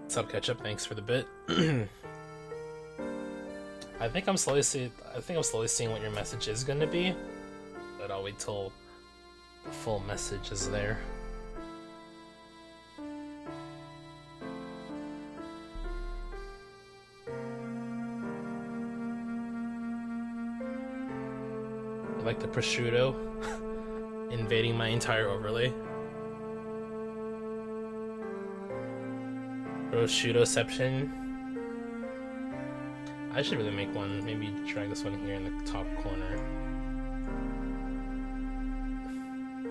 What's up, Ketchup? Thanks for the bit. I think I'm slowly seeing what your message is gonna be, but I'll wait till the full message is there. I like the prosciutto invading my entire overlay. Prosciuttoception. I should really make one. Maybe drag this one here in the top corner.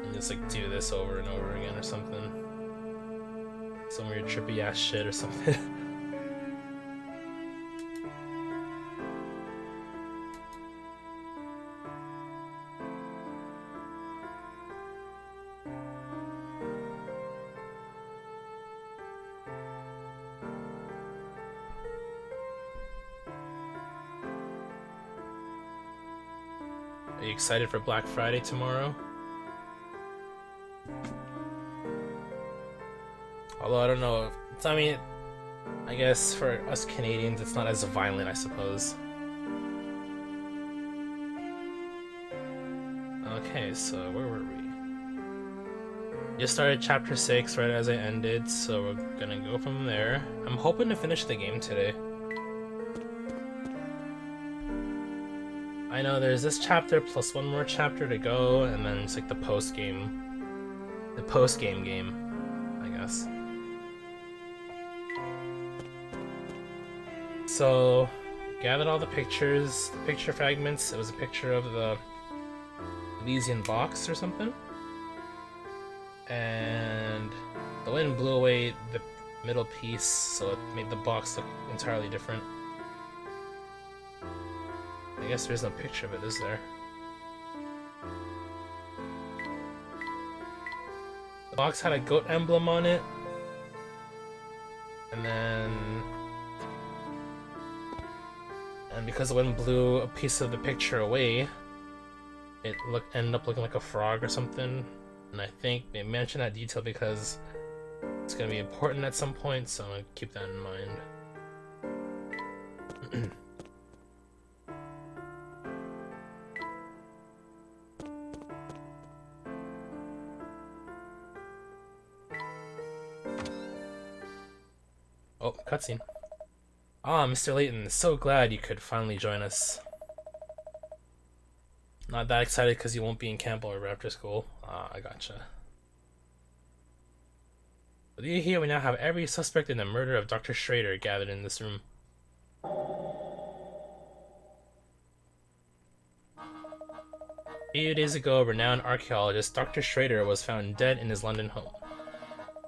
And just like do this over and over again or something. Some weird trippy ass shit or something. Are you excited for Black Friday tomorrow? Although I don't know. I guess for us Canadians, it's not as violent, I suppose. Okay, so where were we? Just started chapter 6 right as I ended, so we're gonna go from there. I'm hoping to finish the game today. I know there's this chapter plus one more chapter to go, and then it's like the post-game game, I guess. So, gathered all the pictures, the picture fragments. It was a picture of the Elysian box or something. And the wind blew away the middle piece, so it made the box look entirely different. I guess there's no picture of it, is there? The box had a goat emblem on it. And because the wind blew a piece of the picture away, it ended up looking like a frog or something. And I think they mentioned that detail because it's going to be important at some point, so I'm going to keep that in mind. Oh, cutscene. Ah, Mr. Layton, so glad you could finally join us. Not that excited because you won't be in camp or after school. Ah, I gotcha. With you here, we now have every suspect in the murder of Dr. Schrader gathered in this room. A few days ago, renowned archaeologist Dr. Schrader was found dead in his London home.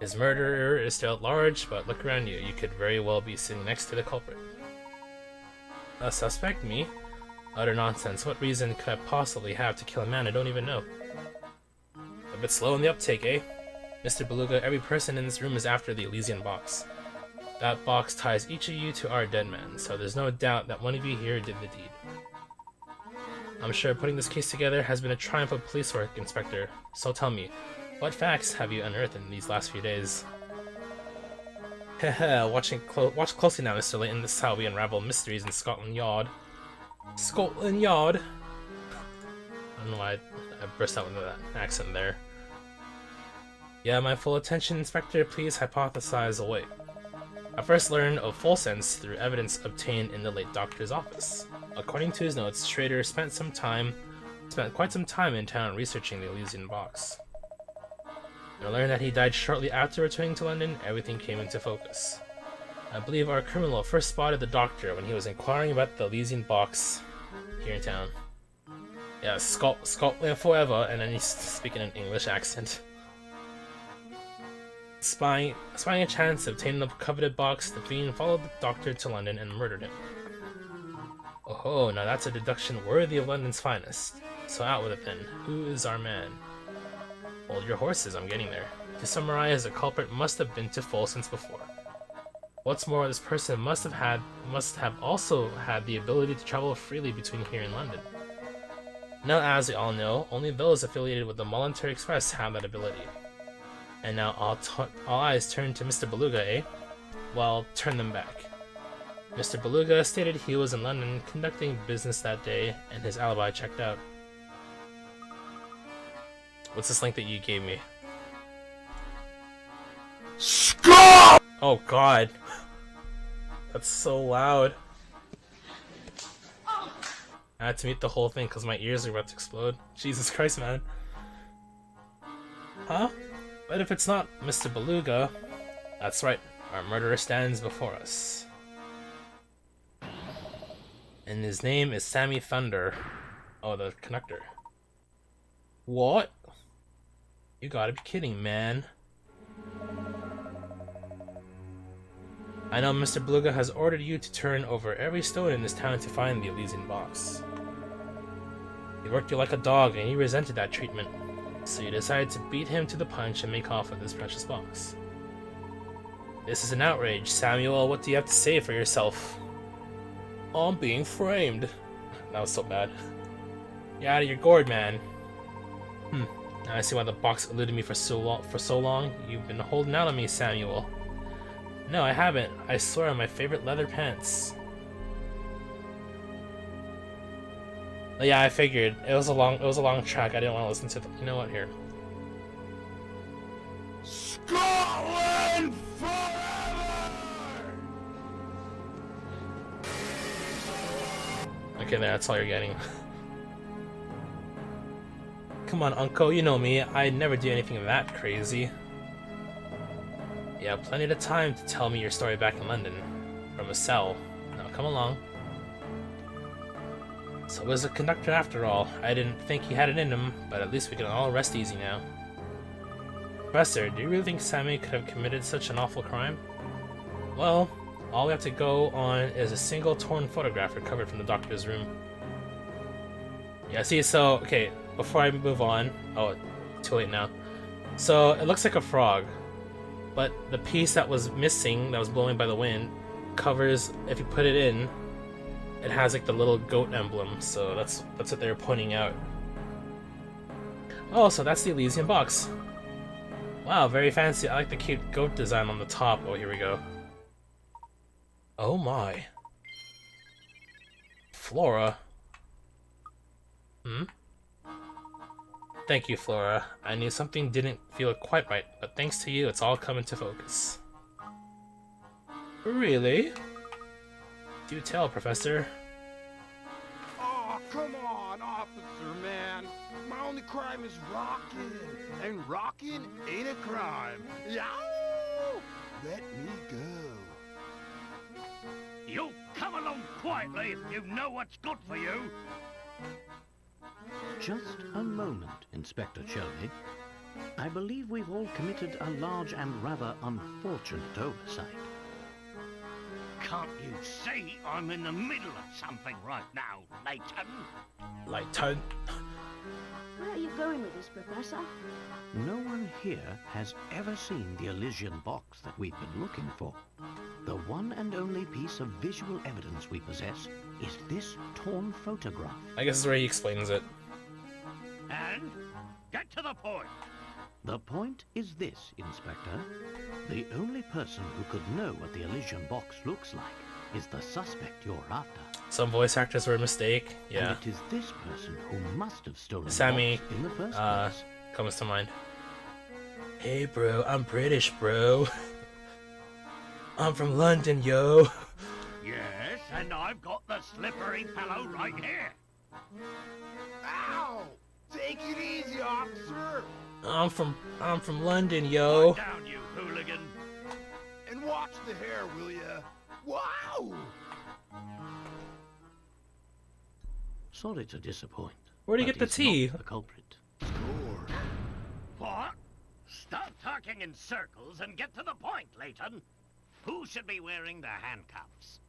His murderer is still at large, but look around you. You could very well be sitting next to the culprit. A suspect? Me? Utter nonsense. What reason could I possibly have to kill a man I don't even know? A bit slow in the uptake, eh? Mr. Beluga, every person in this room is after the Elysian box. That box ties each of you to our dead man, so there's no doubt that one of you here did the deed. I'm sure putting this case together has been a triumph of police work, Inspector. So tell me, what facts have you unearthed in these last few days? Haha, watch closely now, Mr. Layton. This is how we unravel mysteries in Scotland Yard. Scotland Yard? I don't know why I burst out with that accent there. Yeah, my full attention, Inspector. Please hypothesize away. I first learned of full sense through evidence obtained in the late doctor's office. According to his notes, Schrader spent quite some time in town researching the Elysian box. When I learned that he died shortly after returning to London, everything came into focus. I believe our criminal first spotted the doctor when he was inquiring about the Elysian box here in town. Yeah, Scotland forever, and then he's speaking an English accent. Spying a chance to obtain the coveted box, the fiend followed the doctor to London and murdered him. Oh, now that's a deduction worthy of London's finest. So out with it then. Who is our man? Hold your horses, I'm getting there. To summarize, the culprit must have been to Folsen's before. What's more, this person must have also had the ability to travel freely between here and London. Now, as we all know, only those affiliated with the Voluntary Express have that ability. And now all eyes turn to Mr. Beluga, eh? well, turn them back. Mr. Beluga stated he was in London conducting business that day, and his alibi checked out. What's this link that you gave me? Stop! Oh god. That's so loud. I had to mute the whole thing because my ears are about to explode. Jesus Christ, man. Huh? But if it's not Mr. Beluga, that's right, our murderer stands before us. And his name is Sammy Thunder. Oh, the conductor. What? You gotta be kidding, man. I know Mr. Beluga has ordered you to turn over every stone in this town to find the Elysian Box. He worked you like a dog and you resented that treatment, so you decided to beat him to the punch and make off with this precious box. This is an outrage. Samuel, what do you have to say for yourself? I'm being framed. That was so bad. You're out of your gourd, man. Now I see why the box eluded me for so long. You've been holding out on me, Samuel. No, I haven't. I swear on my favorite leather pants. Yeah, I figured. It was a long track. I didn't want to listen to you know what, here. Scotland forever! Okay, that's all you're getting. Come on, Uncle, you know me. I'd never do anything that crazy. You have plenty of time to tell me your story back in London, from a cell. Now come along. So was a conductor after all. I didn't think he had it in him, but at least we can all rest easy now. Professor, do you really think Sammy could have committed such an awful crime? Well, all we have to go on is a single torn photograph recovered from the doctor's room. Yeah, see, so, okay, before I move on... Oh, too late now. So, it looks like a frog. But the piece that was missing, that was blowing by the wind, covers, if you put it in, it has like the little goat emblem, so that's what they're pointing out. Oh, so that's the Elysian Box. Wow, very fancy. I like the cute goat design on the top. Oh, here we go. Oh my. Flora. Thank you, Flora. I knew something didn't feel quite right, but thanks to you, it's all come into focus. Really? Do tell, Professor. Oh, come on, officer, man. My only crime is rocking. And rocking ain't a crime. Yow! Let me go. You come along quietly if you know what's good for you. Just a moment, Inspector Shelby. I believe we've all committed a large and rather unfortunate oversight. Can't you see I'm in the middle of something right now, Layton? Layton. Where are you going with this, Professor? No one here has ever seen the Elysian Box that we've been looking for. The one and only piece of visual evidence we possess is this torn photograph. I guess this is where he explains it. And get to the point. The point is this, Inspector. The only person who could know what the Elysian Box looks like is the suspect you're after. Some voice actors were a mistake. Yeah. And it is this person who must have stolen Sammy, the box in the first place. Comes to mind. Hey, bro, I'm British, bro. I'm from London, yo. Yes, and I've got the slippery fellow right here. Ow! Take it easy, officer. I'm from London, yo. Lie down, you hooligan. And watch the hair, will ya? Wow! Sorry to disappoint. Where'd he but get the he's tea? not the culprit. Score. What? Stop talking in circles and get to the point, Layton. Who should be wearing the handcuffs?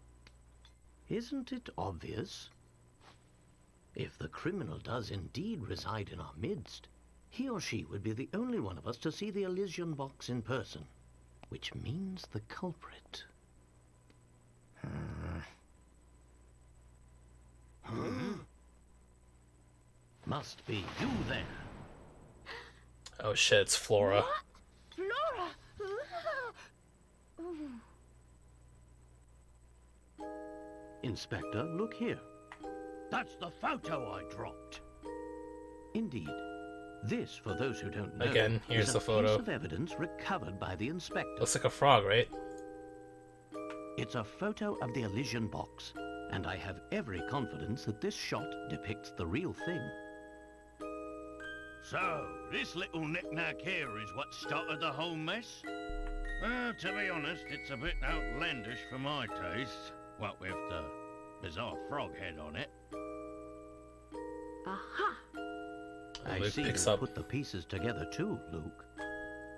Isn't it obvious? If the criminal does indeed reside in our midst, he or she would be the only one of us to see the Elysian Box in person, which means the culprit. Must be you there. Oh shit, it's Flora. Flora! Inspector, look here. That's the photo I dropped. Indeed. This, for those who don't know, Again, here's is the a photo. piece of evidence recovered by the inspector. Looks like a frog, right? It's a photo of the Elysian box, and I have every confidence that this shot depicts the real thing. So, this little knick-knack here is what started the whole mess? Well, to be honest, it's a bit outlandish for my taste. What with the bizarre frog head on it. Aha! I Luke see picks you up. put the pieces together too, Luke.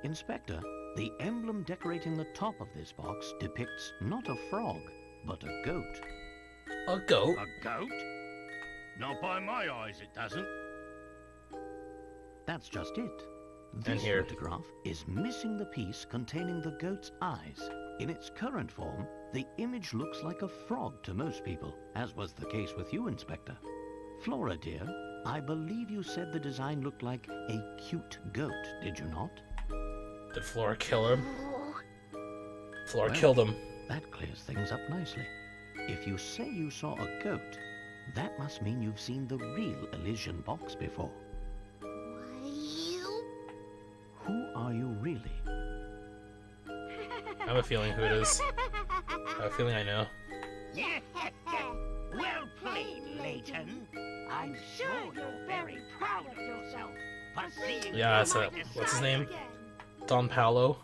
Inspector, the emblem decorating the top of this box depicts not a frog, but a goat. A goat? A goat? Not by my eyes, it doesn't. That's just it. And This here. photograph is missing the piece containing the goat's eyes. In its current form, the image looks like a frog to most people, as was the case with you, Inspector. Flora, dear, I believe you said the design looked like a cute goat, did you not? Did Flora kill him? Flora Well, killed him. That clears things up nicely. If you say you saw a goat, that must mean you've seen the real Elysian box before. Who are you really? I have a feeling who it is. I have a feeling I know. Well played, Layton. I'm sure you're very proud of yourself for seeing Yeah, the it's a, light of what's his science. name? Don Paolo.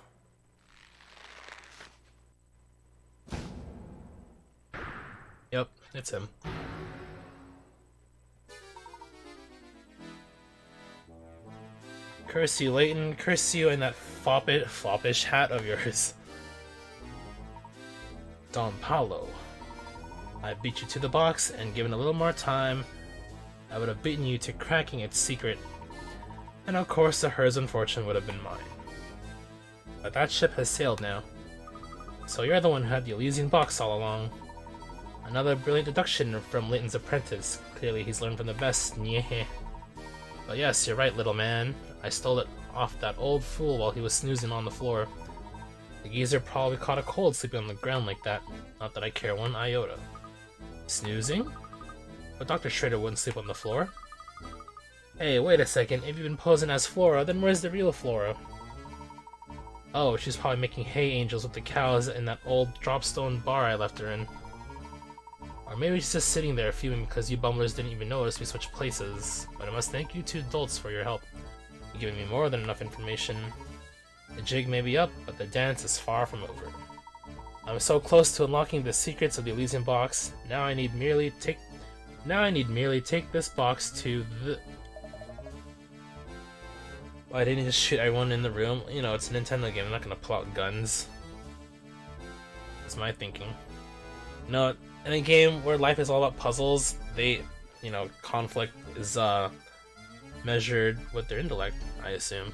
Yep, it's him. Curse you, Layton. Curse you and that foppish hat of yours. Don Paolo. I beat you to the box, and given a little more time, I would have beaten you to cracking its secret. And of course, the Herzon fortune would have been mine. But that ship has sailed now. So you're the one who had the Elysian box all along. Another brilliant deduction from Layton's apprentice. Clearly he's learned from the best, nyeh. But yes, you're right, little man. I stole it off that old fool while he was snoozing on the floor. The geezer probably caught a cold sleeping on the ground like that. Not that I care one iota. Snoozing? But Dr. Schrader wouldn't sleep on the floor. Hey, wait a second. If you've been posing as Flora, then where's the real Flora? Oh, she's probably making hay angels with the cows in that old dropstone bar I left her in. Or maybe she's just sitting there fuming because you bumblers didn't even notice we switched places. But I must thank you two dolts for your help. You're giving me more than enough information. The jig may be up, but the dance is far from over. I'm so close to unlocking the secrets of the Elysian box. Now I need merely take this box to the... Why didn't you just shoot everyone in the room? You know, it's a Nintendo game. I'm not gonna pull out guns. That's my thinking. No, in a game where life is all about puzzles, conflict is measured with their intellect, I assume.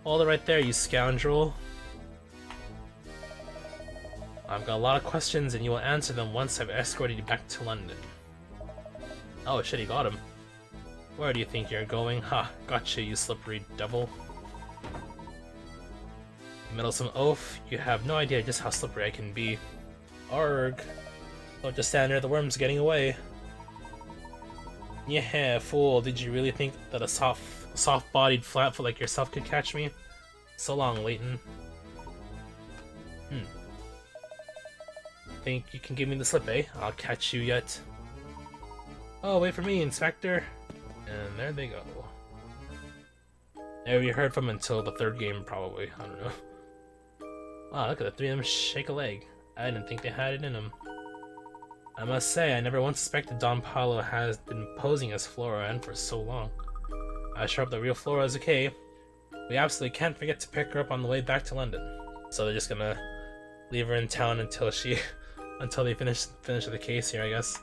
Hold it right there, you scoundrel. I've got a lot of questions and you will answer them once I've escorted you back to London. Oh shit, he got him. Where do you think you're going? Ha, gotcha, you slippery devil. You meddlesome oaf, you have no idea just how slippery I can be. Arg. Don't just stand there, the worm's getting away. Yeah, fool, did you really think that a soft-bodied flatfoot like yourself could catch me? So long, Layton. Think you can give me the slip, eh? I'll catch you yet. Oh, wait for me, Inspector. And there they go. Never be heard from until the third game, probably. I don't know. Wow, look at the three of them shake a leg. I didn't think they had it in them. I must say, I never once suspected Don Paolo has been posing as Flora, and for so long. I sure hope the real Flora is okay. We absolutely can't forget to pick her up on the way back to London. So they're just gonna leave her in town until they finish the case here, I guess.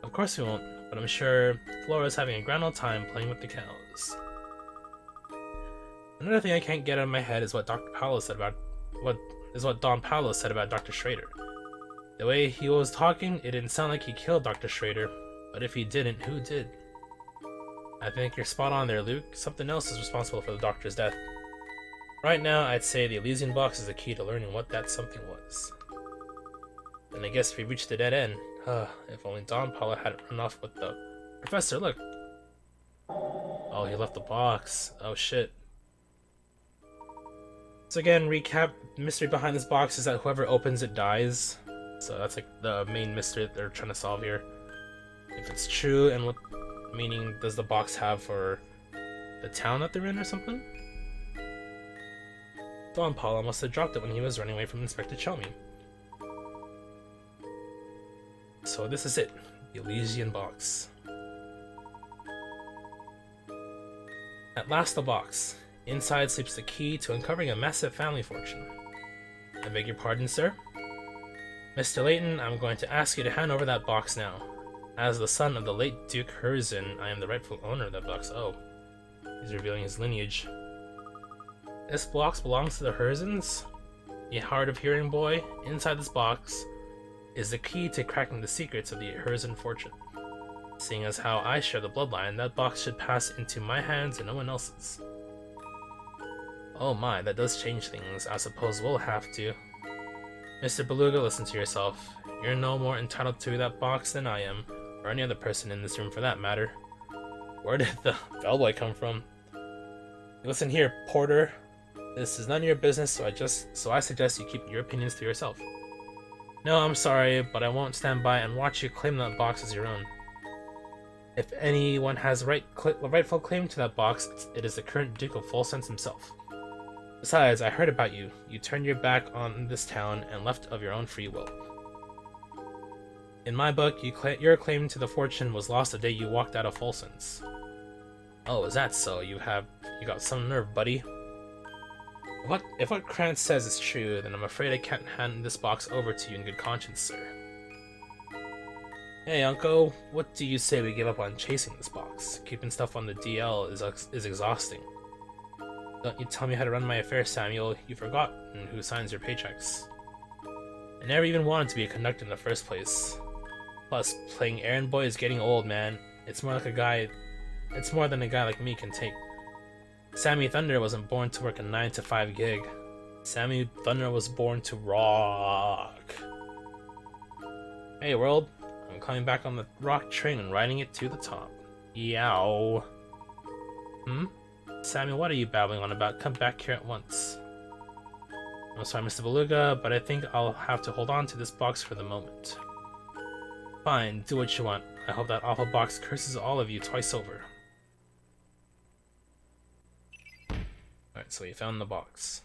Of course we won't, but I'm sure Flora's having a grand old time playing with the cows. Another thing I can't get out of my head is what Don Paolo said about Dr. Schrader. The way he was talking, it didn't sound like he killed Dr. Schrader, but if he didn't, who did? I think you're spot on there, Luke. Something else is responsible for the doctor's death. Right now, I'd say the Elysian box is the key to learning what that something was. Then I guess we reached a dead end. If only Don Paula hadn't run off with the... Professor, look! Oh, he left the box. Oh shit. So again, recap, the mystery behind this box is that whoever opens it dies. So that's like the main mystery that they're trying to solve here. If it's true, and what meaning does the box have for the town that they're in or something? Don Paula must have dropped it when he was running away from Inspector Chelmy. So this is it, the Elysian box. At last the box. Inside sleeps the key to uncovering a massive family fortune. I beg your pardon, sir? Mr. Layton, I'm going to ask you to hand over that box now. As the son of the late Duke Herzen, I am the rightful owner of that box. Oh, he's revealing his lineage. This box belongs to the Herzens? You hard of hearing boy, inside this box is the key to cracking the secrets of the Herzen fortune. Seeing as how I share the bloodline, that box should pass into my hands and no one else's. Oh my, that does change things. I suppose we'll have to. Mr. Beluga, listen to yourself. You're no more entitled to that box than I am, or any other person in this room for that matter. Where did the bellboy come from? Listen here, Porter. This is none of your business, so I suggest you keep your opinions to yourself. No, I'm sorry, but I won't stand by and watch you claim that box as your own. If anyone has rightful claim to that box, it is the current Duke of Folsense himself. Besides, I heard about you. You turned your back on this town and left of your own free will. In my book, your claim to the fortune was lost the day you walked out of Folsense. Oh, is that so? You got some nerve, buddy. If what Krantz says is true, then I'm afraid I can't hand this box over to you in good conscience, sir. Hey, Uncle, what do you say we give up on chasing this box? Keeping stuff on the DL is exhausting. Don't you tell me how to run my affairs, Samuel. You've forgotten who signs your paychecks. I never even wanted to be a conductor in the first place. Plus, playing errand boy is getting old, man. It's more than a guy like me can take. Sammy Thunder wasn't born to work a 9-to-5 gig. Sammy Thunder was born to rock. Hey world, I'm coming back on the rock train and riding it to the top. Yow. Samuel, what are you babbling on about? Come back here at once. I'm sorry, Mr. Beluga, but I think I'll have to hold on to this box for the moment. Fine, do what you want. I hope that awful box curses all of you twice over. Alright, so we found the box.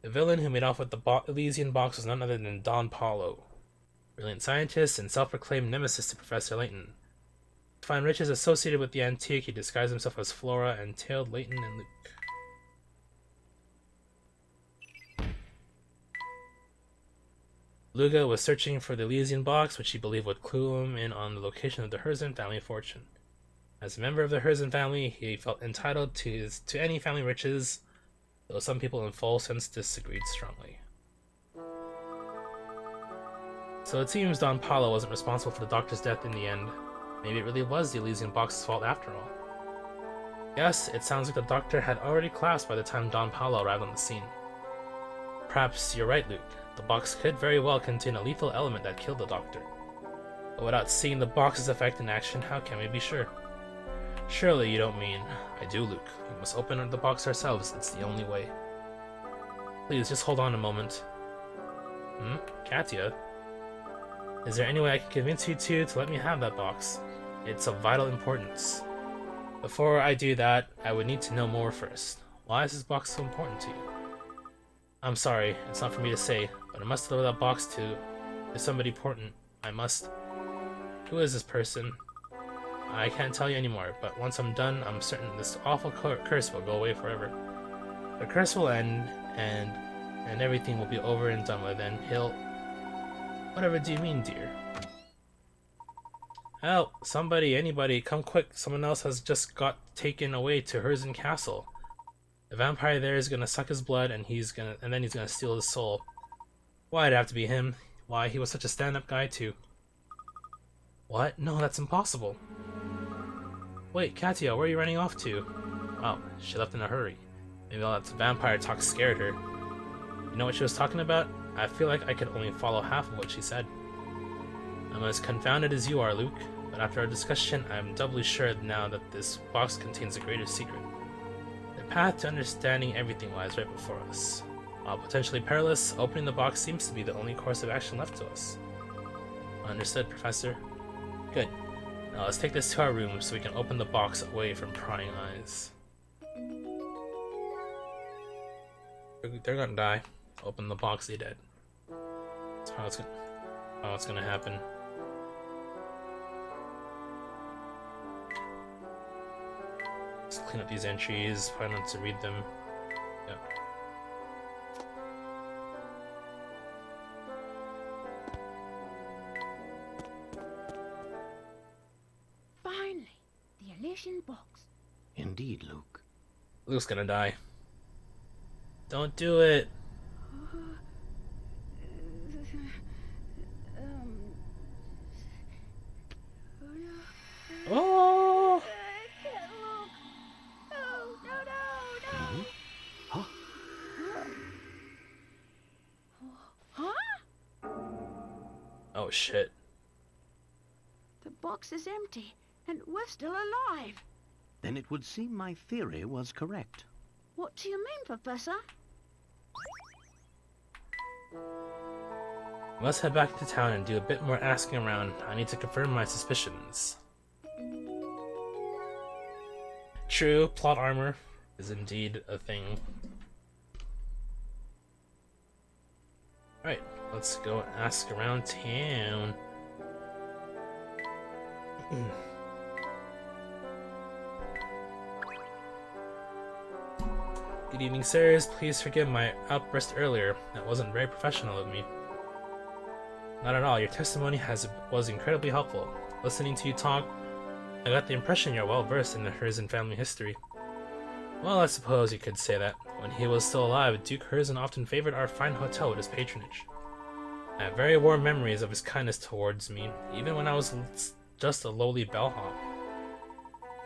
The villain who made off with the Elysian box was none other than Don Paulo, brilliant scientist and self-proclaimed nemesis to Professor Layton. To find riches associated with the antique, he disguised himself as Flora and tailed Layton and Luke. Luga was searching for the Elysian box, which he believed would clue him in on the location of the Herzen family fortune. As a member of the Herzen family, he felt entitled to any family riches, though some people in Folsense disagreed strongly. So it seems Don Paulo wasn't responsible for the doctor's death in the end. Maybe it really was the Elysian box's fault after all. Yes, it sounds like the doctor had already collapsed by the time Don Paulo arrived on the scene. Perhaps you're right, Luke. The box could very well contain a lethal element that killed the doctor. But without seeing the box's effect in action, how can we be sure? Surely you don't mean... I do, Luke. We must open the box ourselves. It's the only way. Please, just hold on a moment. Katya? Is there any way I can convince you to let me have that box? It's of vital importance. Before I do that, I would need to know more first. Why is this box so important to you? I'm sorry, it's not for me to say, but I must deliver that box to somebody important. I must. Who is this person? I can't tell you anymore, but once I'm done, I'm certain this awful curse will go away forever. The curse will end, and everything will be over and done with, and he'll... Whatever do you mean, dear? Help! Somebody, anybody, come quick! Someone else has just got taken away to Herzen Castle. The vampire there is gonna suck his blood, and then he's gonna steal his soul. Why'd it have to be him? Why, he was such a stand-up guy too. What? No, that's impossible. Wait, Katya, where are you running off to? Oh, she left in a hurry. Maybe all that vampire talk scared her. You know what she was talking about? I feel like I could only follow half of what she said. I'm as confounded as you are, Luke, but after our discussion, I am doubly sure now that this box contains a greater secret. The path to understanding everything lies right before us. While potentially perilous, opening the box seems to be the only course of action left to us. Understood, Professor. Good. Now let's take this to our room so we can open the box away from prying eyes. They're gonna die. Open the box, they dead. That's how it's gonna happen. Let's clean up these entries, try not to read them. Yep. Finally, the Elysian box. Indeed, Luke. Luke's gonna die. Don't do it! Oh! I can't look. Oh, no, no, no. Huh? Huh? Oh shit. The box is empty, and we're still alive. Then it would seem my theory was correct. What do you mean, Professor? Let's head back to town and do a bit more asking around. I need to confirm my suspicions. True, plot armor is indeed a thing. Alright, let's go ask around town. Good evening, sirs. Please forgive my outburst earlier. That wasn't very professional of me. Not at all. Your testimony was incredibly helpful. Listening to you talk, I got the impression you're well versed in the Herzen family history. Well, I suppose you could say that. When he was still alive, Duke Herzen often favored our fine hotel with his patronage. I have very warm memories of his kindness towards me, even when I was just a lowly bellhop.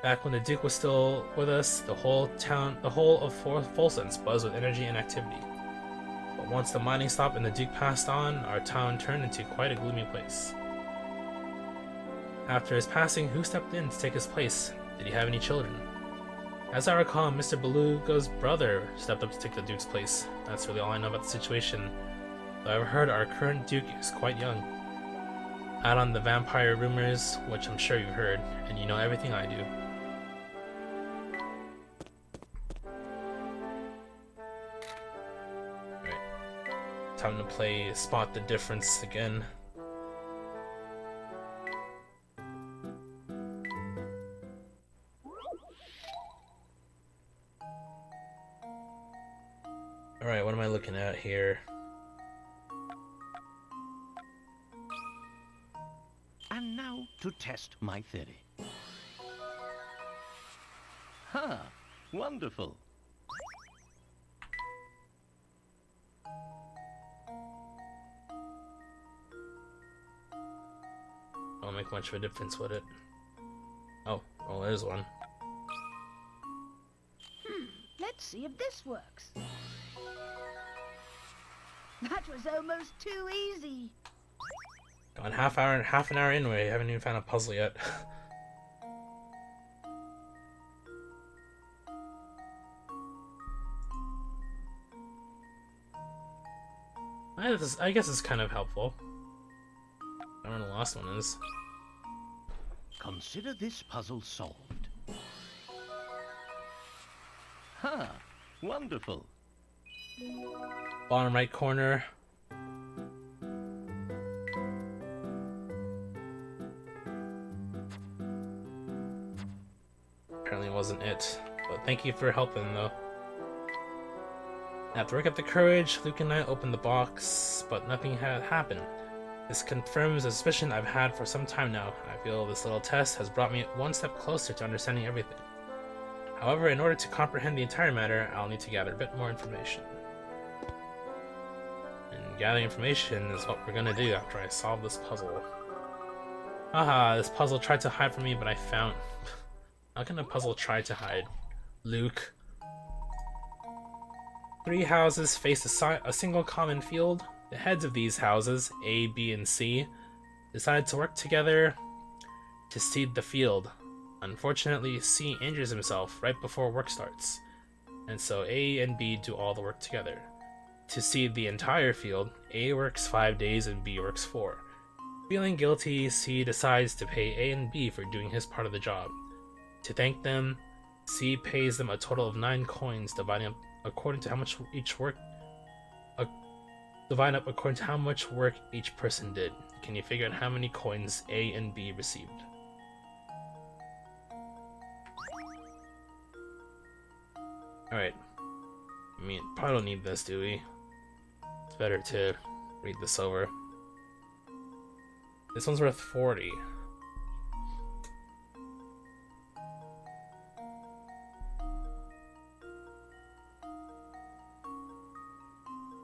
Back when the Duke was still with us, the whole of Folsen's buzzed with energy and activity. But once the mining stopped and the Duke passed on, our town turned into quite a gloomy place. After his passing, who stepped in to take his place? Did he have any children? As I recall, Mr. Beluga's brother stepped up to take the Duke's place. That's really all I know about the situation. Though I've heard our current Duke is quite young. Add on the vampire rumors, which I'm sure you've heard, and you know everything I do. Alright. Time to play Spot the Difference again. Alright, what am I looking at here? And now to test my theory. Ha! Wonderful. Don't make much of a difference, would it? Oh, well, there's one. Let's see if this works. That was almost too easy. Gone half an hour in, we haven't even found a puzzle yet. I guess it's kind of helpful. I don't know what the last one is. Consider this puzzle solved. Ha! Wonderful. Bottom right corner. Apparently it wasn't it, but thank you for helping though. After work up the courage, Luke and I opened the box, but nothing had happened. This confirms a suspicion I've had for some time now. I feel this little test has brought me one step closer to understanding everything. However, in order to comprehend the entire matter, I'll need to gather a bit more information. And gathering information is what we're gonna do after I solve this puzzle. Haha, this puzzle tried to hide from me, but I found... How can a puzzle try to hide? Luke. 3 houses face a single common field. The heads of these houses, A, B, and C, decided to work together to seed the field. Unfortunately, C injures himself right before work starts, and so A and B do all the work together. To seed the entire field, A works 5 days and B works 4. Feeling guilty, C decides to pay A and B for doing his part of the job. To thank them, C pays them a total of 9 coins, dividing up according to how much work each person did. Can you figure out how many coins A and B received? Alright. I mean, probably don't need this, do we? It's better to read this over. This one's worth 40.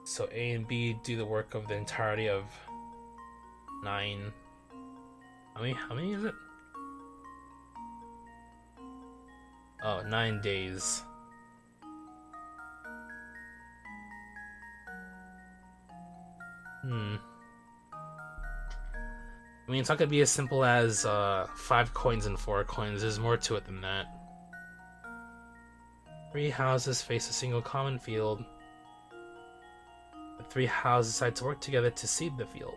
So A and B do the work of the entirety of 9. How many is it? Oh, 9 days. I mean, it's not gonna be as simple as 5 coins and 4 coins. There's more to it than that. 3 houses face a single common field. The 3 houses decide to work together to seed the field.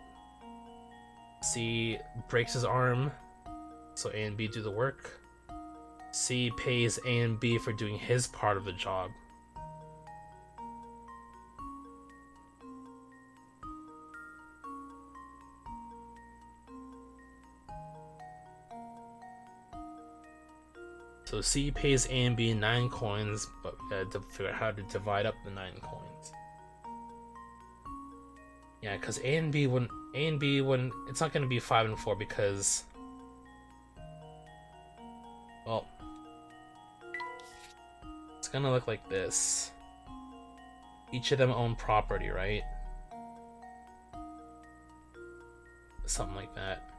C breaks his arm, so A and B do the work. C pays A and B for doing his part of the job. So C pays A and B 9 coins, but we gotta figure out how to divide up the 9 coins. Yeah, because A and B wouldn't. It's not gonna be 5 and 4 because, well, it's gonna look like this. Each of them own property, right? Something like that.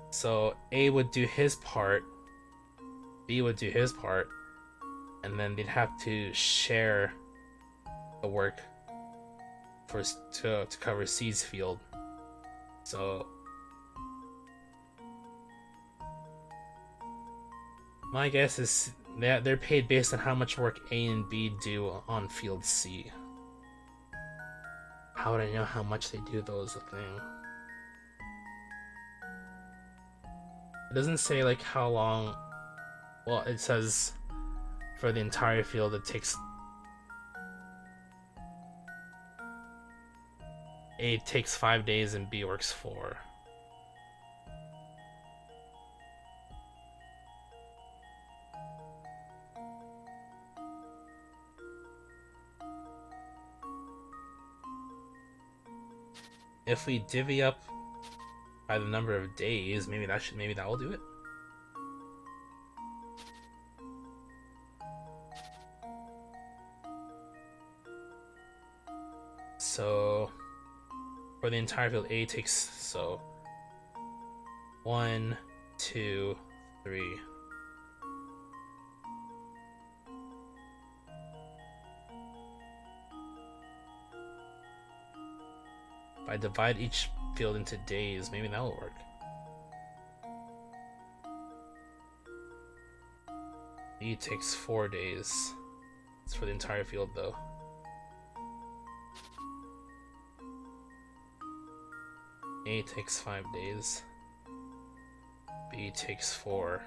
So A would do his part, B would do his part, and then they'd have to share the work to cover C's field. So my guess is that they're paid based on how much work A and B do on field C. How would I know how much they do though is the thing. It doesn't say like how long. Well, it says for the entire field it takes. A takes 5 days and B works 4. If we divvy up by the number of days, maybe that will do it. So for the entire field, A takes 1, 2, 3. If I divide each field into days, maybe that will work. E takes 4 days. It's for the entire field though. A takes 5 days. B takes 4.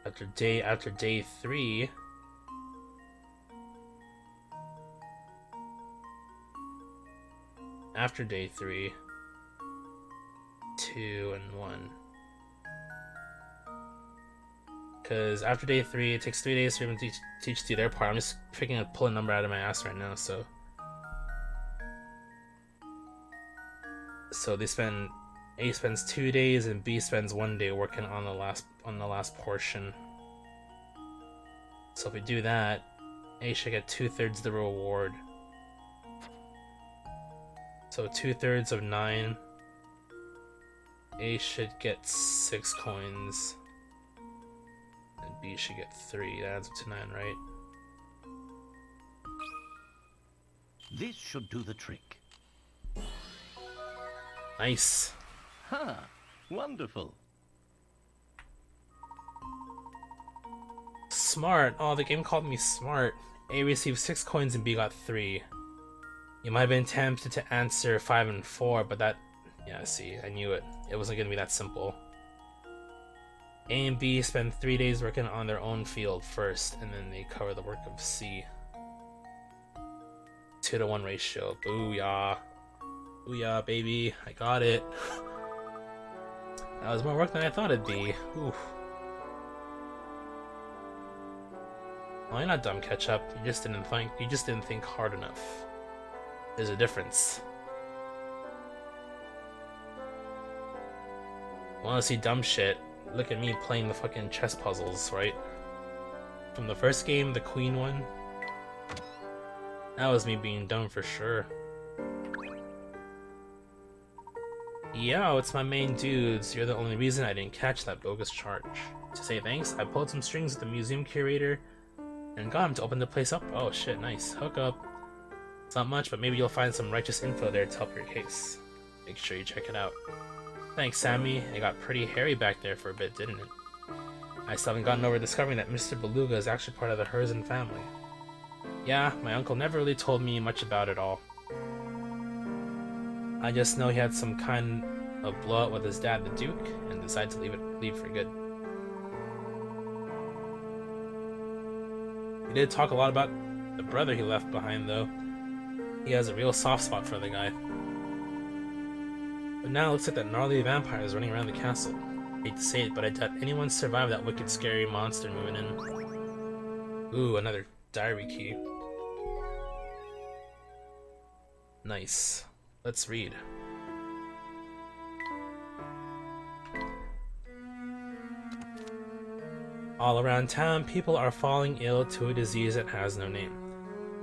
After day 3, after day 3, 2 and 1. Because after day 3, it takes 3 days for them to teach do their part. I'm just pull a number out of my ass right now, so. So A spends 2 days and B spends 1 day working on the last portion. So if we do that, A should get 2/3 the reward. So 2/3 of 9. A should get 6 coins. And B should get 3. That adds up to 9, right? This should do the trick. Nice. Ha! Wonderful. Smart. Oh, the game called me smart. A received 6 coins and B got 3. You might have been tempted to answer 5 and 4, but that... Yeah, see, I knew it. It wasn't going to be that simple. A and B spend 3 days working on their own field first, and then they cover the work of C. 2-to-1 ratio. Booyah. Booyah, baby. I got it. That was more work than I thought it'd be. Oof. Well, you're not dumb, Ketchup. You just didn't think hard enough. There's a difference. Wanna see dumb shit? Look at me playing the fucking chess puzzles, right? From the first game, the Queen one. That was me being dumb for sure. Yo, it's my main dudes. You're the only reason I didn't catch that bogus charge. To say thanks, I pulled some strings with the museum curator and got him to open the place up. Oh shit, nice. Hook up. It's not much, but maybe you'll find some righteous info there to help your case. Make sure you check it out. Thanks, Sammy. It got pretty hairy back there for a bit, didn't it? I still haven't gotten over discovering that Mr. Beluga is actually part of the Herzen family. Yeah, my uncle never really told me much about it all. I just know he had some kind of blowout with his dad, the Duke, and decided to leave for good. He did talk a lot about the brother he left behind, though. He has a real soft spot for the guy. But now it looks like that gnarly vampire is running around the castle. I hate to say it, but I doubt anyone survived that wicked, scary monster moving in. Ooh, another diary key. Nice. Let's read. All around town, people are falling ill to a disease that has no name.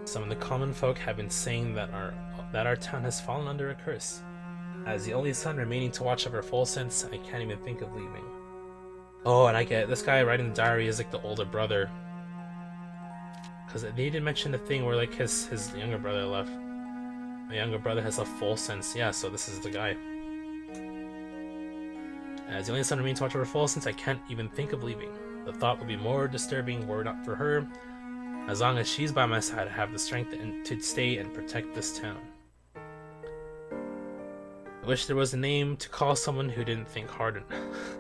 Some of the common folk have been saying that our town has fallen under a curse. As the only son remaining to watch over Full Sense, I can't even think of leaving. Oh, and I get it. This guy writing the diary is like the older brother. Because they didn't mention the thing where like his younger brother left. My younger brother has a Full Sense. Yeah, so this is the guy. As the only son remaining to watch over Full Sense, I can't even think of leaving. The thought would be more disturbing were it not for her. As long as she's by my side, I have the strength to stay and protect this town. I wish there was a name to call someone who didn't think hard enough.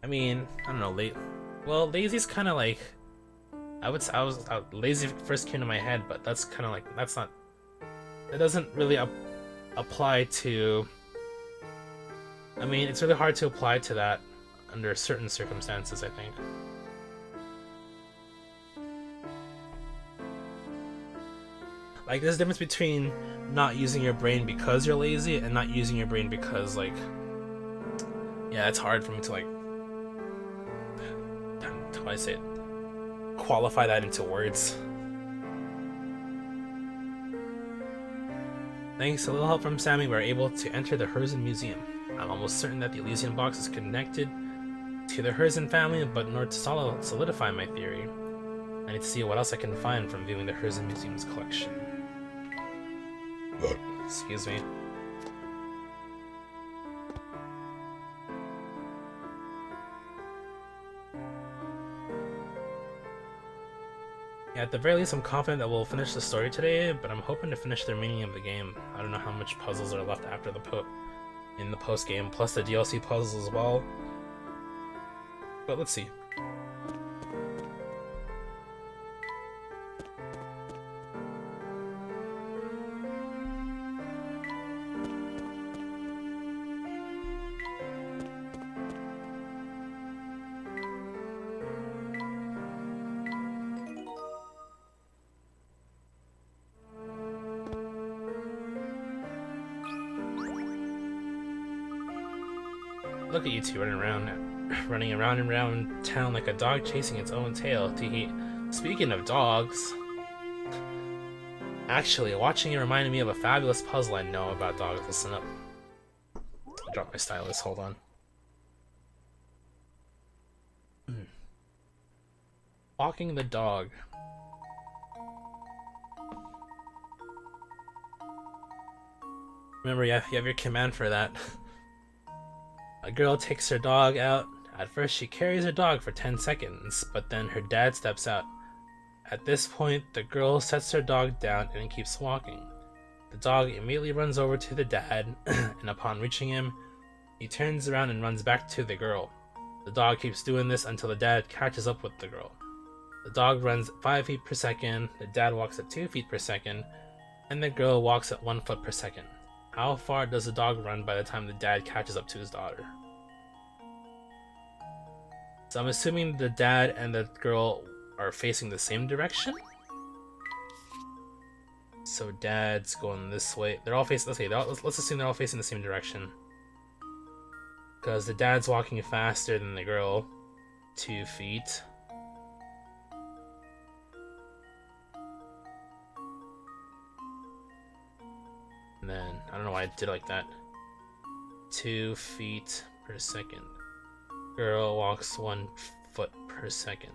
I mean, I don't know, well, lazy's kind of like, lazy first came to my head, but that's kind of like, it doesn't really apply to, I mean, it's really hard to apply to that under certain circumstances, I think. Like, there's a difference between not using your brain because you're lazy and not using your brain because, like, yeah, it's hard for me to, like, how do I say it? Qualify that into words. Thanks to a little help from Sammy, we're able to enter the Herzen Museum. I'm almost certain that the Elysian Box is connected to the Herzen family, but in order to solidify my theory, I need to see what else I can find from viewing the Herzen Museum's collection. Excuse me. Yeah, at the very least, I'm confident that we'll finish the story today, but I'm hoping to finish the remaining of the game. I don't know how much puzzles are left after in the post game, plus the DLC puzzles as well. But let's see. Look at you two running around and around town like a dog chasing its own tail. Teehee. Speaking of dogs, actually, watching it reminded me of a fabulous puzzle I know about dogs. Listen up. I dropped my stylus. Hold on. Walking the dog. Remember, you have your command for that. A girl takes her dog out. At first, she carries her dog for 10 seconds, but then her dad steps out. At this point, the girl sets her dog down and keeps walking. The dog immediately runs over to the dad, and upon reaching him, he turns around and runs back to the girl. The dog keeps doing this until the dad catches up with the girl. The dog runs 5 feet per second, the dad walks at 2 feet per second, and the girl walks at 1 foot per second. How far does the dog run by the time the dad catches up to his daughter? So I'm assuming the dad and the girl are facing the same direction? So dad's going this way. They're all facing, let's assume they're all facing the same direction. Because the dad's walking faster than the girl. 2 feet. And then, I don't know why I did it like that. 2 feet per second. Girl walks 1 foot per second.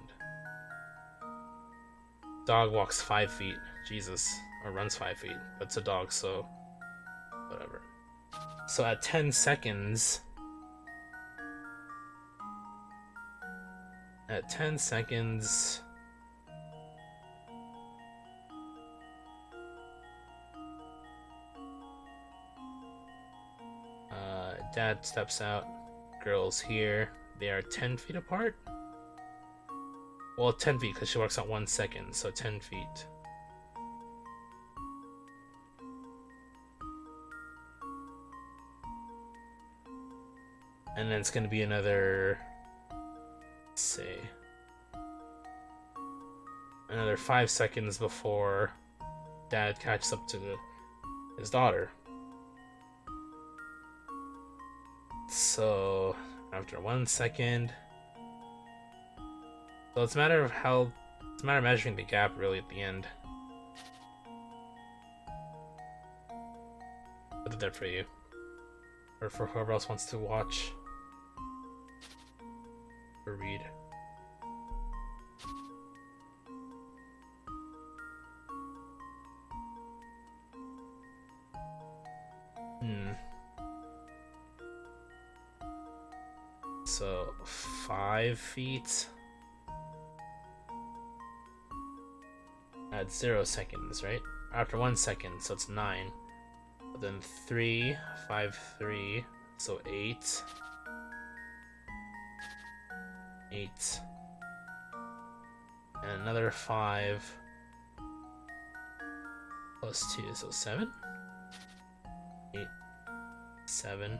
Dog walks 5 feet. Jesus. Or runs 5 feet. But it's a dog, so whatever. So at 10 seconds... At 10 seconds... Dad steps out. Girl's here. They are 10 feet apart? Well, 10 feet, because she walks out 1 second, so 10 feet. And then it's going to be another... Let's see. Another 5 seconds before Dad catches up to his daughter. So, after 1 second... So it's a matter of measuring the gap really at the end. Put it there for you. Or for whoever else wants to watch. Or read. So 5 feet at 0 seconds, right? After 1 second, so it's 9. But then 3, 5, 3, so 8. 8. And another 5 plus 2, so 7. 8, 7.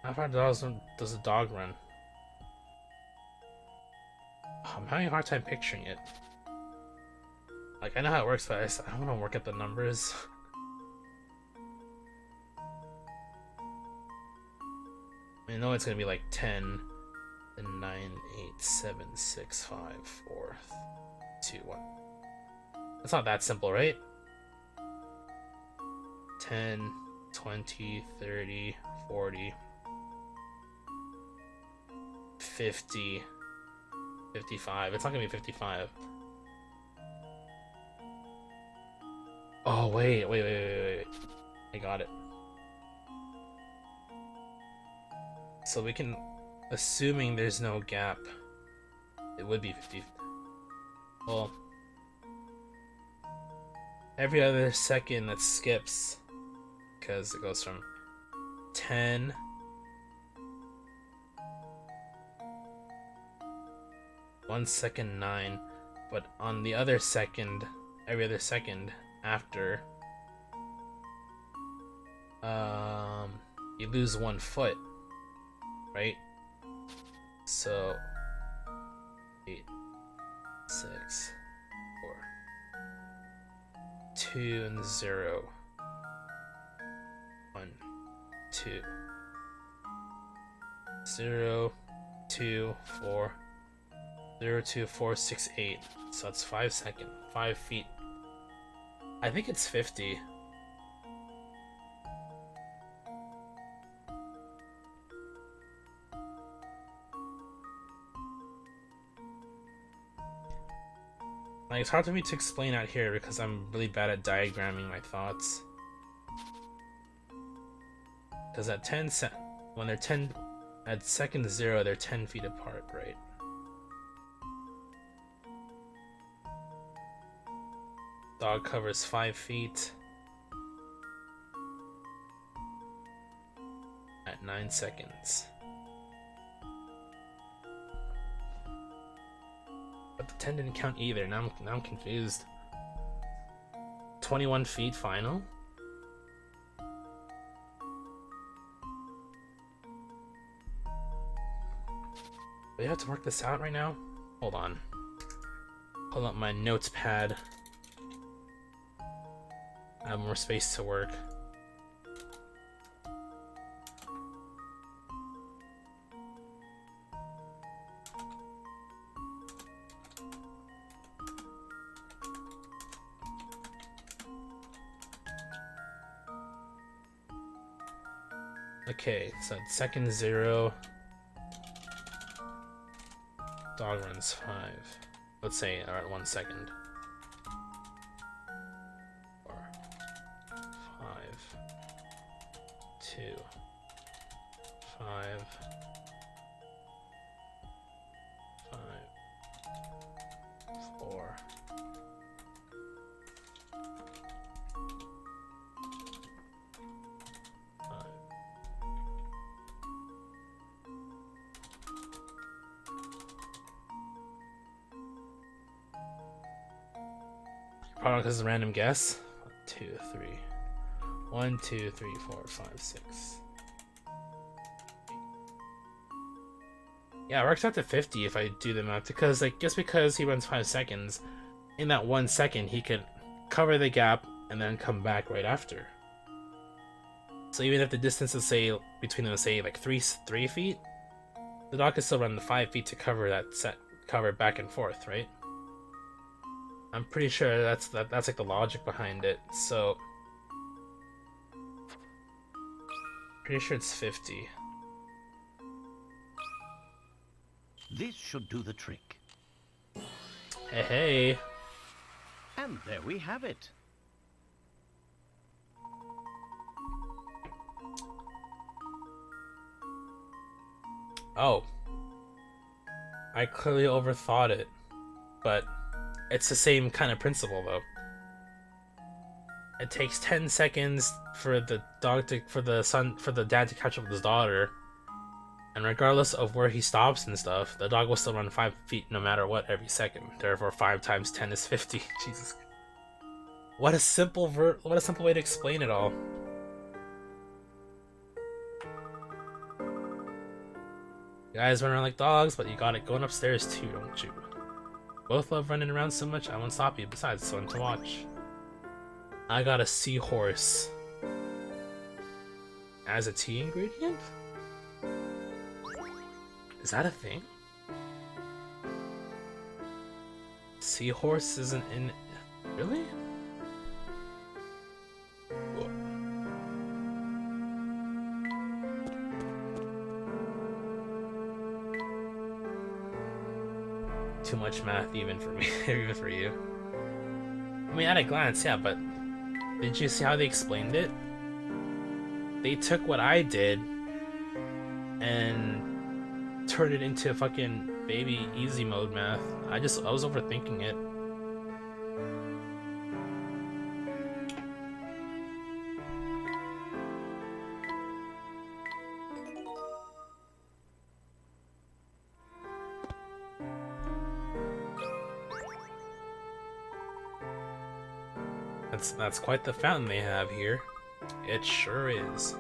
How far does the dog run? I'm having a hard time picturing it. Like, I know how it works, but I don't want to work at the numbers. I know it's going to be like 10, then 9, 8, 7, 6, 5, 4, 2, 1. It's not that simple, right? 10, 20, 30, 40, 50, 55. It's not gonna be 55. Oh, wait. I got it. So we can, assuming there's no gap, it would be 50. Well, every other second that skips, because it goes from 10 1 second 9, but on the other second, every other second after, you lose 1 foot, right? So 8, 6, 4, 2 and 0, 1, 2, 0, 2, 4, 0, 2, 4, 6, 8. So that's 5 seconds. 5 feet. I think it's 50. Like, it's hard for me to explain out here because I'm really bad at diagramming my thoughts. Because at when they're 10, at second 0, they're 10 feet apart, right? Dog covers 5 feet at 9 seconds. But the 10 didn't count either. Now I'm confused. 21 feet final? Do we have to work this out right now? Hold on. Pull up my notes pad. I have more space to work. Okay, so at second 0, dog runs 5. Let's say at 1 second. 4, 5, 2, 5, 5, 4. Product is a random guess. 2, 3. 1, 2, 3, 4, 5, 6. Yeah, it works out to 50 if I do the math, because like just because he runs 5 seconds, in that 1 second he could cover the gap and then come back right after. So even if the distance is say between them, say like 3 feet, the dog can still run the 5 feet to cover that cover back and forth, right? I'm pretty sure that's like the logic behind it. So pretty sure it's 50. This should do the trick. Hey, hey. And there we have it. Oh. I clearly overthought it, but it's the same kind of principle, though. It takes 10 seconds for the dad to catch up with his daughter, and regardless of where he stops and stuff, the dog will still run 5 feet no matter what every second. Therefore, 5 times 10 is 50. Jesus, what a simple way to explain it all. You guys run around like dogs, but you got it going upstairs too, don't you? Both love running around so much, I won't stop you. Besides, it's fun to watch. I got a seahorse. As a tea ingredient? Is that a thing? Seahorse isn't in... Really? Whoa. Too much math even for me, even for you. I mean, at a glance, yeah, but did you see how they explained it? They took what I did and turned it into fucking baby easy mode math. I was overthinking it. That's quite the fountain they have here. It sure is.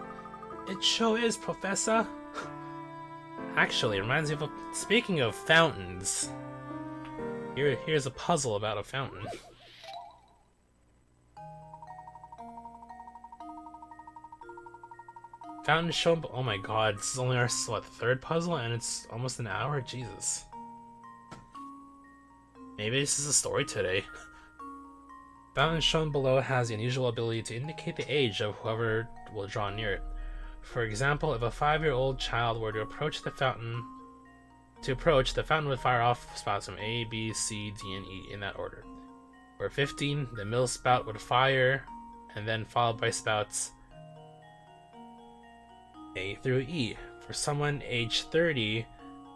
It sure is, Professor. Actually, it reminds me of speaking of fountains. Here's a puzzle about a fountain. Fountain shown. Oh my god, this is only our third puzzle, and it's almost an hour. Jesus. Maybe this is a story today. Fountain shown below has the unusual ability to indicate the age of whoever will draw near it. For example, if a 5-year-old child were to approach the fountain, the fountain would fire off spots from A, B, C, D, and E in that order. For 15, the middle spout would fire, and then followed by spouts A through E. For someone age 30,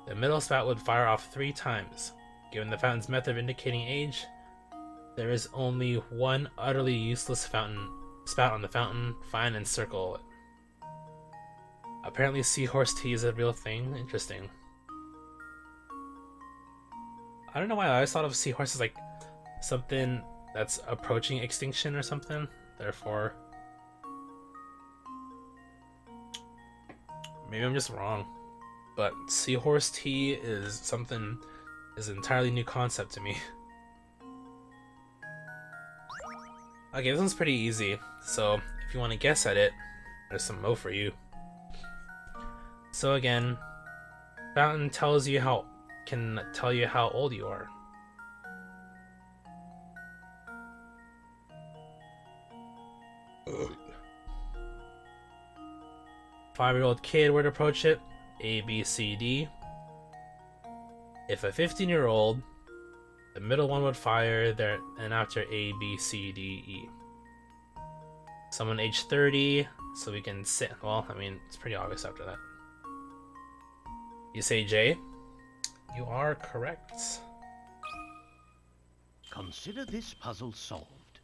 the middle spout would fire off 3 times. Given the fountain's method of indicating age, there is only one utterly useless spout on the fountain. Find and circle it. Apparently seahorse tea is a real thing. Interesting. I don't know why I always thought of seahorse as like something that's approaching extinction or something. Therefore, maybe I'm just wrong. But seahorse tea is an entirely new concept to me. Okay, this one's pretty easy. So if you want to guess at it, there's some mo for you. So again, fountain can tell you how old you are. Ugh. 5-year-old kid would approach it. A, B, C, D. If a 15-year-old, the middle one would fire there, and after A, B, C, D, E. Someone age 30, so we can sit. Well, I mean, it's pretty obvious after that. You say J? You are correct. Consider this puzzle solved.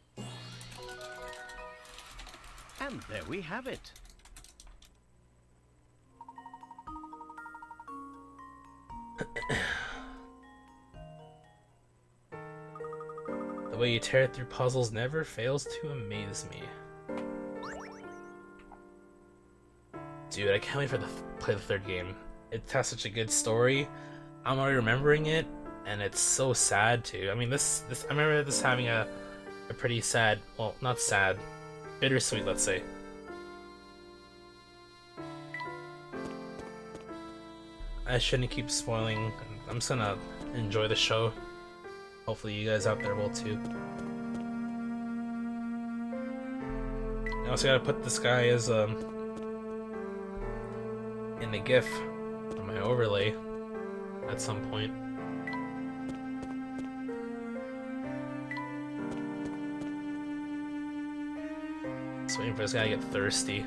And there we have it. The way you tear through puzzles never fails to amaze me. Dude, I can't wait for play the third game. It has such a good story. I'm already remembering it, and it's so sad too. I mean, this I remember this having a pretty sad, well, not sad, bittersweet, let's say. I shouldn't keep spoiling. I'm just gonna enjoy the show. Hopefully you guys out there will too. I also gotta put this guy as in the GIF for my overlay at some point. Just waiting for this guy to get thirsty.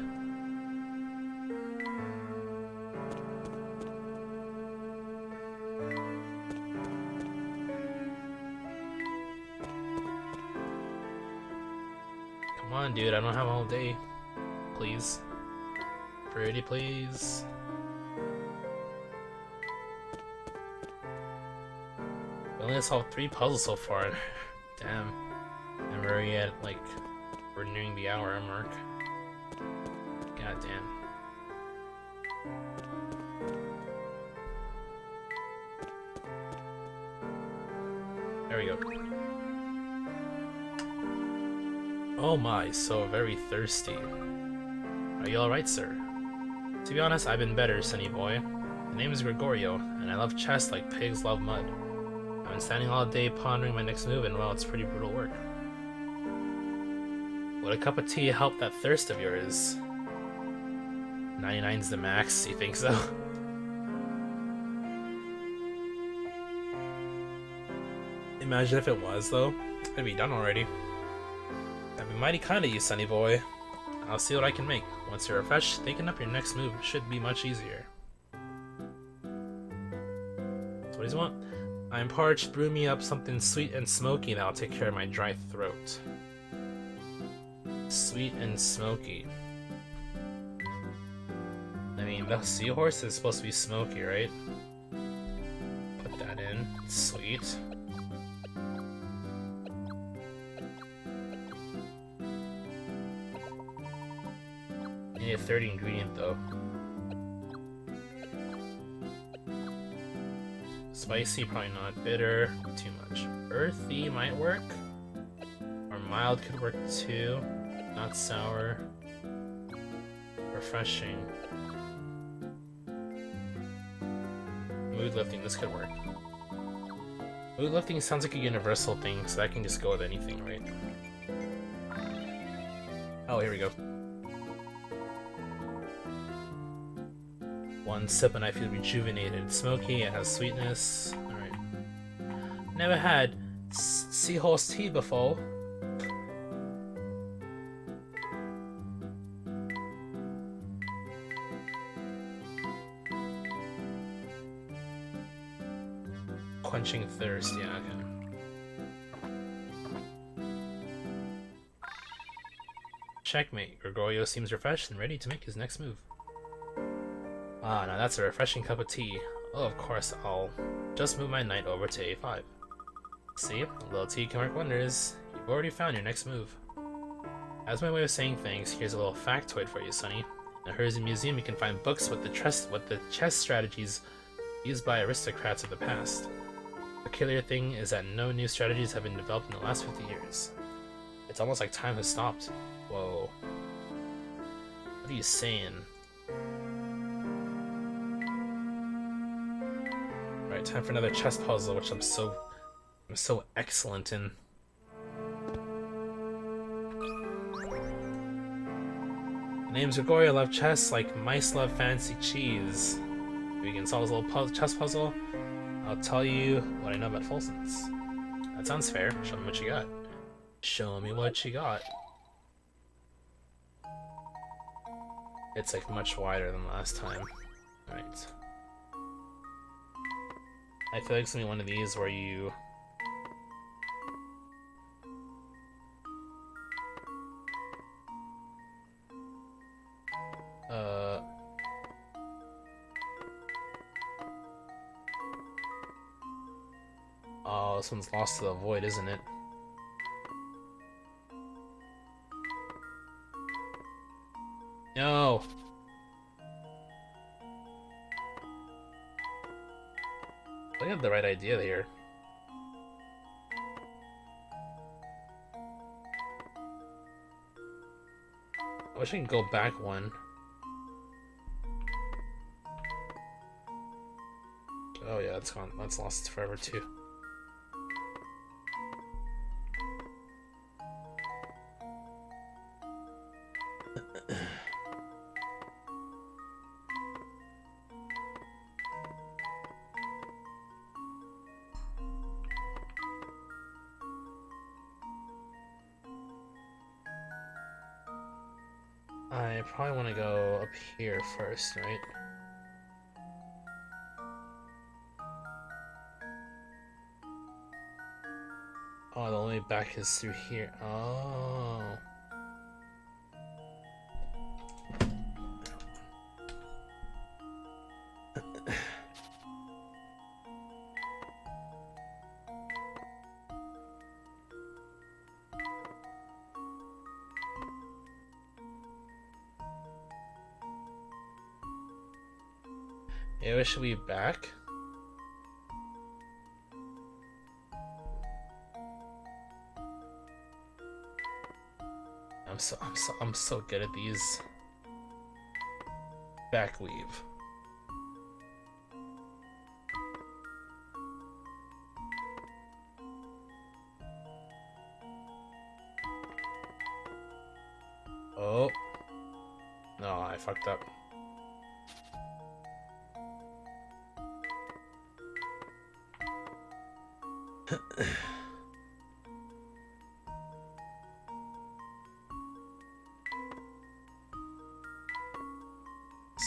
Come on, dude, I don't have all day. Please. Pretty please. We only solved 3 puzzles so far. Damn. And we're already at, like, we're nearing the hour mark. God damn. There we go. Oh my, so very thirsty. Are you alright, sir? To be honest, I've been better, sonny boy. My name is Gregorio, and I love chess like pigs love mud. I've been standing all day pondering my next move, and well, it's pretty brutal work. Would a cup of tea help that thirst of yours? 99's the max, you think so? Imagine if it was, though. It'd be done already. That'd be mighty kind of you, sonny boy. I'll see what I can make. Once you're refreshed, thinking up your next move should be much easier. So what does he want? I'm parched, brew me up something sweet and smoky that'll take care of my dry throat. Sweet and smoky. I mean, the seahorse is supposed to be smoky, right? Put that in. Sweet. I need a third ingredient though. Spicy, probably not. Bitter, too much. Earthy might work. Or mild could work too. Not sour. Refreshing. Mood lifting, this could work. Mood lifting sounds like a universal thing, so that can just go with anything, right? Oh, here we go. One sip and I feel rejuvenated. Smoky, it has sweetness. Alright. Never had Seahorse tea before. Quenching thirst, yeah, okay. Checkmate. Gregorio seems refreshed and ready to make his next move. Ah, now that's a refreshing cup of tea. Oh, of course, I'll just move my knight over to a5. See? A little tea can work wonders. You've already found your next move. As my way of saying things, here's a little factoid for you, Sonny. In the Hersey Museum, you can find books with the chess strategies used by aristocrats of the past. The peculiar thing is that no new strategies have been developed in the last 50 years. It's almost like time has stopped. Whoa. What are you saying? Alright, time for another chess puzzle, which I'm so excellent in. The name's Gregorio love chess like mice love fancy cheese. If we can solve this little chess puzzle, I'll tell you what I know about Folsons. That sounds fair. Show me what you got. Show me what you got. It's like much wider than last time. Alright. I feel like it's gonna be one of these where you... Oh, this one's lost to the void, isn't it? No! I have the right idea here. I wish I could go back one. Oh yeah, it's gone. That's lost forever too. I probably want to go up here first, right? Oh, the only way back is through here. Oh. Yeah, we should be back. I'm so good at these. Back weave. Oh. No, I fucked up.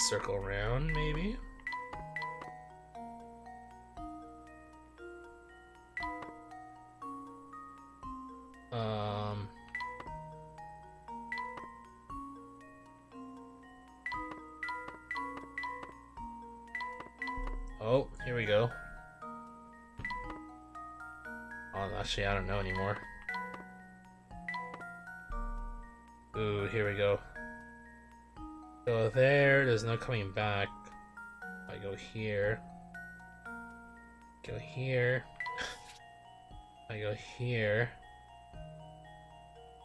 Circle around, maybe? Oh, here we go. Oh, actually, I don't know anymore. Ooh, here we go. Go there, there's no coming back. I go here. Go here. I go here.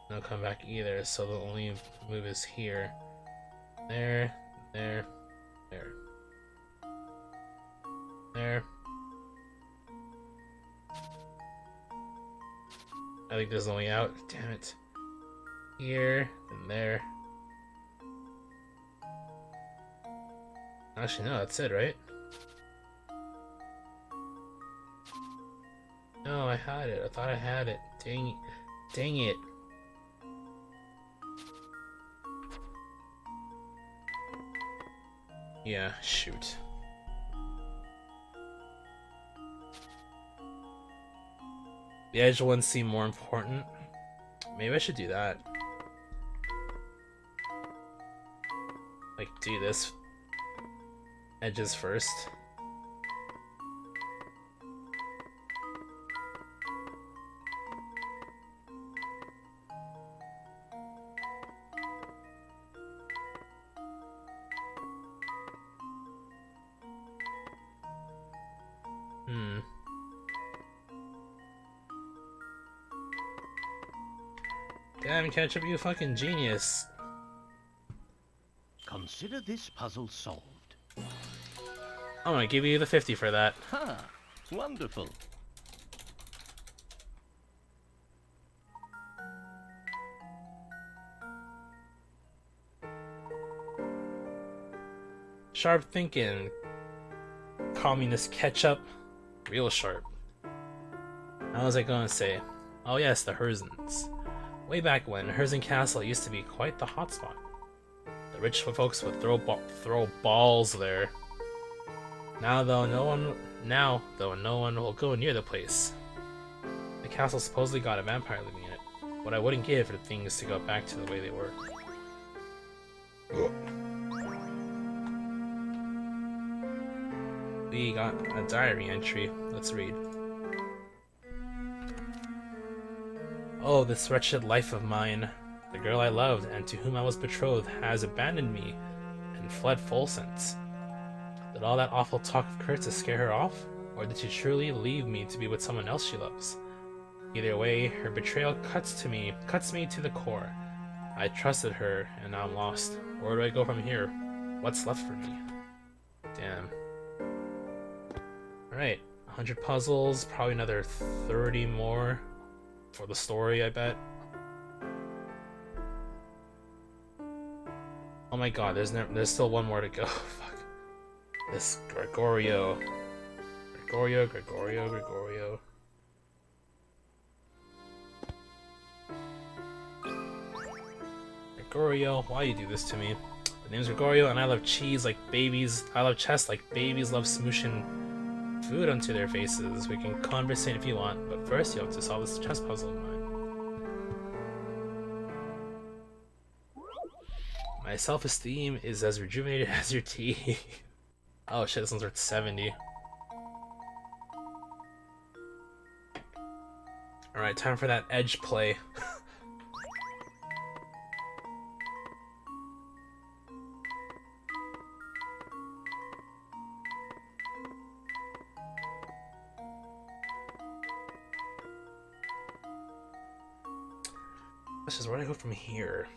No come back either, so the only move is here. There, there, there. There. I think there's only out. Damn it. Here, and there. Actually, no, that's it, right? No, I had it. I thought I had it. Dang, dang it. Yeah, shoot. The edge ones seem more important. Maybe I should do that. Like, do this edges first. Damn, Ketchup, you fucking genius. Consider this puzzle solved. I'm gonna give you the 50 for that. Ha! Wonderful. Sharp thinking. Communist Ketchup. Real sharp. How was I gonna say? Oh yes, the Herzens. Way back when, Herzen Castle used to be quite the hotspot. The rich folks would throw balls there. Now though, no one will go near the place. The castle supposedly got a vampire living in it. What I wouldn't give for things to go back to the way they were. We got a diary entry. Let's read. Oh, this wretched life of mine. The girl I loved and to whom I was betrothed has abandoned me and fled full sense. Did all that awful talk of Kurtz scare her off? Or did she truly leave me to be with someone else she loves? Either way, her betrayal cuts me to the core. I trusted her, and now I'm lost. Where do I go from here? What's left for me? Damn. Alright, 100 puzzles, probably another 30 more for the story, I bet. Oh my god, there's still one more to go. Fuck. This Gregorio. Gregorio, why you do this to me? The name's Gregorio, and I love cheese like babies. I love chess like babies love smooshing food onto their faces. We can conversate if you want, but first you have to solve this chess puzzle of mine. My self-esteem is as rejuvenated as your tea. Oh shit, this one's worth 70. Alright, time for that edge play. This is where do I go from here?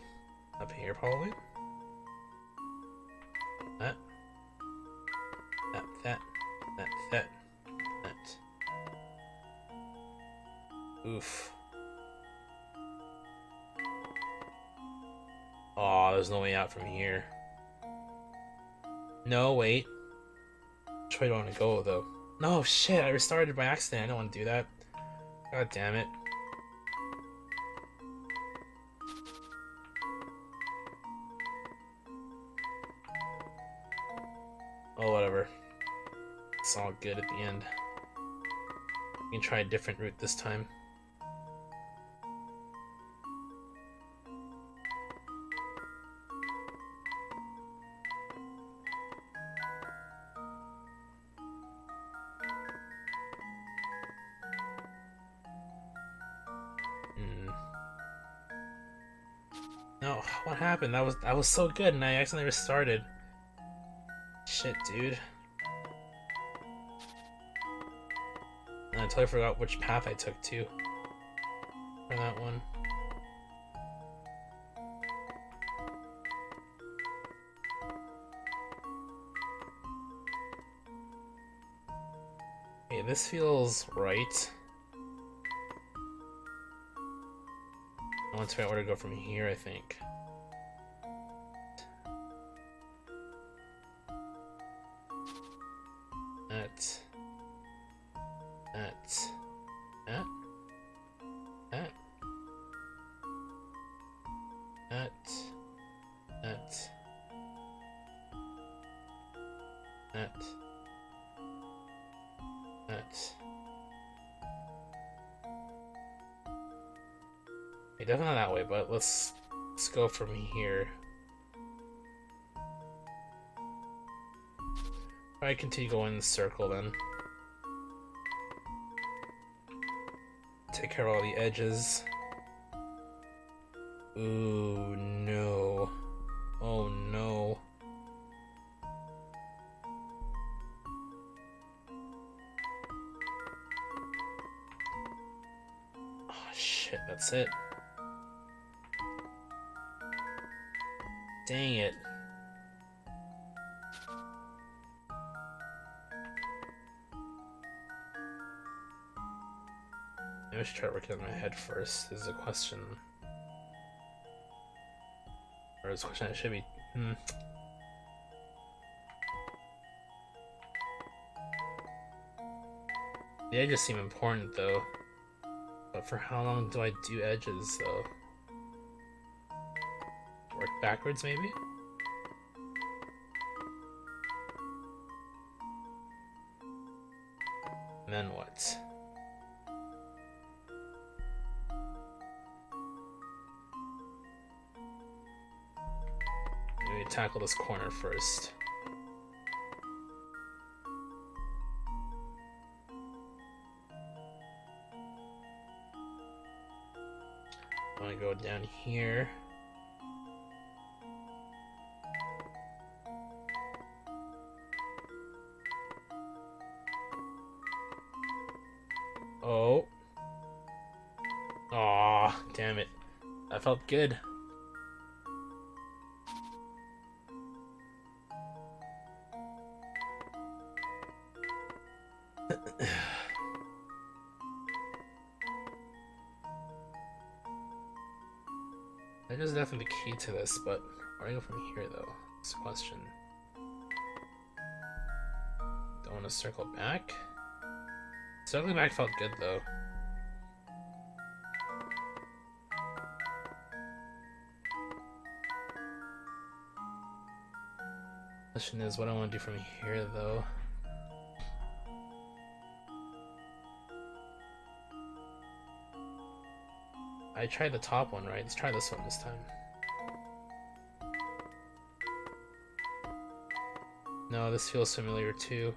Up here, probably? That. Oof. Aw, there's no way out from here. No, wait. Which way do I want to go, though? No, shit, I restarted by accident. I don't want to do that. God damn it. Oh, whatever. It's all good at the end. We can try a different route this time. No, what happened? That was so good, and I accidentally restarted. Shit, dude. And I totally forgot which path I took too. For that one. Okay, this feels right. I want to figure out where to go from here, I think. what? Okay, definitely not that way, but let's go from here. Alright, continue going in the circle then. Take care of all the edges. Ooh, no. Oh no. Oh shit, that's it. Dang it. Maybe I should try working on my head first, is the question. Or is the question I should be... The edges seem important though. But for how long do I do edges though? Work backwards maybe? And then what? Maybe tackle this corner first. I want to go down here. Oh. Aw, damn it. That felt good. That is definitely the key to this, but where do I go from here though? That's the question. Don't want to circle back. Circling back felt good though. Question is what I want to do from here though. I tried the top one, right? Let's try this one this time. No, this feels familiar too.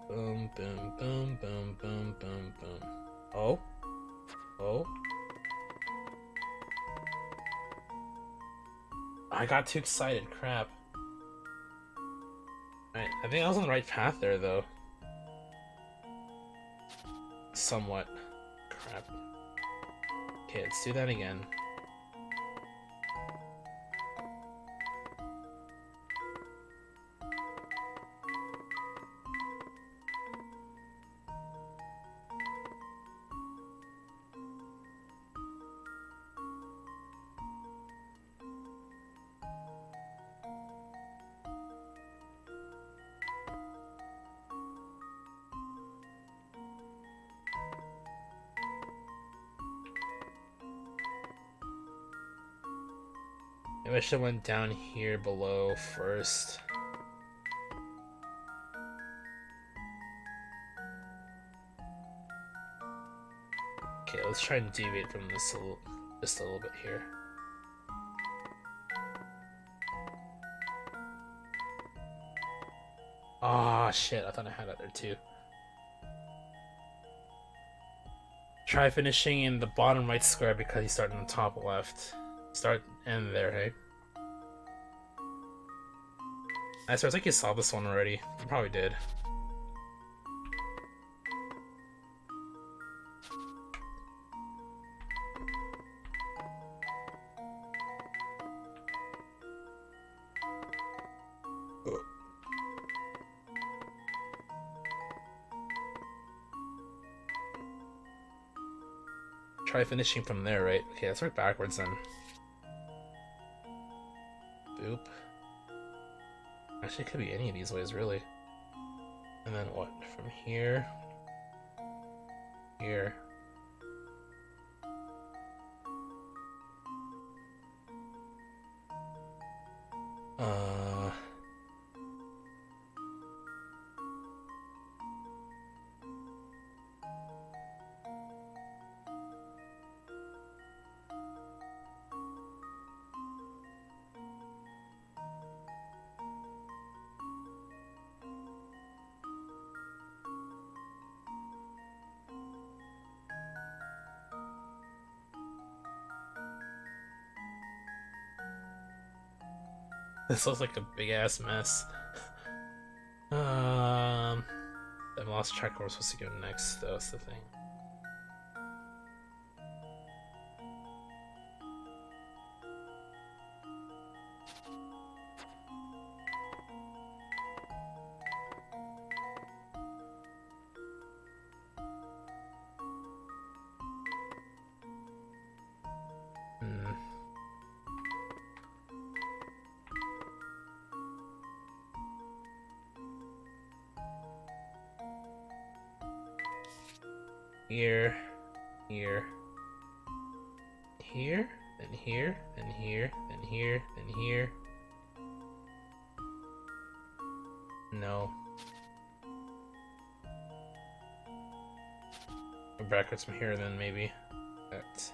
Boom, boom, boom, boom, boom, boom, boom. Oh? Oh? I got too excited, crap. Alright, I think I was on the right path there, though. Somewhat. Crap. Okay, let's do that again. Maybe I should have went down here below first. Okay, let's try and deviate from this just a little bit here. Ah, shit, I thought I had that there too. Try finishing in the bottom right square because you start in the top left. Start and there, hey? I swear, I think you saw this one already. You probably did. Try finishing from there, right? Okay, let's work backwards then. Boop. Actually, it could be any of these ways, really. And then what? From here. Here. This looks like a big ass mess. I lost track where we're supposed to go next, though, that's the thing. Here, here, here, then here, then here, then here, then here. No. Go backwards from here, then maybe. That.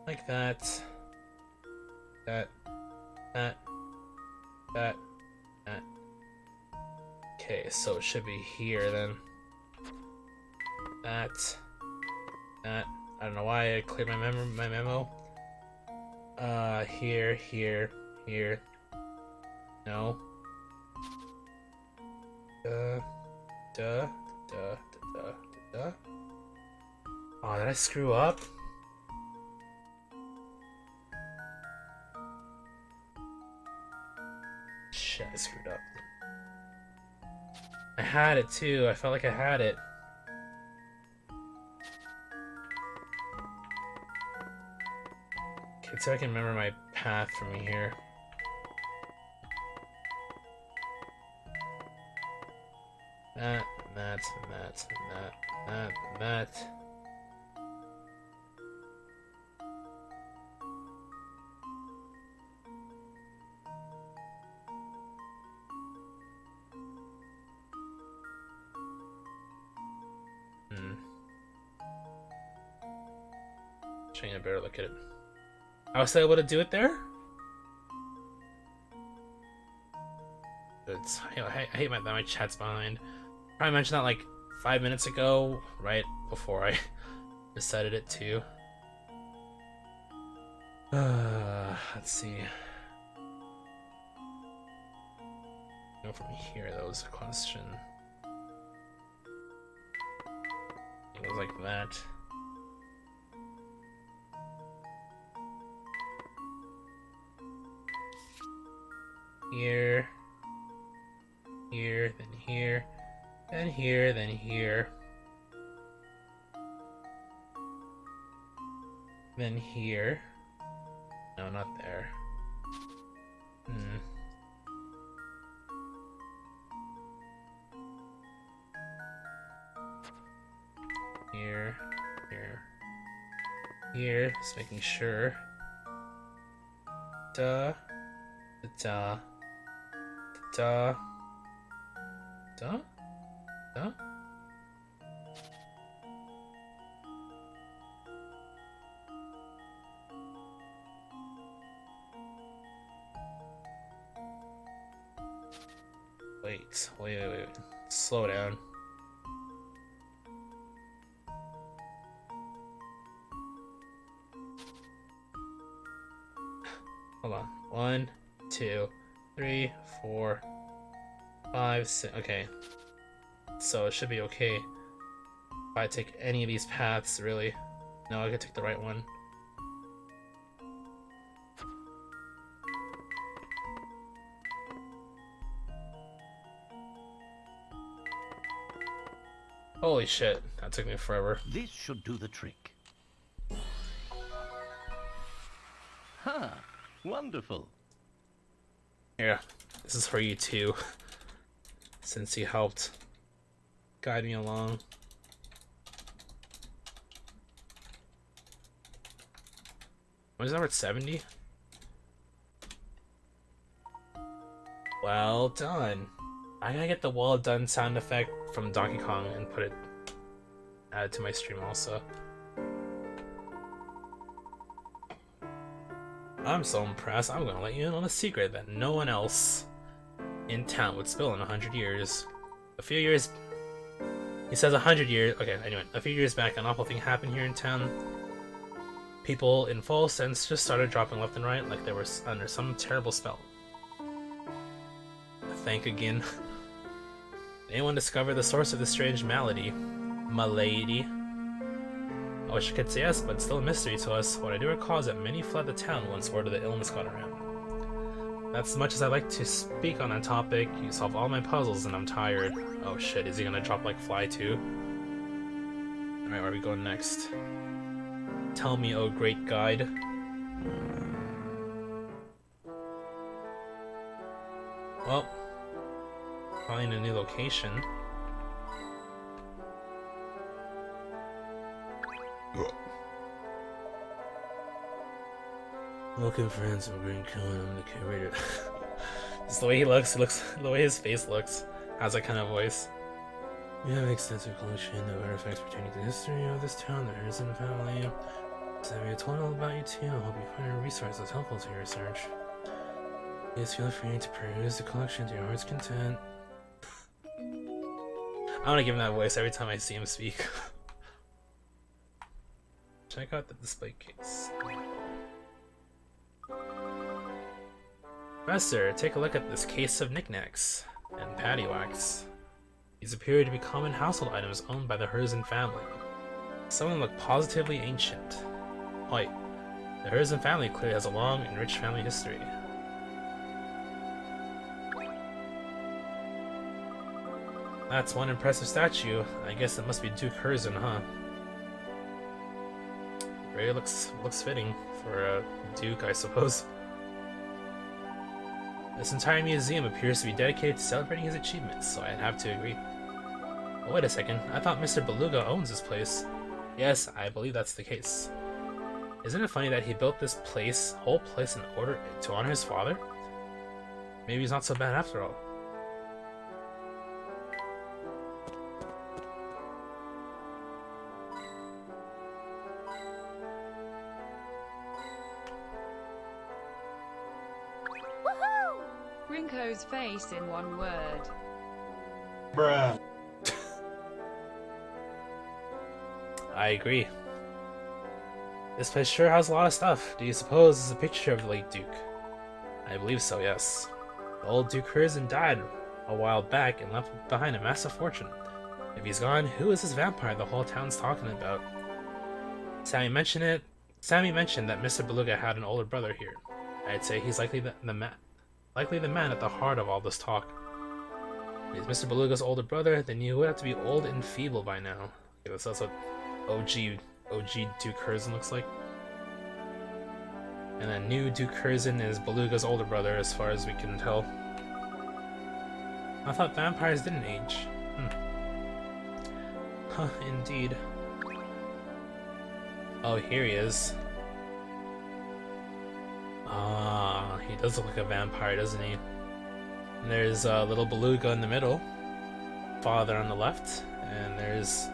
Like that. That. That. That. That. Okay, so it should be here then. That. I don't know why I cleared my memo. Here, here, here. No. Duh. Oh, did I screw up? Shit, I screwed up. I had it too. I felt like I had it. Okay, so I can remember my path from here. That. Trying to better look at it. I was able to do it there? It's, I hate that my chat's behind. I mentioned that like 5 minutes ago, right before I decided it to. Let's see. Go from here, that was a question. It goes like that. Here, here, then here, then here, then here, then here. No, not there. Here, here, here. Just making sure. Duh, duh. Duh. Duh? Duh? Wait. Slow down. Hold on. 1, 2, 3, 4, 5, 6. Okay. So it should be okay if I take any of these paths, really. No, I could take the right one. Holy shit, that took me forever. This should do the trick. Ha! Wonderful. Yeah, this is for you too, since you helped guide me along. What is number 70? Well done. I gotta get the well done sound effect from Donkey Kong and put it add it to my stream also. I'm so impressed, I'm gonna let you in on a secret that no one else in town would spill in 100 years. A few years... He says 100 years... Okay, anyway. A few years back, an awful thing happened here in town. People in full sense just started dropping left and right like they were under some terrible spell. Thank again. Anyone discover the source of this strange malady? Malady? I wish I could say yes, but it's still a mystery to us. What I do recall is that many fled the town once word of the illness got around. That's as much as I like to speak on that topic. You solve all my puzzles and I'm tired. Oh shit, is he gonna drop like fly too? Alright, where are we going next? Tell me, oh great guide. Well, probably in a new location. Welcome friends, I'm Green Cohen, I'm the curator. Just the way he looks, the way his face looks, has that kind of voice. We have an extensive collection of artifacts pertaining to the history of this town, the Harrison family. Sammy told all about you too. I hope you find a resource that's helpful to your research. Please feel free to peruse the collection to your heart's content. I want to give him that voice every time I see him speak. Check out the display case. Professor, take a look at this case of knickknacks and paddywhacks. These appear to be common household items owned by the Herzen family. Some of them look positively ancient. Wait, the Herzen family clearly has a long and rich family history. That's one impressive statue. I guess it must be Duke Herzen, huh? Really looks fitting for a Duke, I suppose. This entire museum appears to be dedicated to celebrating his achievements, so I'd have to agree. But wait a second, I thought Mr. Beluga owns this place. Yes, I believe that's the case. Isn't it funny that he built this whole place in order to honor his father? Maybe he's not so bad after all. Rinko's face in one word. Bruh. I agree. This place sure has a lot of stuff. Do you suppose this is a picture of the late Duke? I believe so, yes. The old Duke Herzen died a while back and left behind a massive fortune. If he's gone, who is this vampire the whole town's talking about? Sammy mentioned that Mr. Beluga had an older brother here. I'd say he's likely the man at the heart of all this talk. If he's Mr. Beluga's older brother, then he would have to be old and feeble by now. Okay, that's what OG Duke Herzen looks like. And then new Duke Herzen is Beluga's older brother, as far as we can tell. I thought vampires didn't age. Huh, indeed. Oh, here he is. Ah, he does look like a vampire, doesn't he? And there's little Beluga in the middle, father on the left, and there's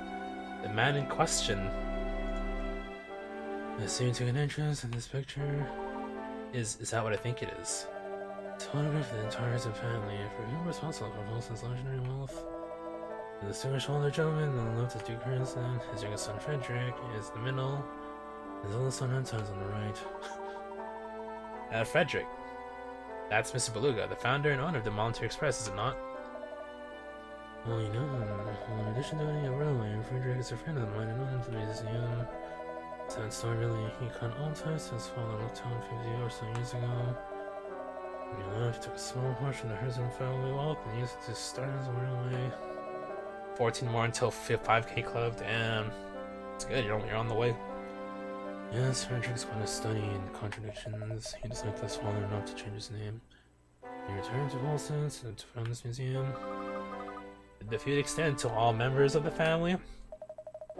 the man in question. I seem to an entrance in this picture. Is that what I think it is? It's a photograph of the entire Herzen family, for whom responsible for Wilson's legendary wealth. The distinguished older gentleman on the left is Duke Herzen, his youngest son Frederick is in the middle, his oldest son Anton's on the right. Frederick. That's Mr. Beluga, the founder and owner of the Monetary Express, is it not? Well, you know, in addition to owning a railway, Frederick is a friend of mine and owns the museum. Sad story, really. He cut all ties to his father left town 50 or so years ago. When he left, he took a small portion of the Herzen family wealth and used it to start his railway. 14 more until 5K Club, damn. It's good, you're on the way. Yes, Frederick's going to study in contradictions. He decided to his father not to change his name. He returned to Wilson's to found this museum. Did the feud extend to all members of the family?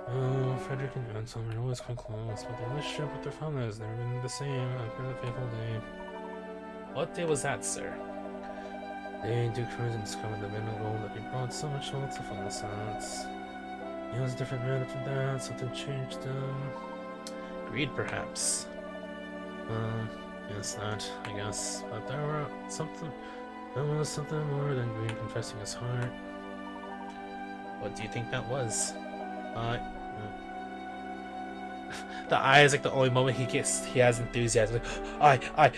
Oh, Frederick and Anton were always quite close, but their relationship with their family has never been the same after the fateful day. What day was that, sir? The day Duke Herzen discovered the miracle that he brought so much wealth to Renaissance. He was a different man after that, something changed him. Greed, perhaps. Yes, that, I guess. But there was something more than greed confessing his heart. What do you think that was? the eye is like the only moment he has enthusiasm. Like, I.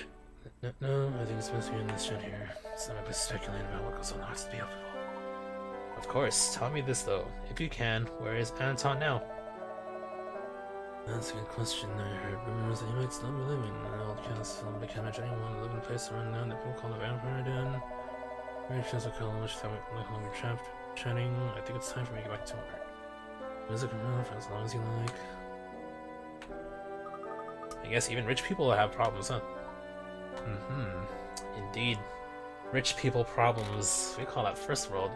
No, I think it's supposed to be in this shit here. It's not about speculating about what goes on next to be helpful. Of course, tell me this though, if you can. Where is Anton now? That's a good question. I heard rumors that he might still be living in an old castle. But can anyone live in a place run down that people call the Vampire Den? Very chance of color, which time we like longer trapped chatting. I think it's time for me to get back to work. Music around for as long as you like. I guess even rich people have problems, huh? Indeed. Rich people problems. We call that first world.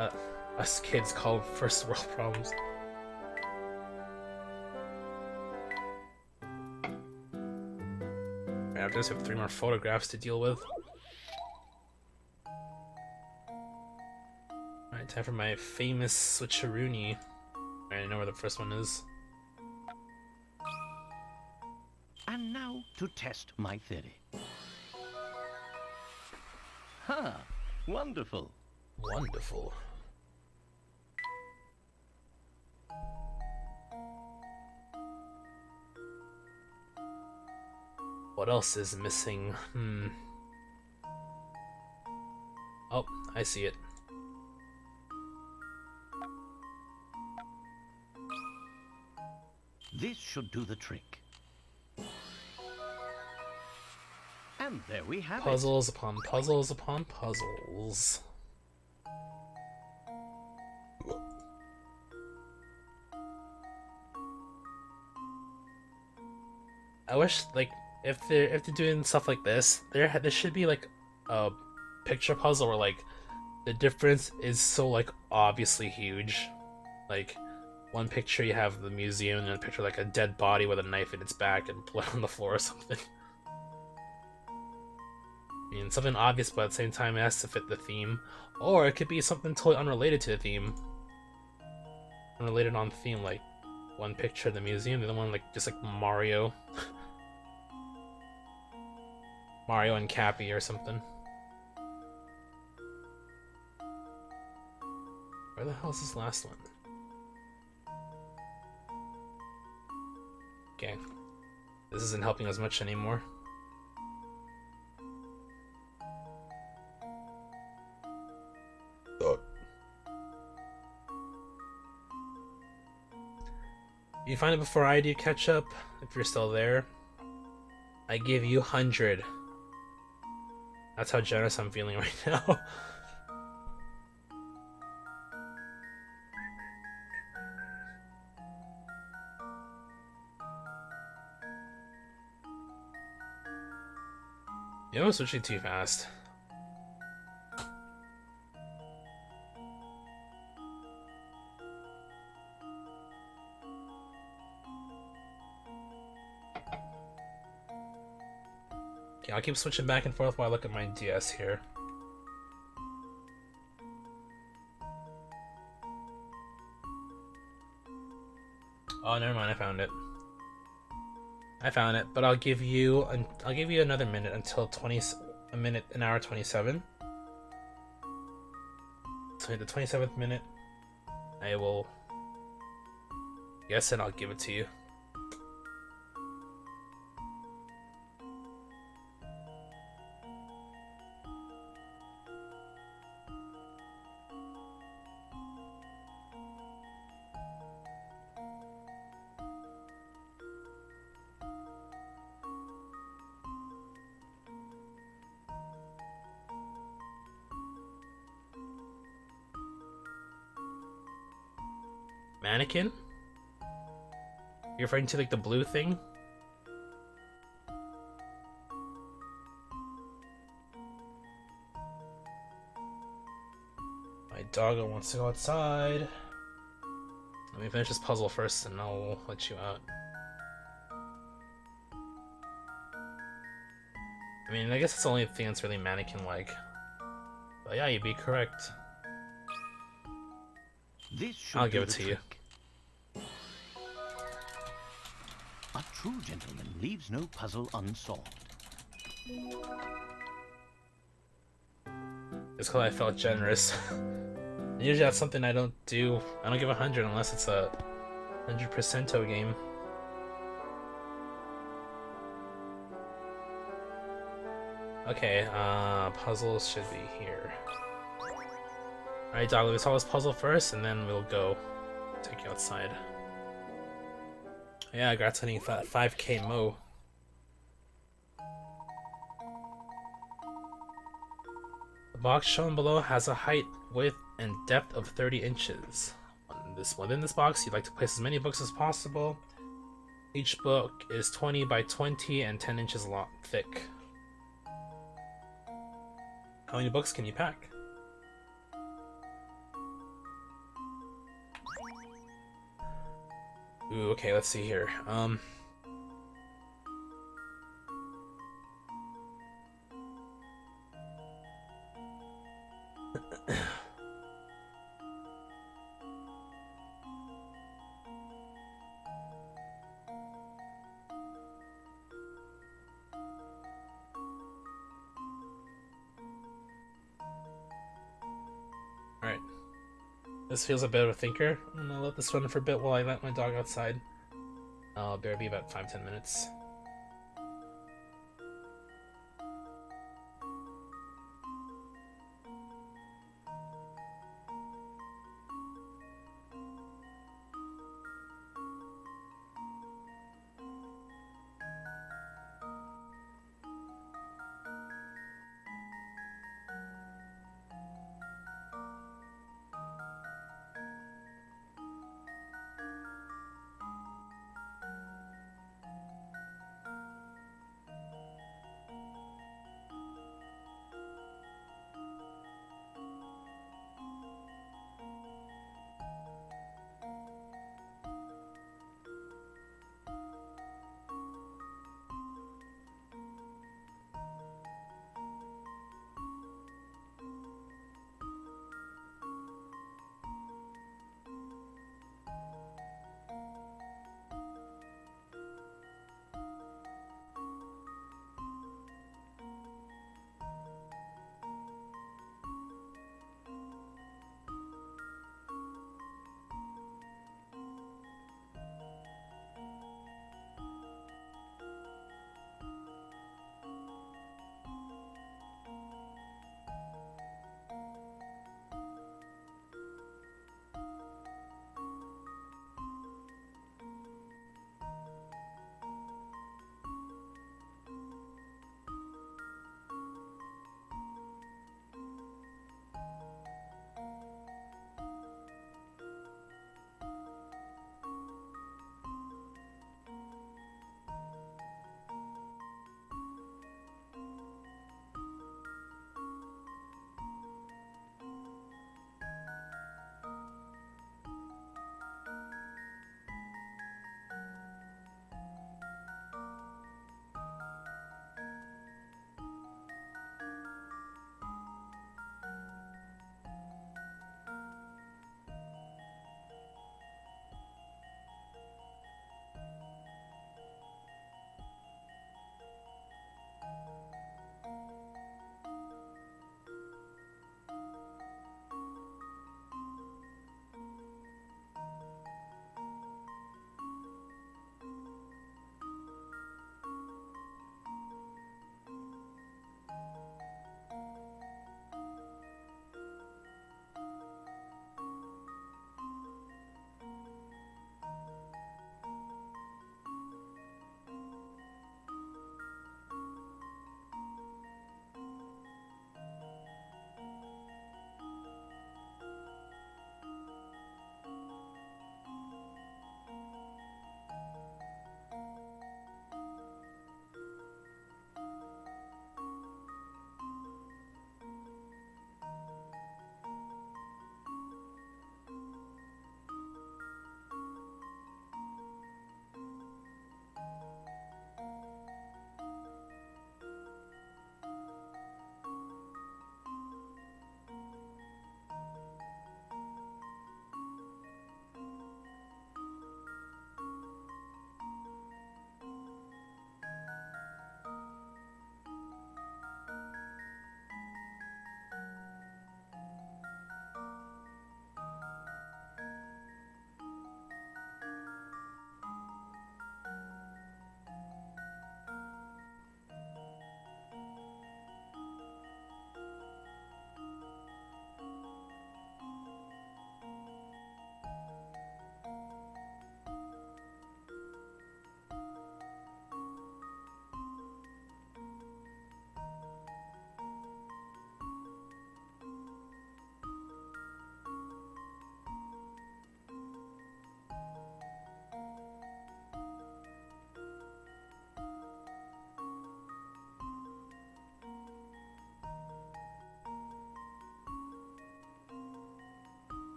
And us kids call them first world problems. I just have 3 more photographs to deal with. Alright, time for my famous switcheroony. I know where the first one is. And now to test my theory. Ha! Wonderful. Wonderful. What else is missing? Oh, I see it. This should do the trick. And there we have Puzzles upon puzzles upon puzzles. I wish, like, if they're doing stuff like this, there should be like a picture puzzle where like the difference is so like obviously huge. Like one picture you have the museum, and a picture like a dead body with a knife in its back and blood on the floor or something. I mean, something obvious, but at the same time it has to fit the theme. Or it could be something totally unrelated to the theme. Unrelated on theme, like one picture of the museum, the other one like just like Mario. Mario and Cappy or something. Where the hell is this last one? Okay. This isn't helping us much anymore. You find it before I do, catch up, if you're still there. I give you 100. That's how generous I'm feeling right now. You know, switching too fast. Okay, I'll keep switching back and forth while I look at my DS here. Oh, never mind. I found it. I found it, but I'll give you another minute until an hour 27. So at the 27th minute, I will guess and I'll give it to you. Mannequin? You're referring to like the blue thing? My doggo wants to go outside. Let me finish this puzzle first and I'll let you out. I mean, I guess it's the only thing that's really mannequin-like. But yeah, you'd be correct. I'll give it to you. A true gentleman leaves no puzzle unsolved. It's because I felt generous. Usually that's something I don't do. I don't give 100 unless it's a 100% game. Okay, puzzles should be here. Alright, dog, let's solve this puzzle first, and then we'll go take you outside. Yeah, Grat's hitting 5k mo. The box shown below has a height, width, and depth of 30 inches. Within this box, you'd like to place as many books as possible. Each book is 20 by 20 and 10 inches long, thick. How many books can you pack? Ooh, okay, let's see here. Alright. This feels a bit of a thinker. I'm gonna let this run for a bit while I let my dog outside. I'll be about 5-10 minutes.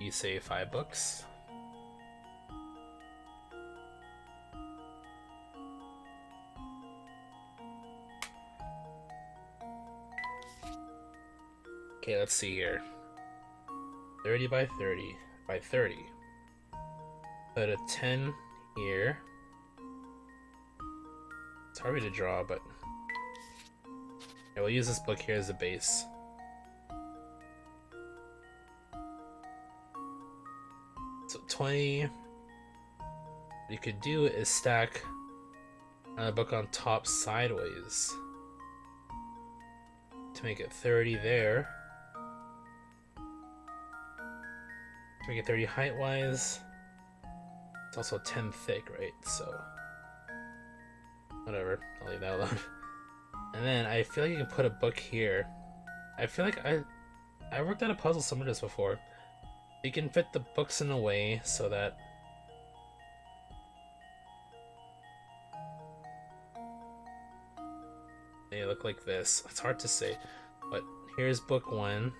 You say 5 books. Okay, let's see here. 30 by 30 by 30. Put a 10 here. It's hard to draw, but yeah, we'll use this book here as a base. So 20. What you could do is stack another book on top sideways to make it 30 there. To make it 30 height-wise. It's also 10 thick, right? So whatever, I'll leave that alone. And then I feel like you can put a book here. I feel like I worked out a puzzle similar to this before. You can fit the books in a way so that they look like this. It's hard to say, but here's book 1.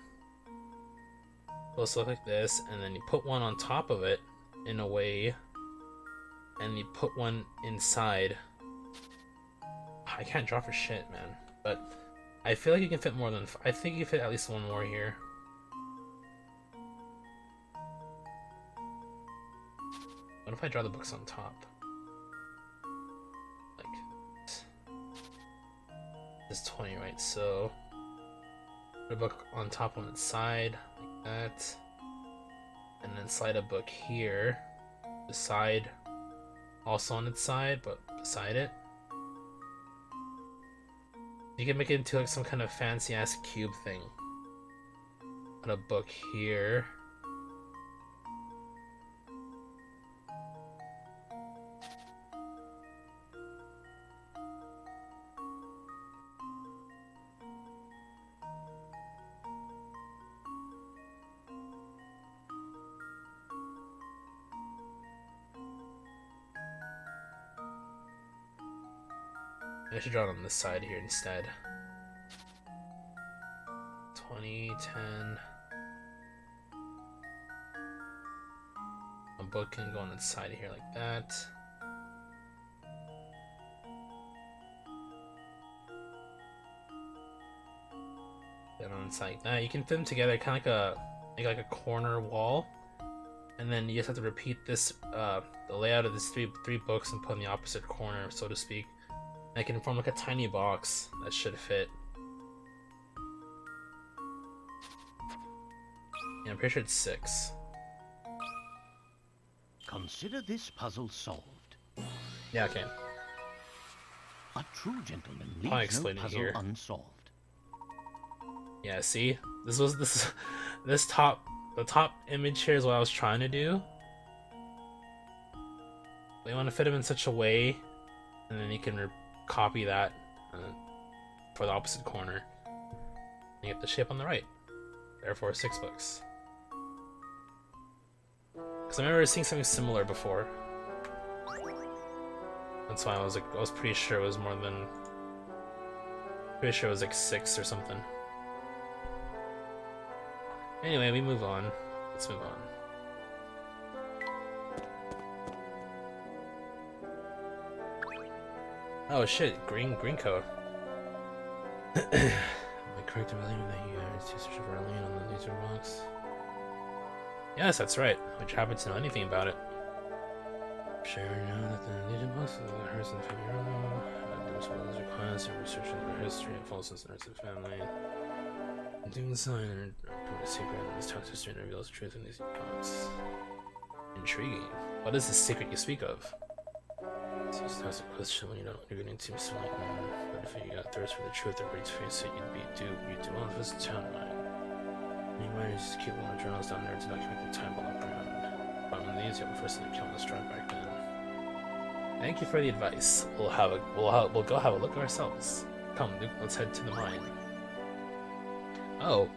Supposed to look like this, and then you put one on top of it in a way, and you put one inside. I can't draw for shit, man. But I feel like you can fit more than... I think you fit at least one more here. What if I draw the books on top? Like... This is 20, right? So... Put a book on top on its side, like that. And then slide a book here. The side... Also on its side, but beside it. You can make it into like some kind of fancy ass cube thing. Put a book here. I should draw it on this side here instead. 20, 10. A book can go on its side here like that. Then on its side like that. You can fit them together kind of like a make like a corner wall. And then you just have to repeat this the layout of these three books and put in the opposite corner, so to speak. I can form like a tiny box that should fit. Yeah, I'm pretty sure it's 6. Consider this puzzle solved. Yeah, okay. A true gentleman I'll leaves no explain it puzzle here. unsolved. Yeah, see? The top image here is what I was trying to do. We want to fit them in such a way, and then you can copy that for the opposite corner. You get the shape on the right. Therefore, 6 books. Because I remember seeing something similar before. That's why I was pretty sure it was more than... Pretty sure it was like 6 or something. Anyway, we move on. Let's move on. Oh shit, green code. Am I correct in believing that you are search for a lien on the laser box? Yes, that's right. Which happen to know anything about it? Sure, you know that the laser box is the Harrison Figueroa. There's one of those clients who research their history and false in the family. Doing so, and a secret in this talk history and reveals the truth in these box. Intriguing. What is the secret you speak of? So that's a question when you don't you're getting too slight, but if you got thirst for the truth or reach face it, you'd do well to visit town line. Anyway, just keep one of the journals down there to document the time while up around. But when these, you'll be first to kill the strike back then. Thank you for the advice. We'll go have a look ourselves. Come, Luke, let's head to the mine. Oh.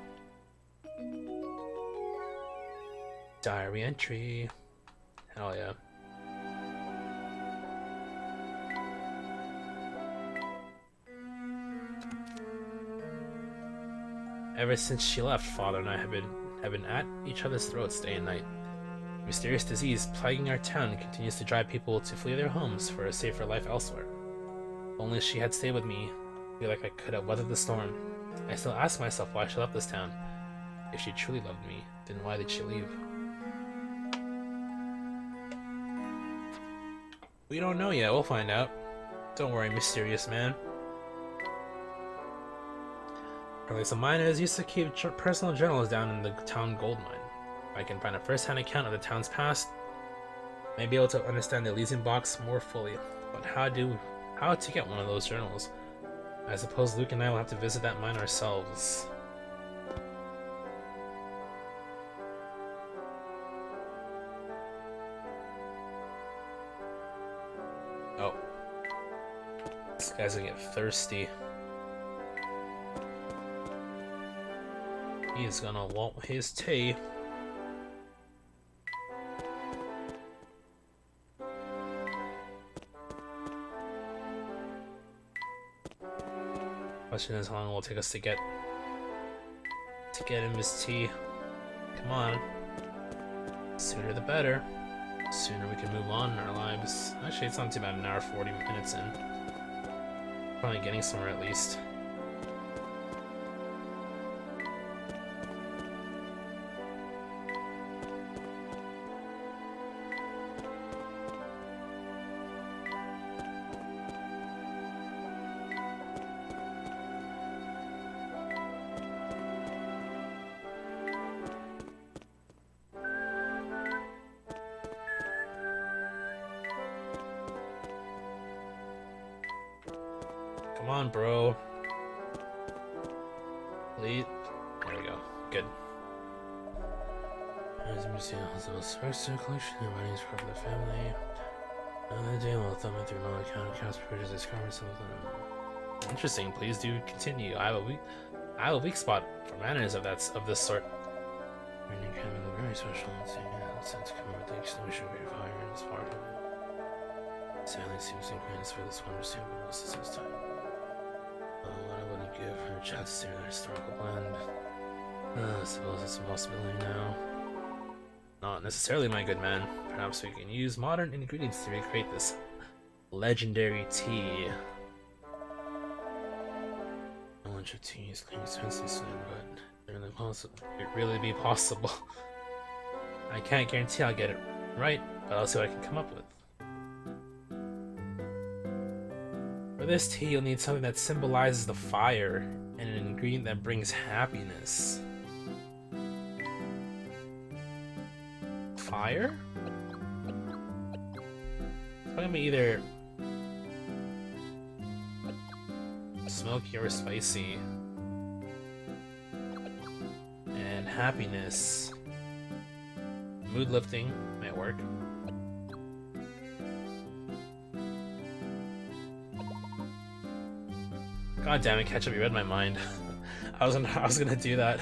Diary entry. Hell yeah. Ever since she left, Father and I have have been at each other's throats day and night. A mysterious disease plaguing our town continues to drive people to flee their homes for a safer life elsewhere. If only she had stayed with me, I feel like I could have weathered the storm. I still ask myself why she left this town. If she truly loved me, then why did she leave? We don't know yet, we'll find out. Don't worry, mysterious man. Apparently some miners used to keep personal journals down in the town gold mine. If I can find a first-hand account of the town's past, I may be able to understand the Elysian Box more fully. But how to get one of those journals? I suppose Luke and I will have to visit that mine ourselves. Oh. This guy's gonna get thirsty. He's gonna want his tea. Question is how long it will take us to get him his tea. Come on. Sooner the better. Sooner we can move on in our lives. Actually, it's not too bad, an hour 40 minutes in. Probably getting somewhere at least. Come on, bro. Lead. There we go. Good. As a museum has the most first collection of writings from the family. Another day while thumbing through my account of cast pages, discovered something interesting. Please do continue. I have a weak spot for manners of this sort. Reading can be very special and seeing it sense come with the extinguisher of your fire and this part of it. Sadly seems ingredients for this one received most of this time. What I wouldn't give her a chance to see their historical blend. I suppose it's a possibility now. Not necessarily, my good man. Perhaps we can use modern ingredients to recreate this legendary tea. Knowledge of tea is quite expensive soon, but it really be possible. I can't guarantee I'll get it right, but I'll see what I can come up with. For this tea, you'll need something that symbolizes the fire and an ingredient that brings happiness. Fire? It's gonna be either smoky or spicy. And happiness. Mood lifting might work. God damn it, Ketchup, you read my mind. I was gonna do that.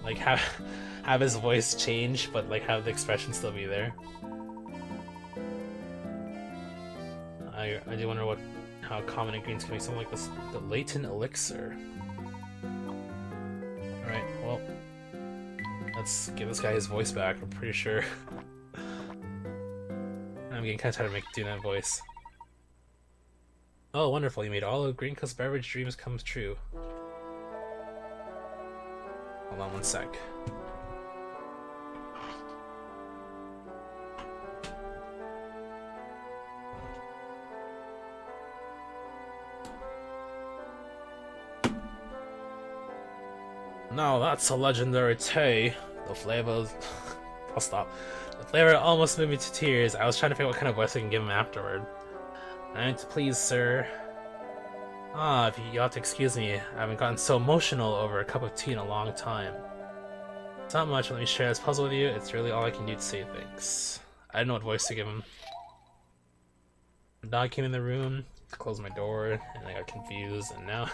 Like have his voice change, but like have the expression still be there. I do wonder how common ingredients can be something like this. The Layton elixir. Alright, well, let's give this guy his voice back. I'm pretty sure. I'm getting kind of tired of doing that voice. Oh, wonderful! You made all of Greenco's beverage dreams come true. Hold on one sec. Now that's a legendary tea. The flavors... I'll stop. The flavor almost moved me to tears. I was trying to figure out what kind of voice I can give him afterward. Please, sir. If you have to excuse me, I haven't gotten so emotional over a cup of tea in a long time. It's not much, let me share this puzzle with you. It's really all I can do to say thanks. I didn't know what voice to give him. The dog came in the room, closed my door, and I got confused, and now...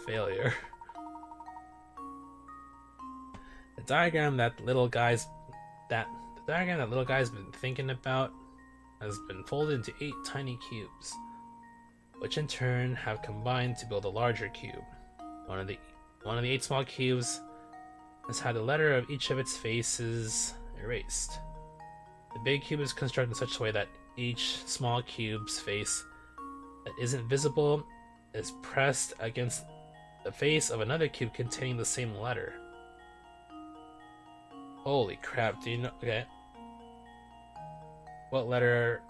failure. The diagram that little guy's been thinking about has been folded into 8 tiny cubes, which in turn have combined to build a larger cube. One of the 8 small cubes has had the letter of each of its faces erased. The big cube is constructed in such a way that each small cube's face that isn't visible is pressed against the face of another cube containing the same letter. Holy crap, do you know? Okay. What letter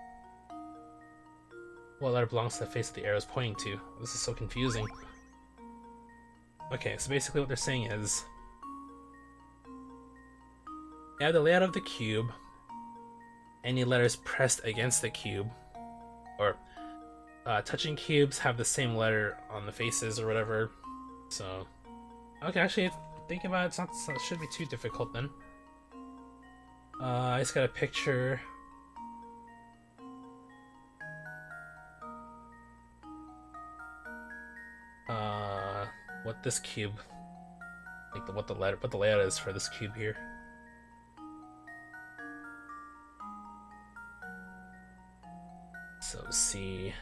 belongs to the face that the arrow is pointing to? This is so confusing. Okay, so basically what they're saying is you have the layout of the cube, any letters pressed against the cube, or touching cubes have the same letter on the faces or whatever. So, okay, actually, thinking about it, it shouldn't be too difficult then. I just got a picture. What this cube, like what the layout is for this cube here. So C,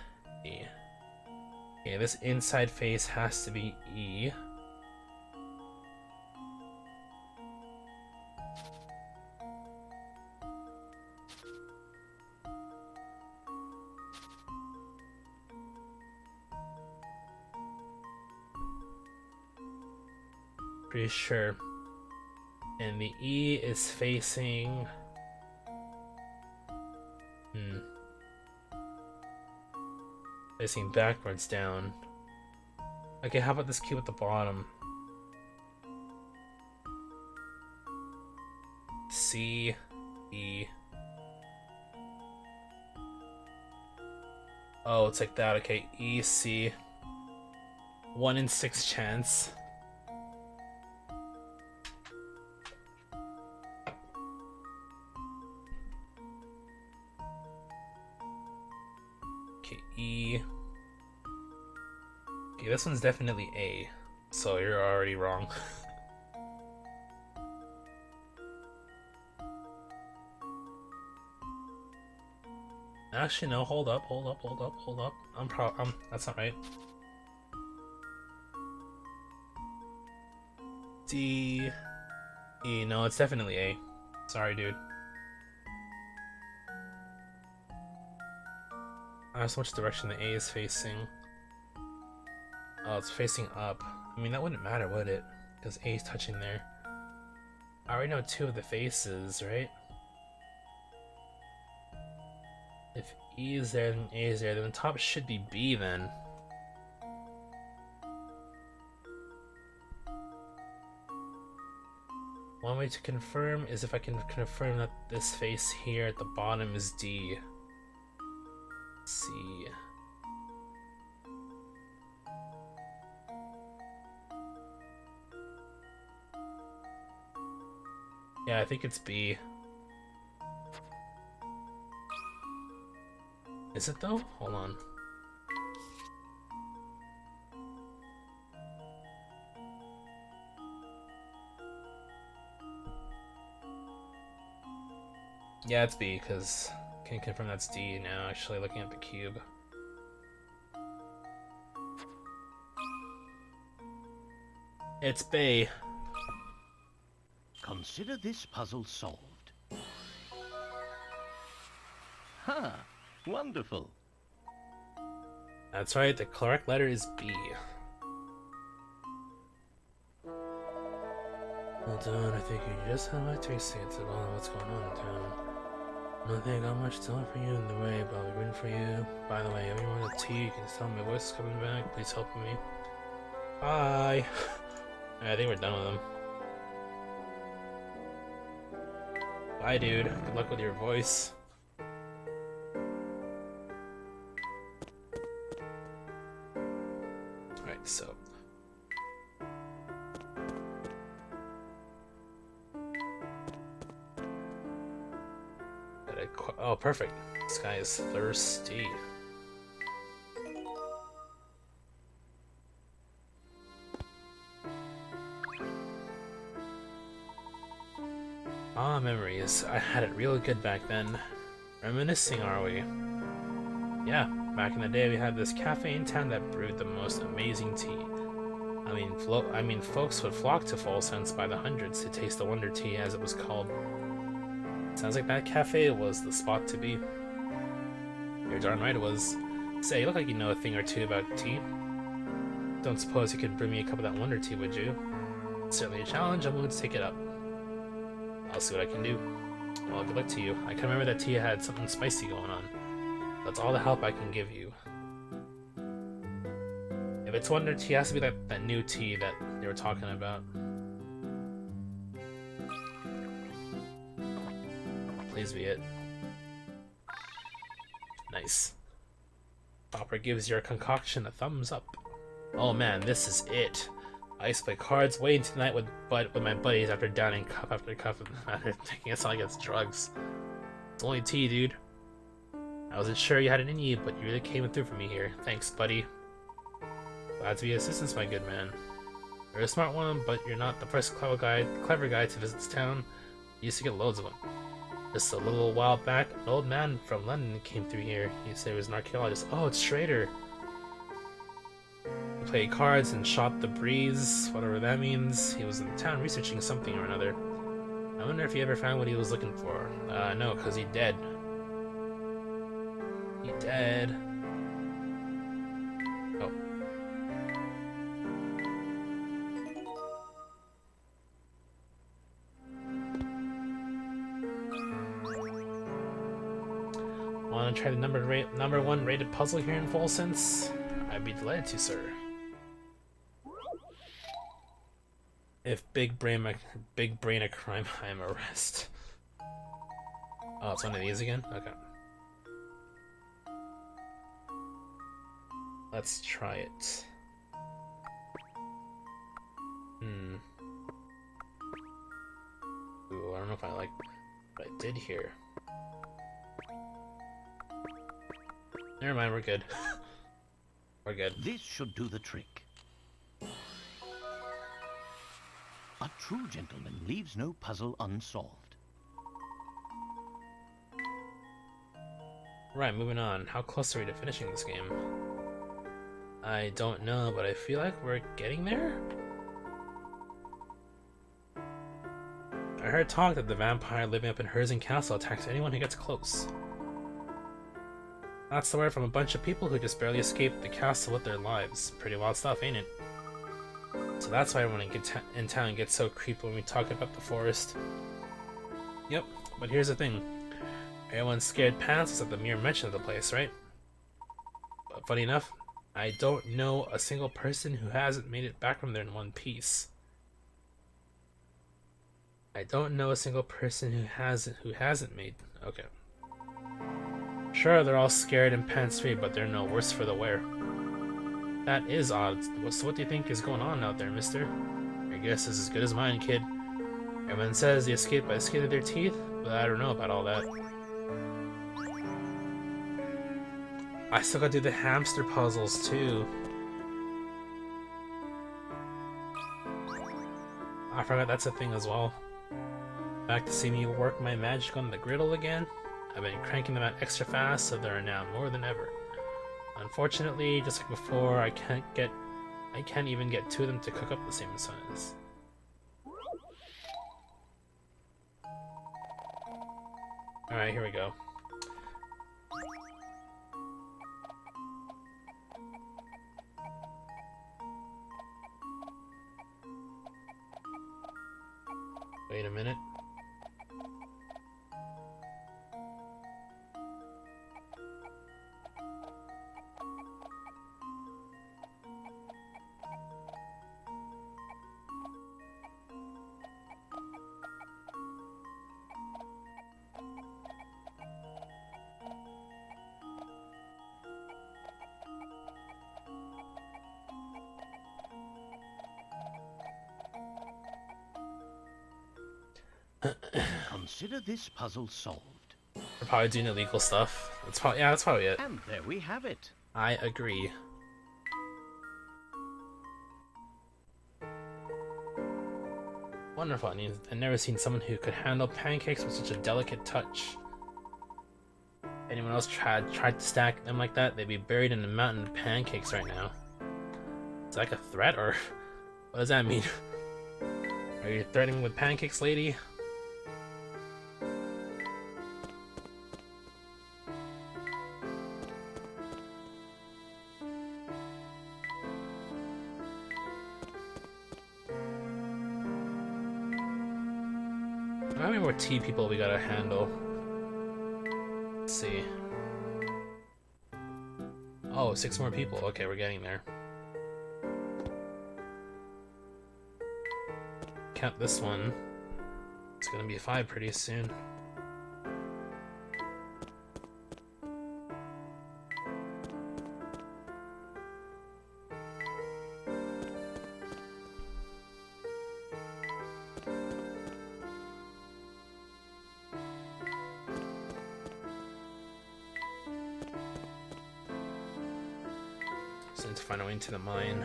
E. Okay, this inside face has to be E. Pretty sure. And the E is facing... Facing backwards down. Okay, how about this cube at the bottom? C, E. Oh, it's like that. Okay, E, C. 1 in 6 chance. Okay, E. Okay, this one's definitely A, so you're already wrong. Actually, no, hold up. That's not right. D, E, no, it's definitely A. Sorry, dude. I don't know which direction the A is facing. Oh, it's facing up. I mean, that wouldn't matter, would it? Because A is touching there. I already know 2 of the faces, right? If E is there, then A is there. Then the top should be B, then. One way to confirm is if I can confirm that this face here at the bottom is D. C. Yeah, I think it's B. Is it though? Hold on. Yeah, it's B, because I can confirm that's D now, actually, looking at the cube. It's B. Consider this puzzle solved. Ha! Wonderful. That's right, the correct letter is B. Well done, I think you just have my taste to all what's going on in town. Nothing got much to offer you in the way, but I'll be rooting for you. By the way, if you want a tea, you can tell me my voice is coming back. Please help me. Bye. I think we're done with him. Bye, dude. Good luck with your voice. Alright, so. Oh, perfect. This guy is thirsty. Ah, memories. I had it real good back then. Reminiscing, are we? Yeah, back in the day we had this cafe in town that brewed the most amazing tea. I mean, folks would flock to Full Sense by the hundreds to taste the Wonder Tea, as it was called. Sounds like that cafe was the spot to be. You're darn right it was. Say, you look like you know a thing or two about tea. Don't suppose you could bring me a cup of that Wonder Tea, would you? It's certainly a challenge. I'm willing to take it up. I'll see what I can do. Well, good luck to you. I can remember that tea had something spicy going on. That's all the help I can give you. If it's Wonder Tea, it has to be that new tea that they were talking about. Please be it. Nice. Popper gives your concoction a thumbs up. Oh man, this is it. I used to play cards way into the night with my buddies after downing cup after cup after taking us like it's drugs. It's only tea, dude. I wasn't sure you had it in you, but you really came through for me here. Thanks, buddy. Glad to be of assistance, my good man. You're a smart one, but you're not the first clever guy to visit this town. You used to get loads of them. Just a little while back, an old man from London came through here. He said he was an archaeologist. Oh, it's Schrader. He played cards and shot the breeze, whatever that means. He was in town researching something or another. I wonder if he ever found what he was looking for. No, because he dead. He dead. Oh. Want to try the number one rated puzzle here in Full Sense? I'd be delighted to, sir. If big brain a crime, I am arrest. Oh, it's one of these again? Okay. Let's try it. Ooh, I don't know if I like what I did here. Never mind, we're good. We're good. This should do the trick. A true gentleman leaves no puzzle unsolved. Right, moving on. How close are we to finishing this game? I don't know, but I feel like we're getting there? I heard talk that the vampire living up in Herzen Castle attacks anyone who gets close. That's the word from a bunch of people who just barely escaped the castle with their lives. Pretty wild stuff, ain't it? So that's why everyone in town gets so creepy when we talk about the forest. Yep, but here's the thing. Everyone's scared pants at the mere mention of the place, right? But funny enough, I don't know a single person who hasn't made it back from there in one piece. I don't know a single person who hasn't made... Okay. Sure, they're all scared and pants-free, but they're no worse for the wear. That is odd. So what do you think is going on out there, mister? Your guess is as good as mine, kid. Everyone says they escaped by the skin of their teeth, but I don't know about all that. I still gotta do the hamster puzzles, too. I forgot that's a thing as well. Back to see me work my magic on the griddle again? I've been cranking them out extra fast, so there are now more than ever. Unfortunately, just like before, I can't even get two of them to cook up the same size. Alright, here we go. Wait a minute. Consider this puzzle solved. We're probably doing illegal stuff. That's probably it. And there we have it. I agree. Wonderful. I've never seen someone who could handle pancakes with such a delicate touch. anyone else tried to stack them like that, they'd be buried in a mountain of pancakes right now. Is that like a threat, or what does that mean? Are you threatening me with pancakes, lady? How many more tea people we gotta handle? Let's see. Oh, 6 more people. Okay, we're getting there. Count this one. It's gonna be 5 pretty soon. So I need to find a way into the mine.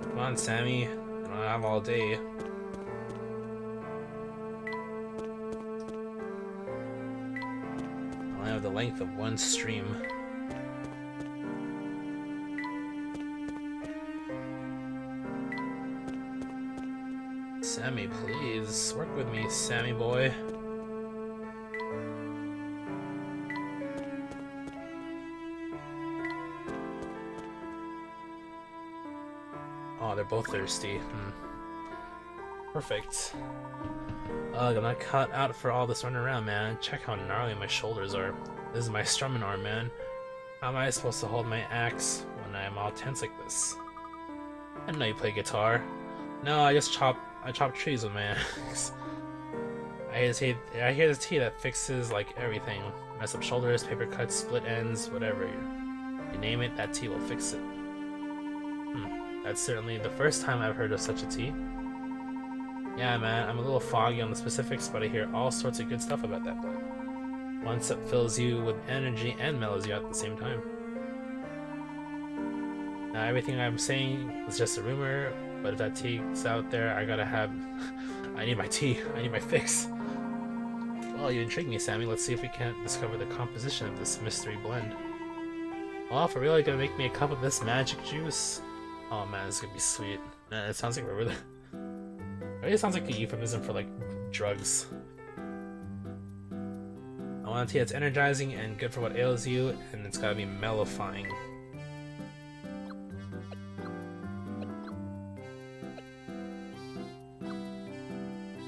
Come on, Sammy. I don't have all day. I only have the length of one stream. Sammy, please. Work with me, Sammy boy. Oh, they're both thirsty. Perfect. Ugh, I'm not cut out for all this running around, man. Check how gnarly my shoulders are. This is my strumming arm, man. How am I supposed to hold my axe when I am all tense like this? I didn't know you play guitar. No, I chop trees with my axe. I hear this tea that fixes like everything. Mess up shoulders, paper cuts, split ends, whatever. You name it, that tea will fix it. That's certainly the first time I've heard of such a tea. Yeah, man, I'm a little foggy on the specifics, but I hear all sorts of good stuff about that blend. One sip fills you with energy and mellows you out at the same time. Now, everything I'm saying is just a rumor, but if that tea's out there, I gotta have... I need my tea. I need my fix. Well, you intrigue me, Sammy. Let's see if we can't discover the composition of this mystery blend. Well, for real, you're gonna make me a cup of this magic juice? Oh man, this is gonna be sweet. Man, it sounds like we're really... It really sounds like a euphemism for like drugs. I want a tea that's energizing and good for what ails you, and it's gotta be mellowifying.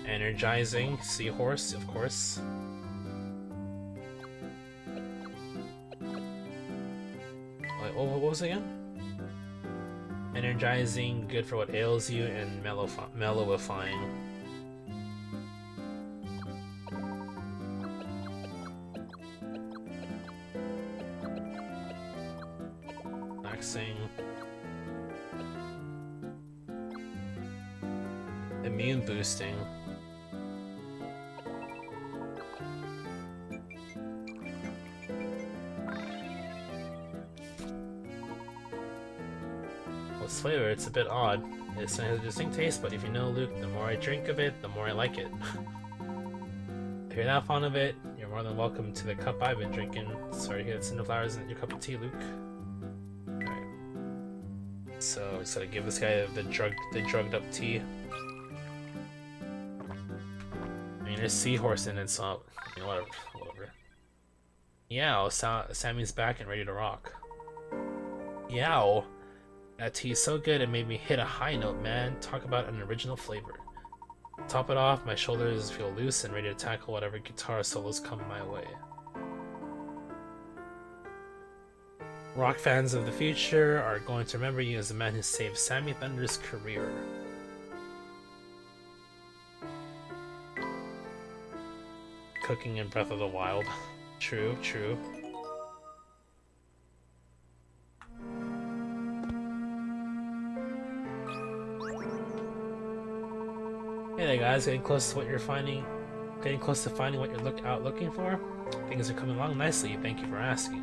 Energizing, seahorse, of course. Wait, what was it again? Energizing, good for what ails you, and mellowifying. Relaxing. Immune boosting. What's flavor? It's a bit odd. It has a distinct taste, but if you know Luke, the more I drink of it, the more I like it. If you're not fond of it, you're more than welcome to the cup I've been drinking. Sorry to hear that Cinderflower isn't your cup of tea, Luke. Alright. So, just gotta give this guy the drugged up tea. I mean, there's seahorse in it, so, you know, whatever. Yeah, Sammy's back and ready to rock. Yow! That tea is so good it made me hit a high note, man. Talk about an original flavor. Top it off, my shoulders feel loose and ready to tackle whatever guitar solos come my way. Rock fans of the future are going to remember you as the man who saved Sammy Thunder's career. Cooking in Breath of the Wild. True, true. Hey there guys, getting close to finding what you're looking for? Things are coming along nicely, thank you for asking.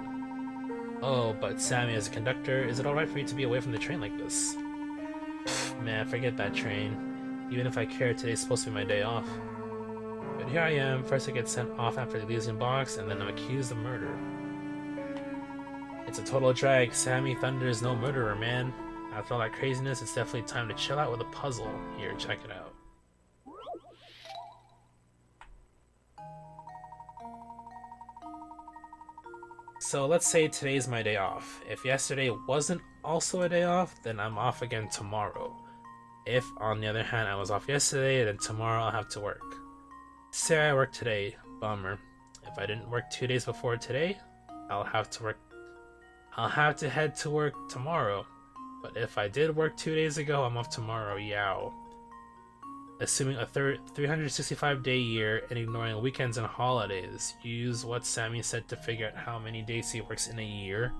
Oh, but Sammy, as a conductor, is it alright for you to be away from the train like this? Pfft, man, forget that train. Even if I care, today's supposed to be my day off. But here I am, first I get sent off after the Elysian Box, and then I'm accused of murder. It's a total drag. Sammy Thunder is no murderer, man. After all that craziness, it's definitely time to chill out with a puzzle. Here, check it out. So let's say today's my day off. If yesterday wasn't also a day off, then I'm off again tomorrow. If, on the other hand, I was off yesterday, then tomorrow I'll have to work. Say I work today, bummer. If I didn't work 2 days before today, I'll have to head to work tomorrow. But if I did work 2 days ago, I'm off tomorrow, yow. Assuming a 365-day year and ignoring weekends and holidays, use what Sammy said to figure out how many days he works in a year.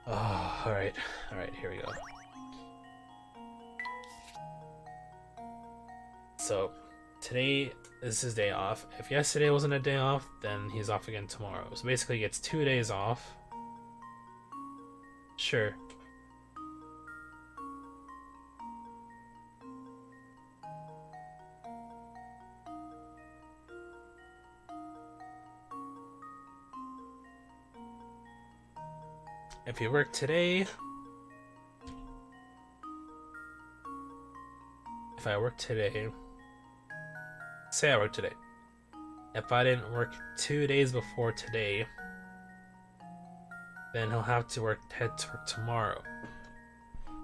Oh, alright, here we go. So, today is his day off. If yesterday wasn't a day off, then he's off again tomorrow. So basically he gets 2 days off. Sure. If you work today, if I work today, say I work today. If I didn't work 2 days before today, then he'll have to head to work tomorrow.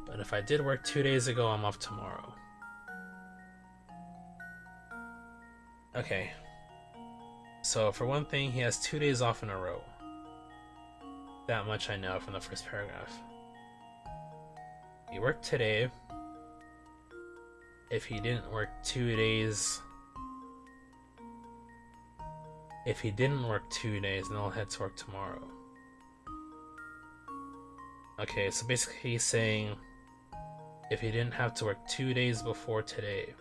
But if I did work 2 days ago, I'm off tomorrow. Okay. So for one thing, he has 2 days off in a row. That much I know from the first paragraph. He worked today. If he didn't work 2 days... If he didn't work 2 days, then I'll head to work tomorrow. Okay, so basically he's saying if he didn't have to work 2 days before today.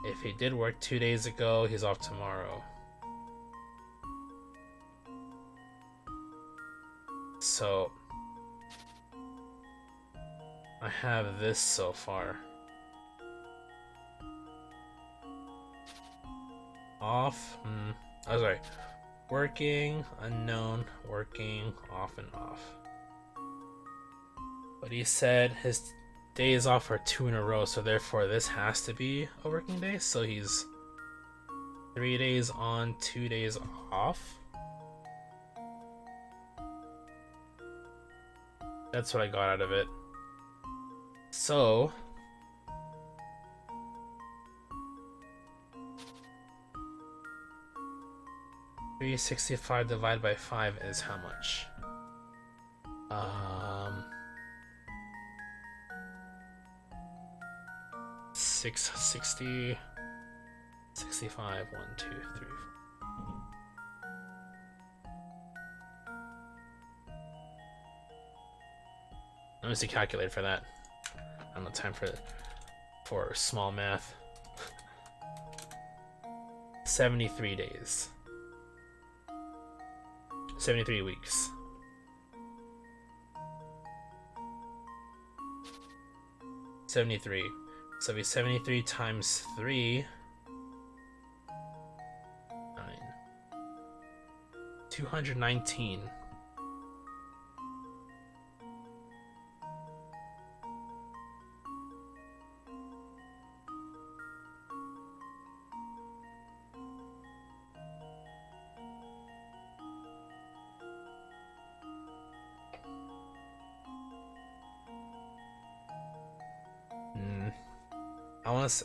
If he did work 2 days ago, he's off tomorrow. So I have this so far. Off, oh sorry. Working, unknown, working, off and off. But he said his days off are 2 in a row, so therefore this has to be a working day. So he's 3 days on, 2 days off. That's what I got out of it. So 365 divided by 5 is how much? 660, 65, 1, 2, 3, 4. Let me see calculator for that. I don't have time for small math. 73 days. 73 weeks. So it'll be 73 times 3. 9. 219.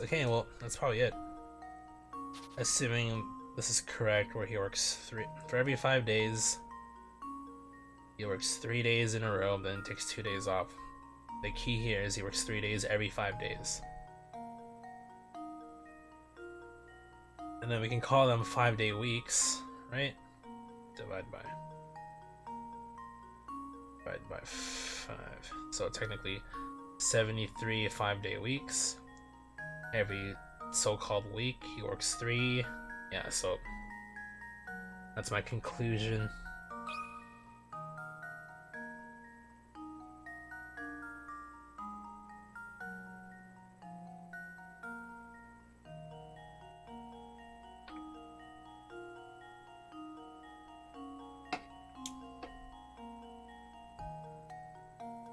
Okay, well, that's probably it. Assuming this is correct, where he works for every 5 days. He works 3 days in a row, then takes 2 days off. The key here is he works 3 days every 5 days. And then we can call them 5-day weeks, right? Divide by 5. So technically 73 5-day weeks. Every so-called week he works 3. Yeah, so that's my conclusion.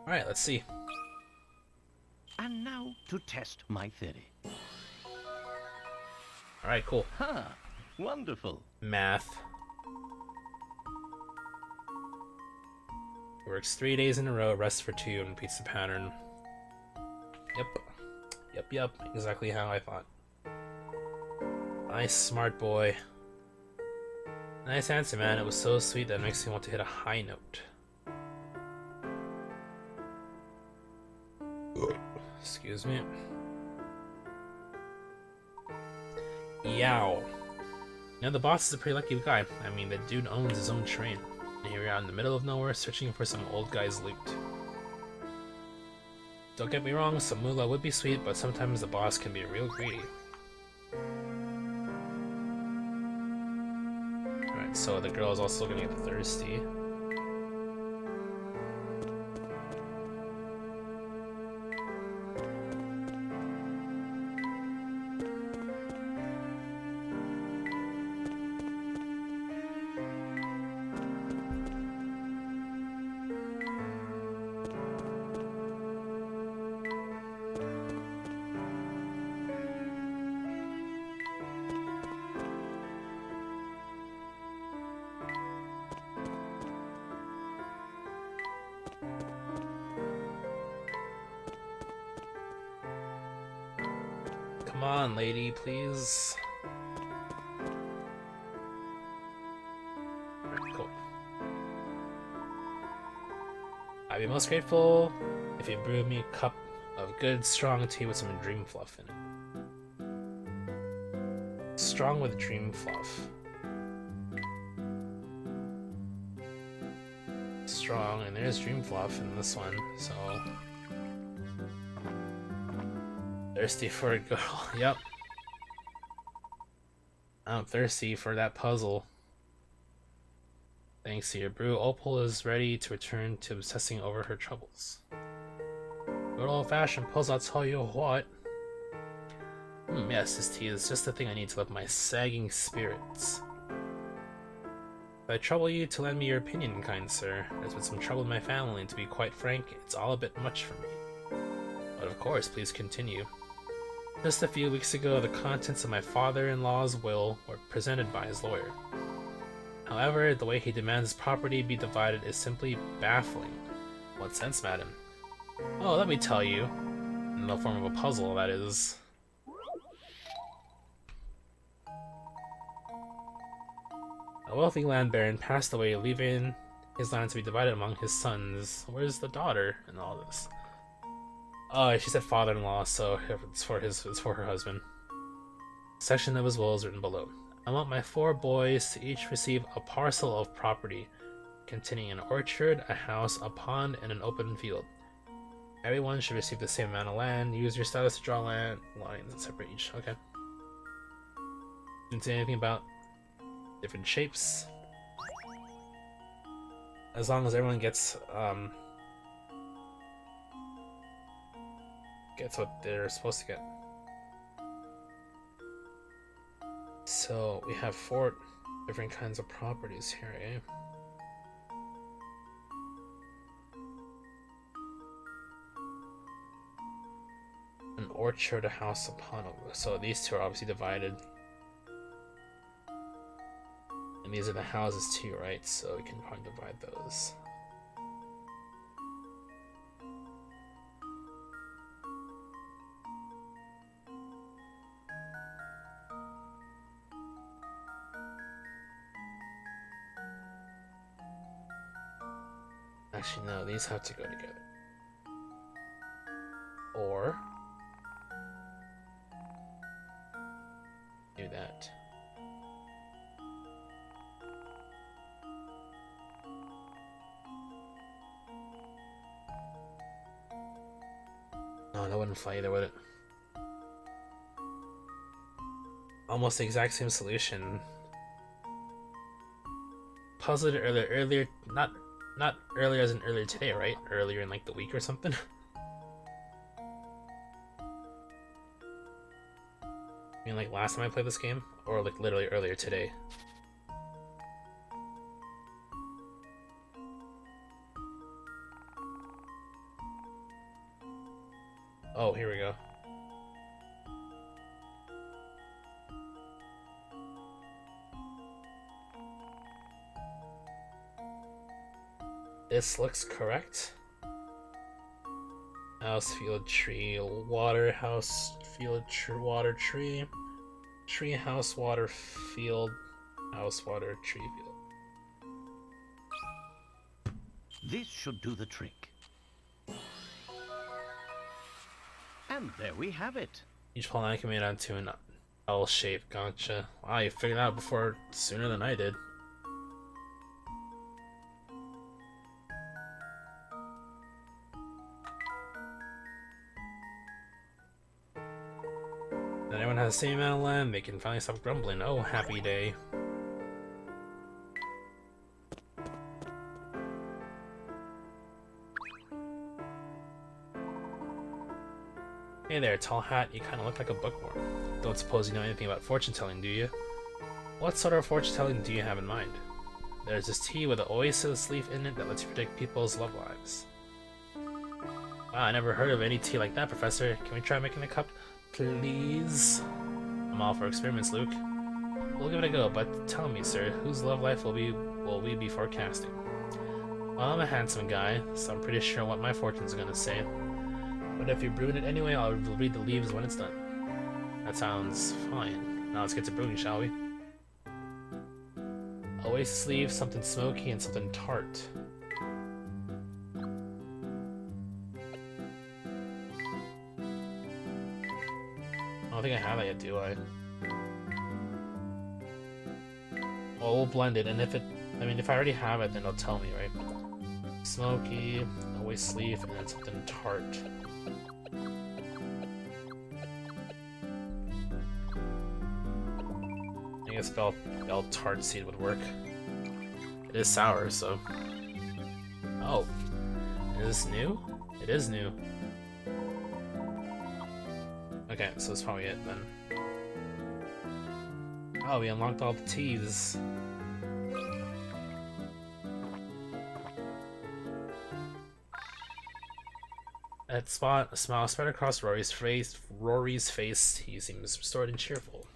Alright, let's see. And now to test my theory. Alright, cool. Ha! Wonderful. Math. Works 3 days in a row, rests for 2, and repeats the pattern. Yep. Exactly how I thought. Nice, smart boy. Nice answer, man. It was so sweet that it makes me want to hit a high note. Excuse me. Yow. Now the boss is a pretty lucky guy. I mean, the dude owns his own train. And here we are in the middle of nowhere searching for some old guy's loot. Don't get me wrong, some moolah would be sweet, but sometimes the boss can be real greedy. Alright, so the girl is also gonna get thirsty. Come on, lady, please. Alright, cool. I'd be most grateful if you brewed me a cup of good, strong tea with some dream fluff in it. Strong with dream fluff. Strong, and there's dream fluff in this one, so... Thirsty for a girl. Yep. I'm thirsty for that puzzle. Thanks to your brew, Opal is ready to return to obsessing over her troubles. Good old-fashioned puzzle, I'll tell you what. Yes, this tea is just the thing I need to lift my sagging spirits. If I trouble you to lend me your opinion, kind sir, there's been some trouble in my family, and to be quite frank, it's all a bit much for me. But of course, please continue. Just a few weeks ago, the contents of my father-in-law's will were presented by his lawyer. However, the way he demands his property be divided is simply baffling. What sense, madam? Oh, let me tell you. In the form of a puzzle, that is. A wealthy land baron passed away, leaving his land to be divided among his sons. Where's the daughter in all this? Oh, she said father-in-law, so it's for her husband. Section of his will is written below. I want my 4 boys to each receive a parcel of property containing an orchard, a house, a pond, and an open field. Everyone should receive the same amount of land. Use your status to draw land lines and separate each. Okay. Didn't say anything about different shapes. As long as everyone gets what they're supposed to get. So we have 4 different kinds of properties here, eh? An orchard, a house, a pond. So these 2 are obviously divided. And these are the houses too, right? So we can probably divide those. Actually, no, these have to go together. Or do that. No, that wouldn't fly either, would it? Almost the exact same solution. Puzzled earlier, not earlier as in earlier today, right? Earlier in like the week or something. I mean, like last time I played this game, or like literally earlier today. Oh, here we go. This looks correct. House, field, tree, water, house, field, water, tree. Tree, house, water, field, house, water, tree, field. This should do the trick. And there we have it. Each pawn can be made onto an L shape. Gotcha. Wow, you figured it out before sooner than I did. Then everyone has the same amount of land, they can finally stop grumbling. Oh, happy day. Hey there, tall hat, you kinda look like a bookworm. Don't suppose you know anything about fortune-telling, do you? What sort of fortune-telling do you have in mind? There's this tea with an oasis leaf in it that lets you predict people's love lives. Wow, I never heard of any tea like that, Professor. Can we try making a cup, please? I'm all for experiments, Luke. We'll give it a go, but tell me, sir, whose love life will we be forecasting? Well, I'm a handsome guy, so I'm pretty sure what my fortune's gonna say. But if you're brewing it anyway, I'll read the leaves when it's done. That sounds fine. Now let's get to brewing, shall we? Oasis leaves, something smoky, and something tart. I don't think I have that yet, do I? Well, we'll blend it, and if I already have it, then it'll tell me, right? Smoky, oasis leaf, and then something tart. I guess bell tart seed would work. It is sour, so. Oh, is this new? It is new. Okay, so that's probably it then. Oh, we unlocked all the teas. That spot, a smile spread across Rory's face. He seems restored and cheerful.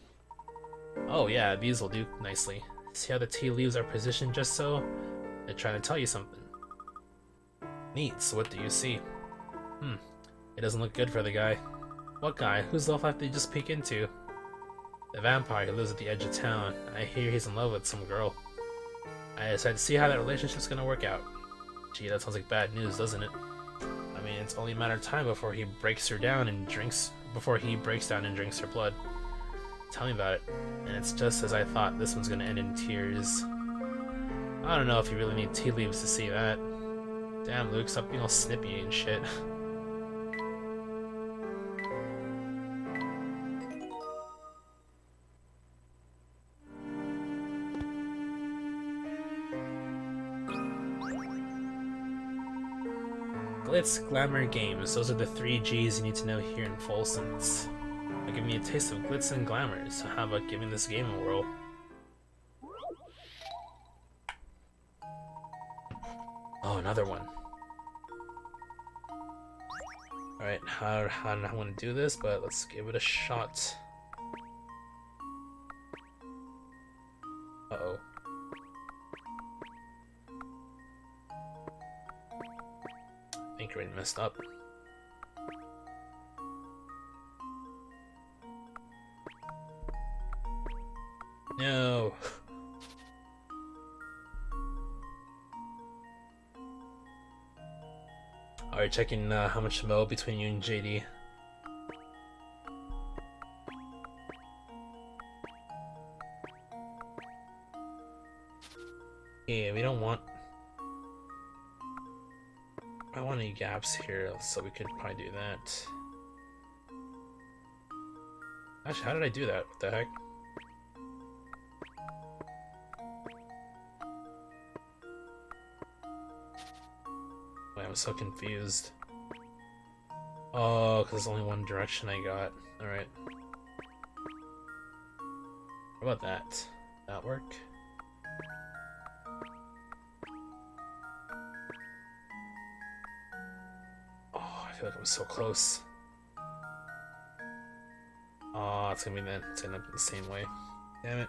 Oh yeah, these will do nicely. See how the tea leaves are positioned just so? They're trying to tell you something. Neat, so what do you see? It doesn't look good for the guy. What guy? Whose love life did you just peek into? The vampire who lives at the edge of town. I hear he's in love with some girl. I decided to see how that relationship's gonna work out. Gee, that sounds like bad news, doesn't it? I mean, it's only a matter of time before he breaks down and drinks her blood. Tell me about it. And it's just as I thought, this one's gonna end in tears. I don't know if you really need tea leaves to see that. Damn, Luke, stop being all snippy and shit. Glitz, glamour, games. Those are the 3 G's you need to know here in Folsom's. They're giving me a taste of glitz and glamour, so how about giving this game a whirl? Oh, another one. Alright, how do I want to do this, but let's give it a shot. Uh-oh. I think I already messed up. No. Alright, checking how much to mow between you and JD. Yeah, we don't want... I don't want any gaps here, so we could probably do that. Actually, how did I do that? What the heck? Wait, I'm so confused. Oh, because there's only one direction I got. Alright. How about that? That work? Oh, I feel like I'm so close. it's gonna be that. It's gonna end up the same way. Damn it.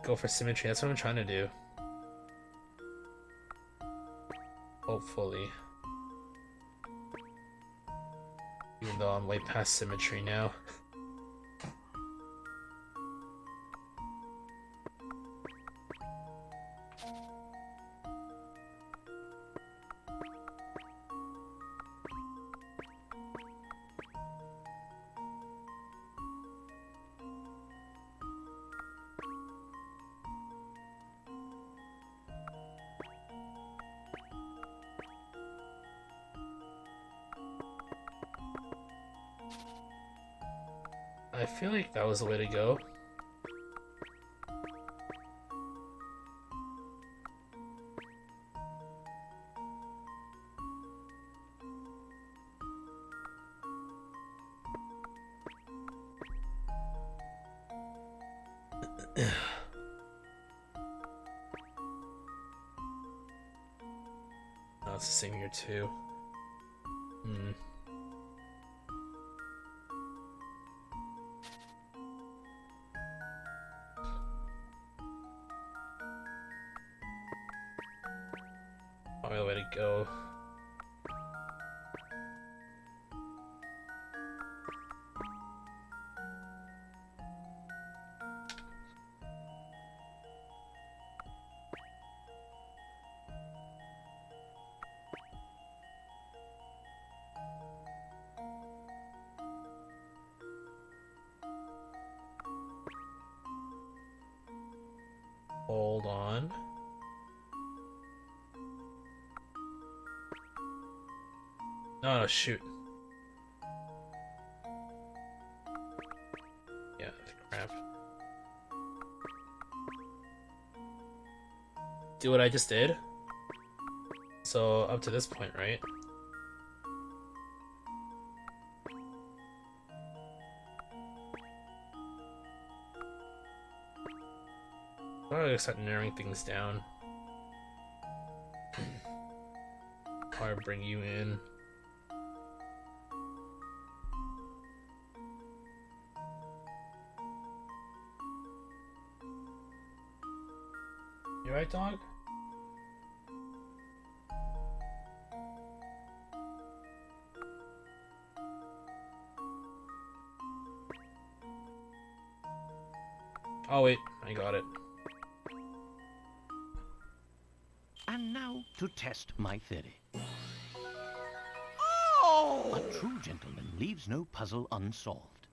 Go for symmetry. That's what I'm trying to do. Hopefully. Even though I'm way past symmetry now. I feel like that was the way to go. Oh, it's the same here too. Hmm. Probably the way to go. Hold on. No, shoot. Yeah, crap. Do what I just did. So, up to this point, right? I'm gonna start narrowing things down. Or bring you in. You right, dog? Oh wait, I got it. And now to test my theory. Oh! A true gentleman leaves no puzzle unsolved.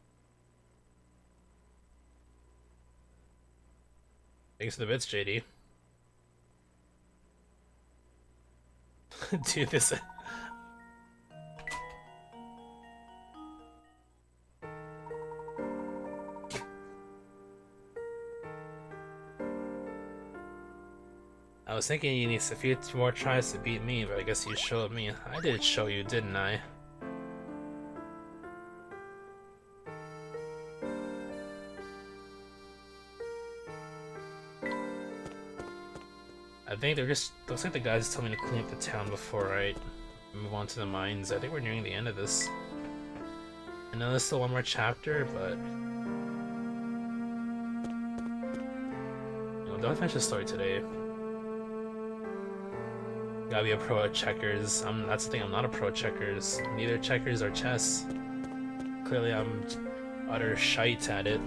Thanks for the bits, JD. Dude, this... I was thinking you need a few more tries to beat me, but I guess you showed me. I did show you, didn't I? I think they're just... looks like the guys told me to clean up the town before I move on to the mines. I think we're nearing the end of this. I know there's still one more chapter, but... you know, don't finish the story today. Gotta be a pro at checkers. That's the thing, I'm not a pro at checkers. Neither checkers or chess. Clearly I'm utter shite at it.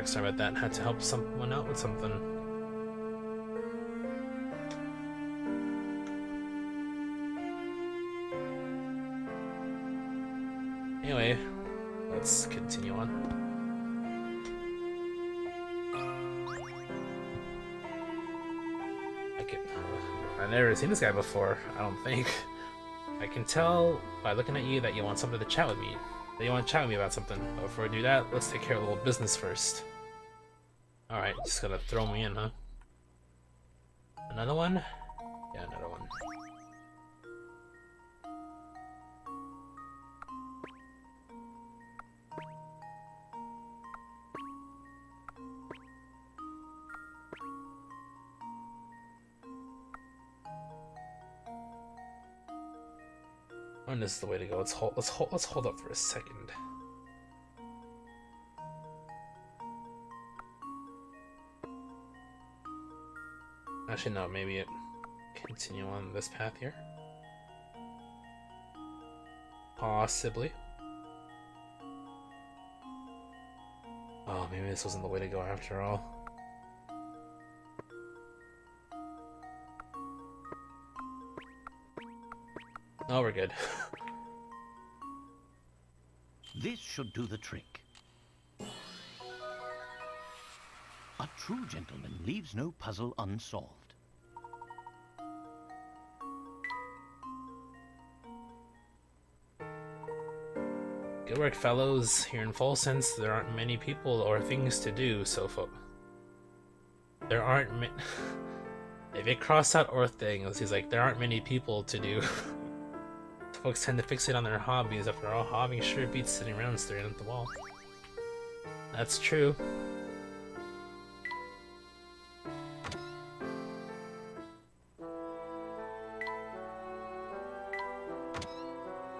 Alright, sorry about that. Had to help someone out with something. Anyway, let's continue on. I've never seen this guy before, I don't think. I can tell by looking at you that you want something to chat with me. That you want to chat with me about something. But before we do that, let's take care of a little business first. Alright, just gonna throw me in, huh? Another one? Yeah, another one. And this is the way to go. Let's hold up for a second. Actually, no. Maybe it continue on this path here. Possibly. Oh, maybe this wasn't the way to go after all. Oh, we're good. This should do the trick. A true gentleman leaves no puzzle unsolved. Good work, fellows. Here in Full Sense, there aren't many people or things to do, so there aren't if it crossed out or things, he's like, there aren't many people to do. Folks tend to fixate on their hobbies. After all, hobbying sure beats sitting around staring at the wall. That's true.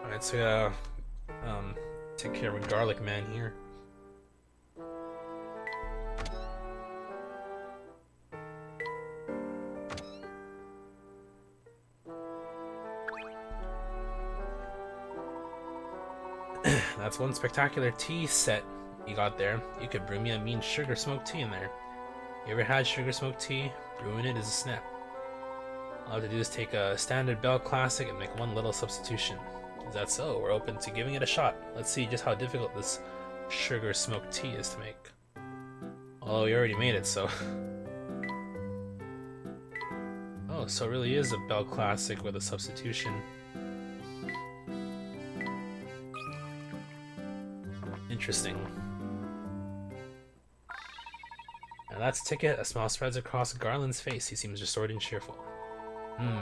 Alright, so we gotta take care of a garlic man here. That's one spectacular tea set you got there. You could brew me a mean sugar smoked tea in there. You ever had sugar smoked tea? Brewing it is a snap. All I have to do is take a standard Bell Classic and make one little substitution. Is that so? We're open to giving it a shot. Let's see just how difficult this sugar smoked tea is to make. Although we already made it, so... Oh, so it really is a Bell Classic with a substitution. Interesting. Now that's Ticket. A smile spreads across Garland's face. He seems restored and cheerful.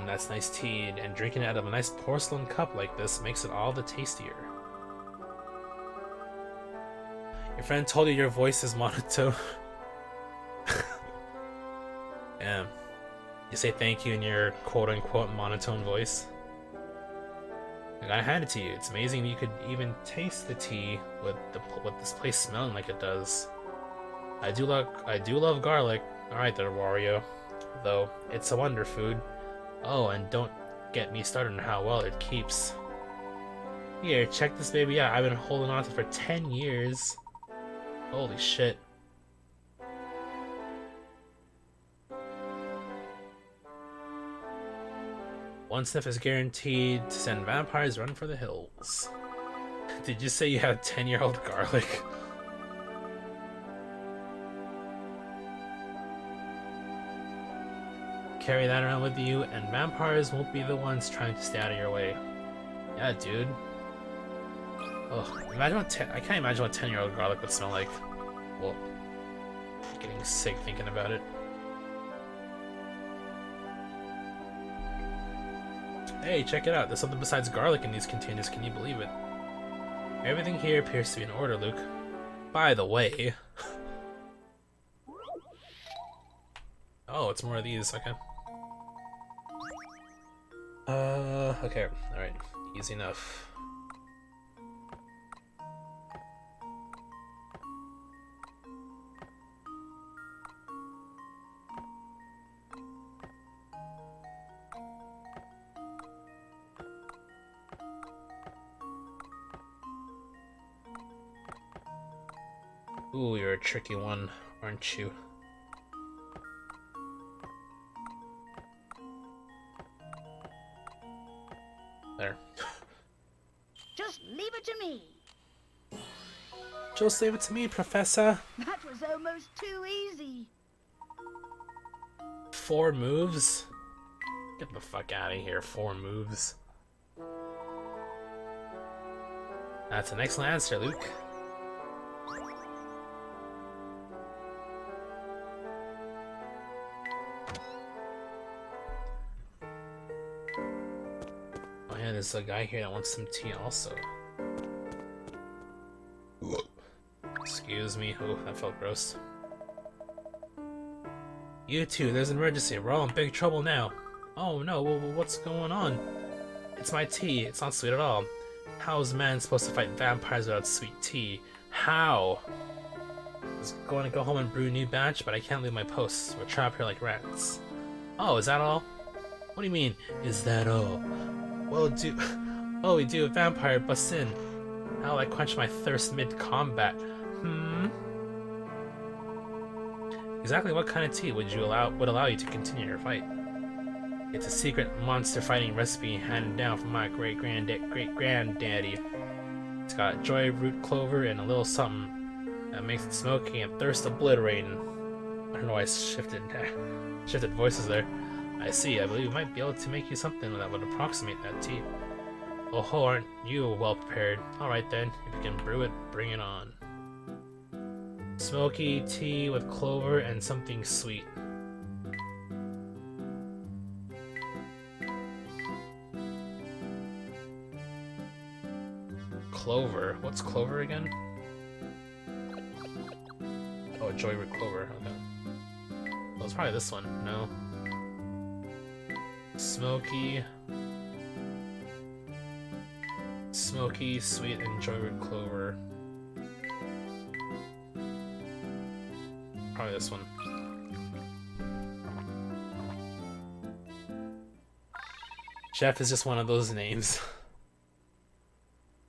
That's nice tea, and drinking it out of a nice porcelain cup like this makes it all the tastier. Your friend told you your voice is monotone. Yeah. You say thank you in your quote-unquote monotone voice. I gotta hand it to you. It's amazing you could even taste the tea with this place smelling like it does. I do love garlic. Alright there, Wario. Though, it's a wonder food. Oh, and don't get me started on how well it keeps. Here, check this baby out. I've been holding on to it for 10 years. Holy shit. One sniff is guaranteed to send vampires run for the hills. Did you say you had 10-year-old garlic? Carry that around with you, and vampires won't be the ones trying to stay out of your way. Yeah, dude. Oh, I can't imagine what 10-year-old garlic would smell like. Well, I'm getting sick thinking about it. Hey, check it out. There's something besides garlic in these containers. Can you believe it? Everything here appears to be in order, Luke. By the way... Oh, it's more of these. Okay. Okay. Alright. Easy enough. Ooh, you're a tricky one, aren't you? There. Just leave it to me. Just leave it to me, Professor. That was almost too easy. 4 moves? Get the fuck out of here, 4 moves. That's an excellent answer, Luke. Oh yeah, there's a guy here that wants some tea also. Excuse me. Oh, that felt gross. You two, there's an emergency. We're all in big trouble now. Oh no, what's going on? It's my tea. It's not sweet at all. How is man supposed to fight vampires without sweet tea? How? I was going to go home and brew a new batch, but I can't leave my posts. We're trapped here like rats. Oh, is that all? What do you mean, is that all? Well, we do. A vampire busts in. How'll I quench my thirst mid-combat? Exactly what kind of tea would allow you to continue your fight? It's a secret monster fighting recipe handed down from my great-granddaddy. It's got joy root clover and a little something that makes it smoky and thirst obliterating. I don't know why I shifted voices there. I see. I believe we might be able to make you something that would approximate that tea. Oh ho, aren't you well prepared? Alright then, if you can brew it, bring it on. Smoky tea with clover and something sweet. Clover? What's clover again? Oh, joyroot clover. Okay. Well, it's probably this one. No. Smoky, sweet, and joyroot clover. Probably this one. Jeff is just one of those names.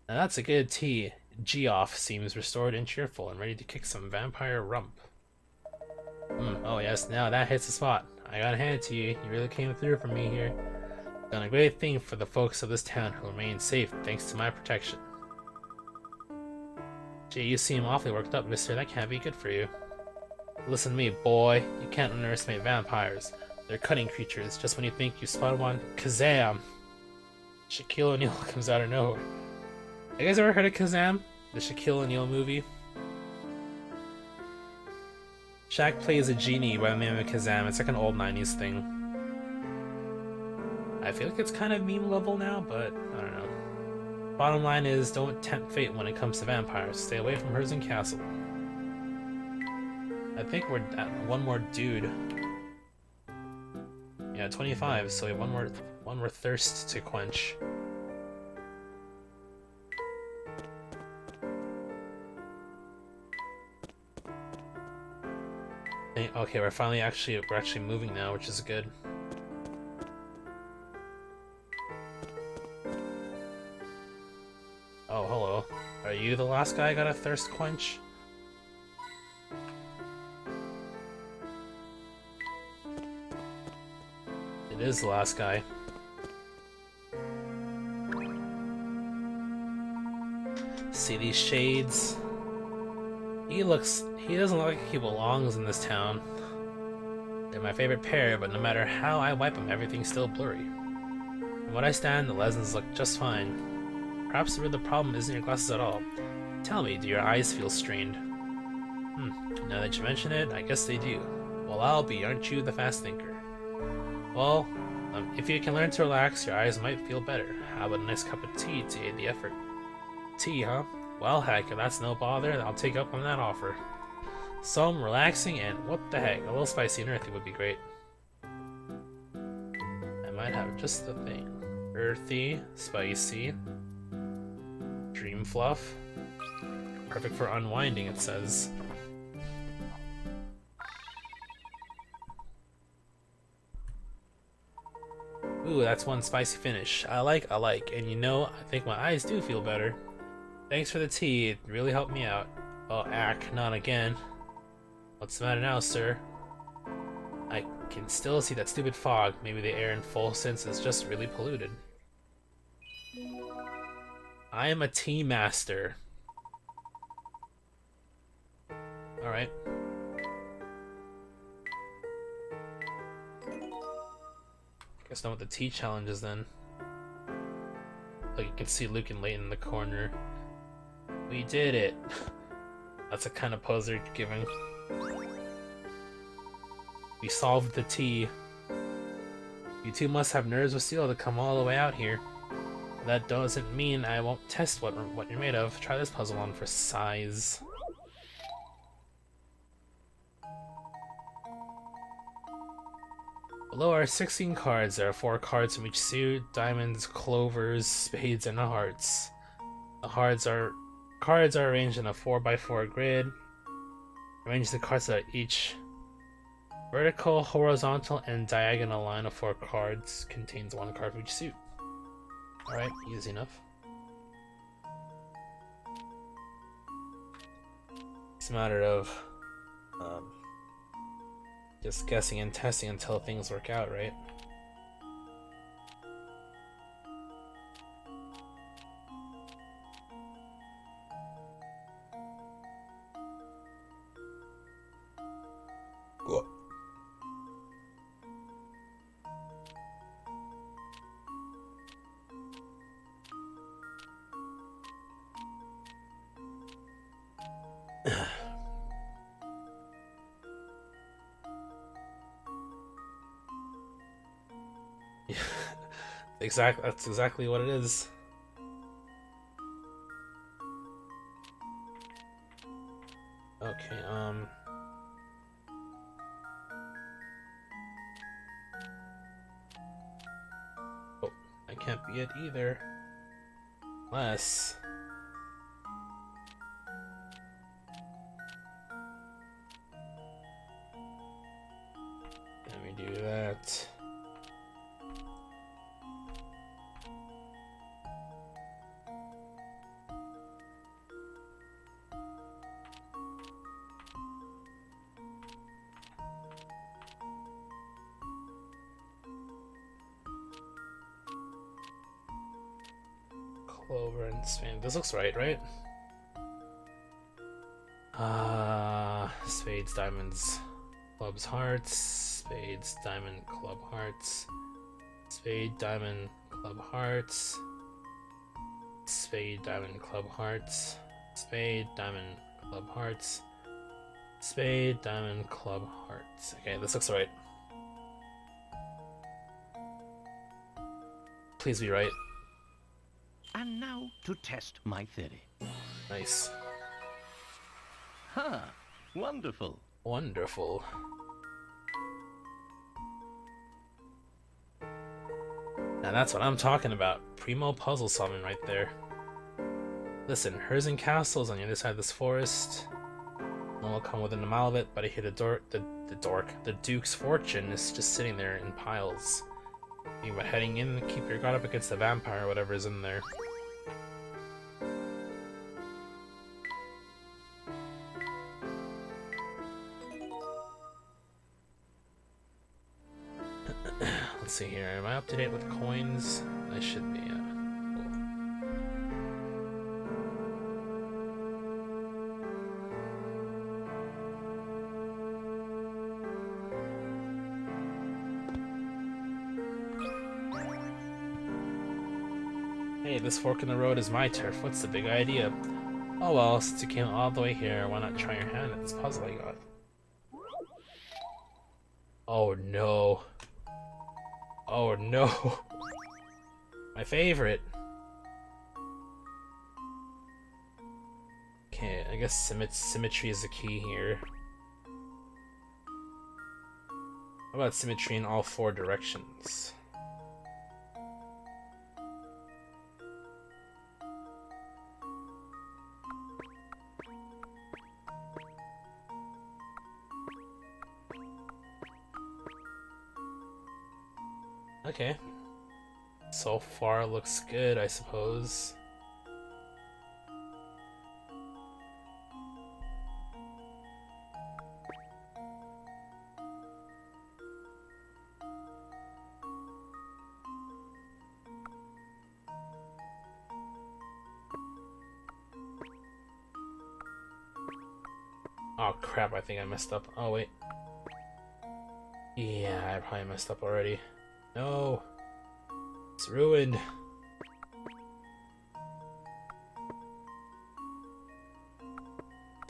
Now that's a good tea. Geoff seems restored and cheerful and ready to kick some vampire rump. Oh yes, now that hits the spot. I gotta hand it to you. You really came through for me here. Done a great thing for the folks of this town who remain safe thanks to my protection. Gee, you seem awfully worked up, mister. That can't be good for you. Listen to me, boy. You can't underestimate vampires. They're cunning creatures. Just when you think you spotted one, Kazam! Shaquille O'Neal comes out of nowhere. You guys ever heard of Kazam? The Shaquille O'Neal movie? Shaq plays a genie by the name of Kazam. It's like an old 90s thing. I feel like it's kind of meme level now, but I don't know. Bottom line is, don't tempt fate when it comes to vampires. Stay away from Herzen Castle. I think we're at one more dude. Yeah, 25, so we have one more thirst to quench. Okay, we're actually moving now, which is good. Oh, hello. Are you the last guy I got a thirst quench? It is the last guy. See these shades? He doesn't look like he belongs in this town. They're my favorite pair, but no matter how I wipe them, everything's still blurry. From what I stand, the lenses look just fine. Perhaps the problem isn't your glasses at all. Tell me, do your eyes feel strained? Now that you mention it, I guess they do. Well, I'll be, aren't you the fast thinker? Well, if you can learn to relax, your eyes might feel better. How about a nice cup of tea to aid the effort? Tea, huh? Well, heck, if that's no bother, I'll take up on that offer. Some relaxing and, what the heck, a little spicy and earthy would be great. I might have just the thing. Earthy, spicy, dream fluff. Perfect for unwinding, it says. Ooh, that's one spicy finish. I like, and you know, I think my eyes do feel better. Thanks for the tea, it really helped me out. Oh, ack, not again. What's the matter now, sir? I can still see that stupid fog. Maybe the air in full sense is just really polluted. I am a tea master. Alright. Guess not with the tea challenges then. Like you can see Luke and Layton in the corner. We did it! That's the kind of pose they're giving. We solved the tea. You two must have nerves of steel to come all the way out here. That doesn't mean I won't test what you're made of. Try this puzzle on for size. Below are 16 cards. There are 4 cards from each suit: diamonds, clovers, spades, and hearts. The cards are arranged in a 4x4 grid. Arrange the cards so that each vertical, horizontal, and diagonal line of 4 cards contains 1 card for each suit. Alright, easy enough. It's a matter of just guessing and testing until things work out, right? Cool. That's exactly what it is. Okay, oh, I can't be it either. Unless let me do that. Clover and Spain. This looks right? Spades, diamonds, clubs, hearts. Spades, diamond, club, hearts. Spade, diamond, club, hearts. Spade, diamond, club, hearts. Spade, diamond, club, hearts. Spade, diamond, club, hearts. Okay, this looks right. Please be right. And now to test my theory. Nice. Huh. Wonderful. Wonderful. Now that's what I'm talking about. Primo puzzle solving right there. Listen, Herzen Castle is on the other side of this forest. No one will come within a mile of it, but I hear the Duke's fortune is just sitting there in piles. Think about heading in and keep your guard up against the vampire or whatever is in there. Let's see here. Am I up to date with coins? I should be. Cool. Hey, this fork in the road is my turf. What's the big idea? Oh well, since you came all the way here, why not try your hand at this puzzle I got? Oh no. Oh no. My favorite. Okay, I guess symmetry is the key here. How about symmetry in all 4 directions? Okay. So far looks good, I suppose. Oh crap, I think I messed up. Oh wait. Yeah, I probably messed up already. No. It's ruined.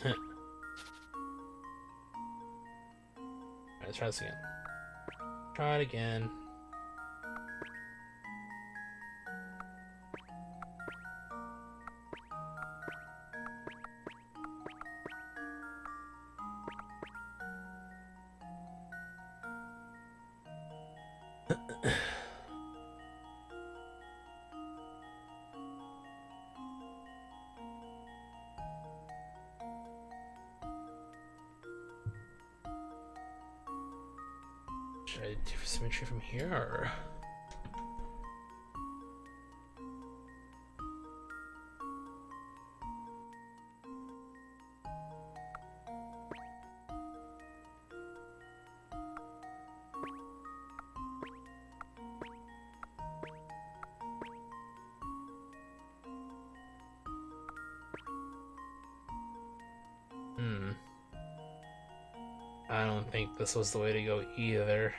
Alright, let's try this again. Try it again. Should I do symmetry from here, or? I don't think this was the way to go either.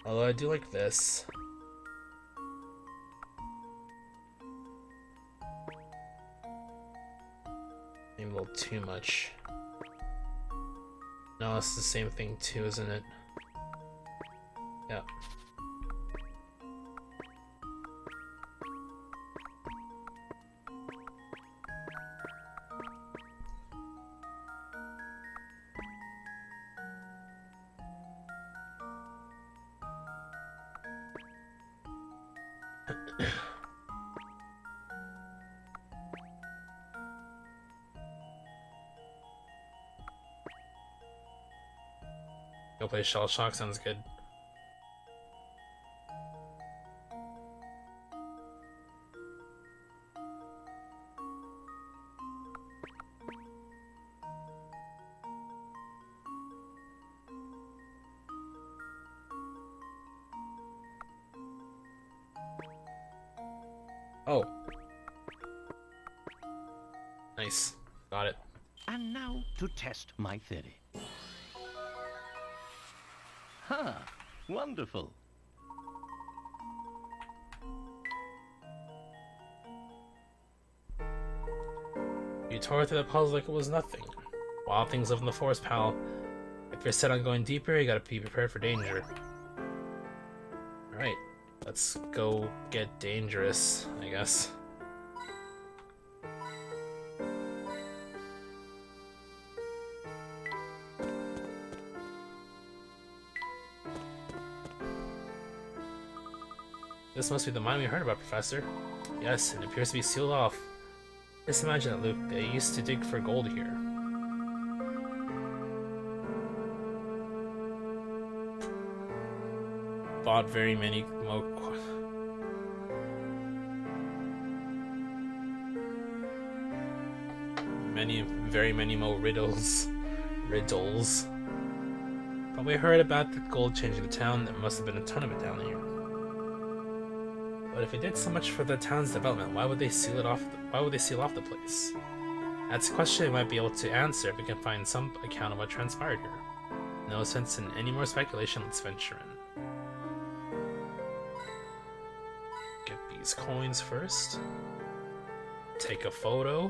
Although I do like this. Maybe a little too much. No, it's the same thing too, isn't it? Yeah. Go play Shell Shock sounds good. Oh. Nice. Got it. And now to test my theory. Ha! Wonderful. You tore through the puzzle like it was nothing. Wild things live in the forest, pal. If you're set on going deeper, you gotta be prepared for danger. Alright, let's go get dangerous, I guess. This must be the mine we heard about, Professor. Yes, it appears to be sealed off. Just imagine it, Luke. They used to dig for gold here. Bought very many very many more riddles. But we heard about the gold changing the town. There must have been a ton of it down here. But if it did so much for the town's development, why would they seal it off? Why would they seal off the place? That's a question we might be able to answer if we can find some account of what transpired here. No sense in any more speculation. Let's venture in. Get these coins first. Take a photo.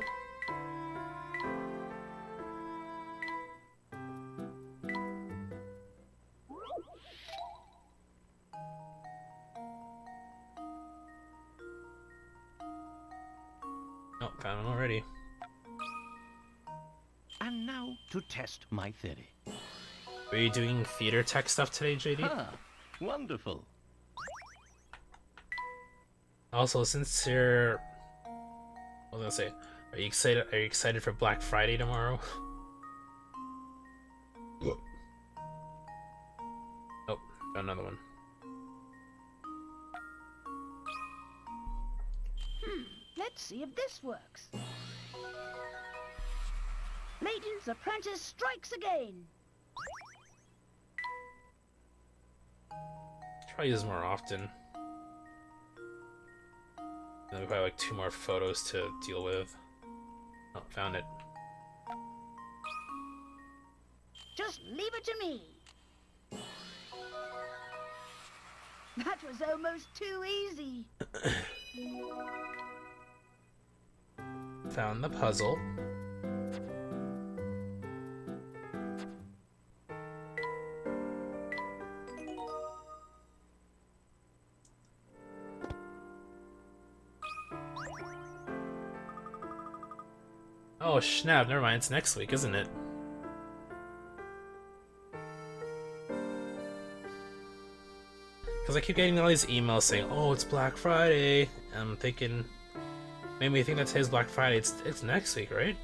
Oh, found one already. And now to test my theory. Were you doing theater tech stuff today, JD? Ha! Wonderful. Also, since you're, what was I gonna say? Are you excited? Are you excited for Black Friday tomorrow? Oh, got another one. Let's see if this works. Layton's apprentice strikes again. Try use more often. Then we probably like 2 more photos to deal with. Oh, found it. Just leave it to me. That was almost too easy. Found the puzzle. Oh snap, never mind, it's next week, isn't it? Because I keep getting all these emails saying, oh, it's Black Friday. And I'm thinking, made me think that today's Black Friday. It's next week, right?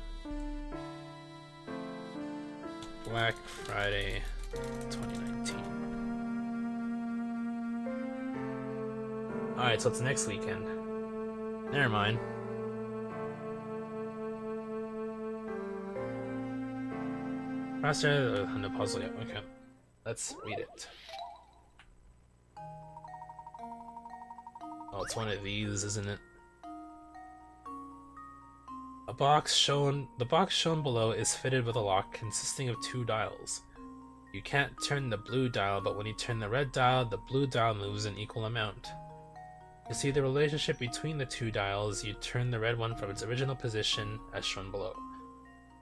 Black Friday 2019. Alright, so it's next weekend. Never mind. Faster on the puzzle, yeah, okay. Let's read it. Oh, it's one of these, isn't it? The box shown below is fitted with a lock consisting of 2 dials. You can't turn the blue dial, but when you turn the red dial, the blue dial moves an equal amount. To see the relationship between the 2 dials, you turn the red one from its original position, as shown below.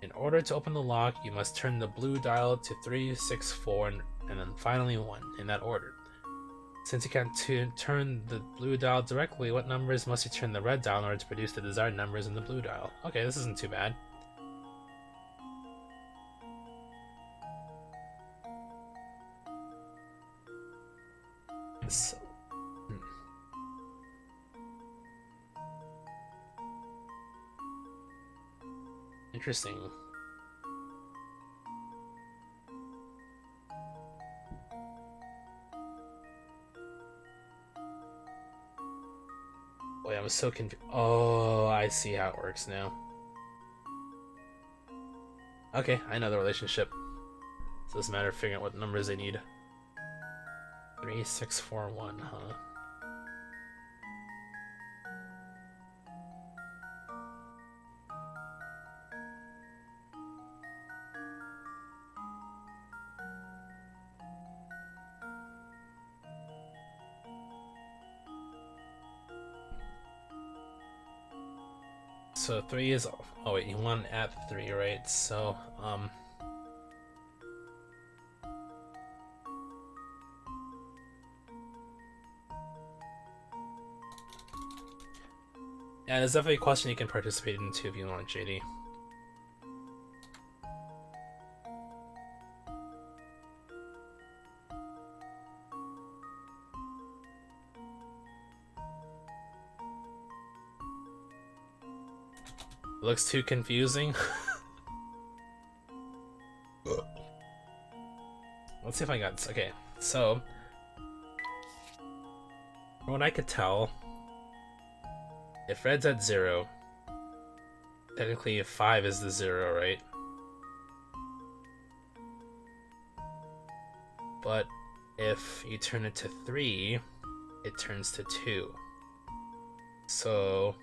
In order to open the lock, you must turn the blue dial to 3, 6, 4, and then finally 1, in that order. Since you can't turn the blue dial directly, what numbers must you turn the red dial in order to produce the desired numbers in the blue dial? Okay, this isn't too bad. So, interesting. Boy, I'm so confused. Oh, I see how it works now. Okay, I know the relationship. So it's a matter of figuring out what numbers they need. 3, 6, 4, 1, huh? So 3 is, oh wait, you want to add 3, right? So, yeah, there's definitely a question you can participate in too if you want, JD. Looks too confusing. Let's see if I got, okay, so from what I could tell, if red's at 0, technically 5 is the 0, right? But if you turn it to 3, it turns to 2. So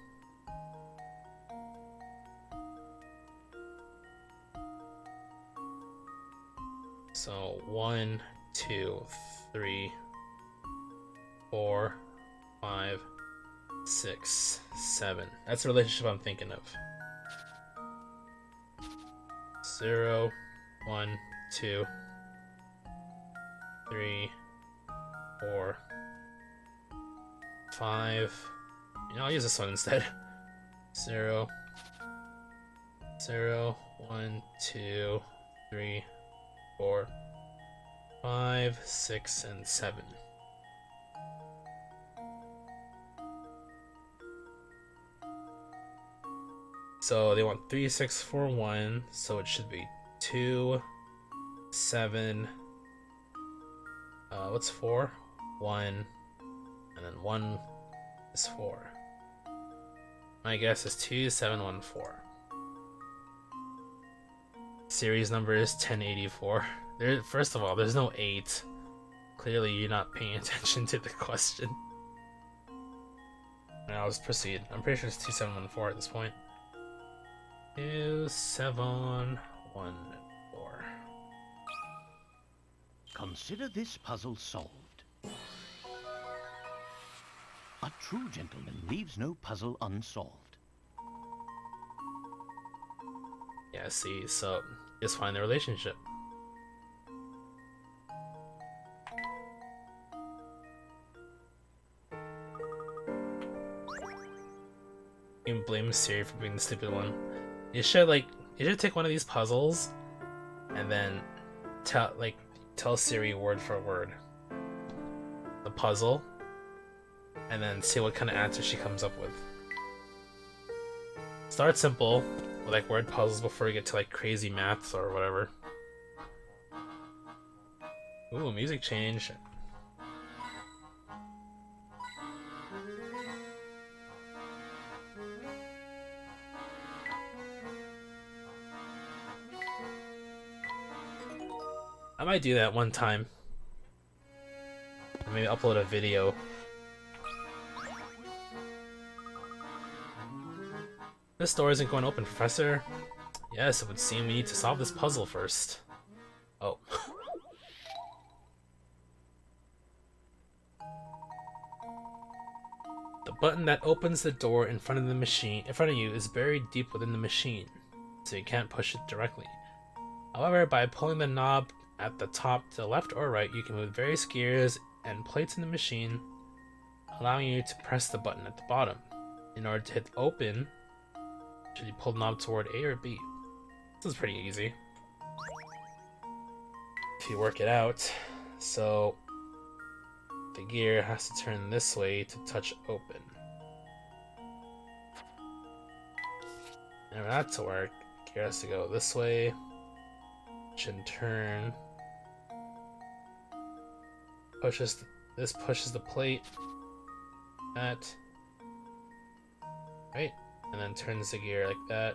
So 1, 2, 3, 4, 5, 6, 7. That's the relationship I'm thinking of. 0, 1, 2, 3, 4, 5. You know, I'll use this one instead. 0, 0, 1, 2, 3, 4, 5, 6, and 7. So they want 3, 6, 4, 1, so it should be 2, 7, what's 4? 1, and then 1 is 4. My guess is 2, 7, 1, 4. Series number is 1084. First of all, there's no 8. Clearly, you're not paying attention to the question. Now let's proceed. I'm pretty sure it's 2714 at this point. 2714. Consider this puzzle solved. A true gentleman leaves no puzzle unsolved. Yeah, see, so just find the relationship. You can blame Siri for being the stupid one. You should take one of these puzzles and then tell Siri word for word the puzzle and then see what kind of answer she comes up with. Start simple with like word puzzles before you get to like crazy maths or whatever. Ooh, music change. I might do that one time. Maybe upload a video. This door isn't going to open, Professor. Yes, it would seem we need to solve this puzzle first. Oh. The button that opens the door in front of you is buried deep within the machine, so you can't push it directly. However, by pulling the knob at the top to the left or right, you can move various gears and plates in the machine, allowing you to press the button at the bottom. In order to hit open, should you pull the knob toward A or B? This is pretty easy if you work it out. So the gear has to turn this way to touch open. And for that to work, gear has to go this way, should turn. This pushes the plate at right, and then turns the gear like that,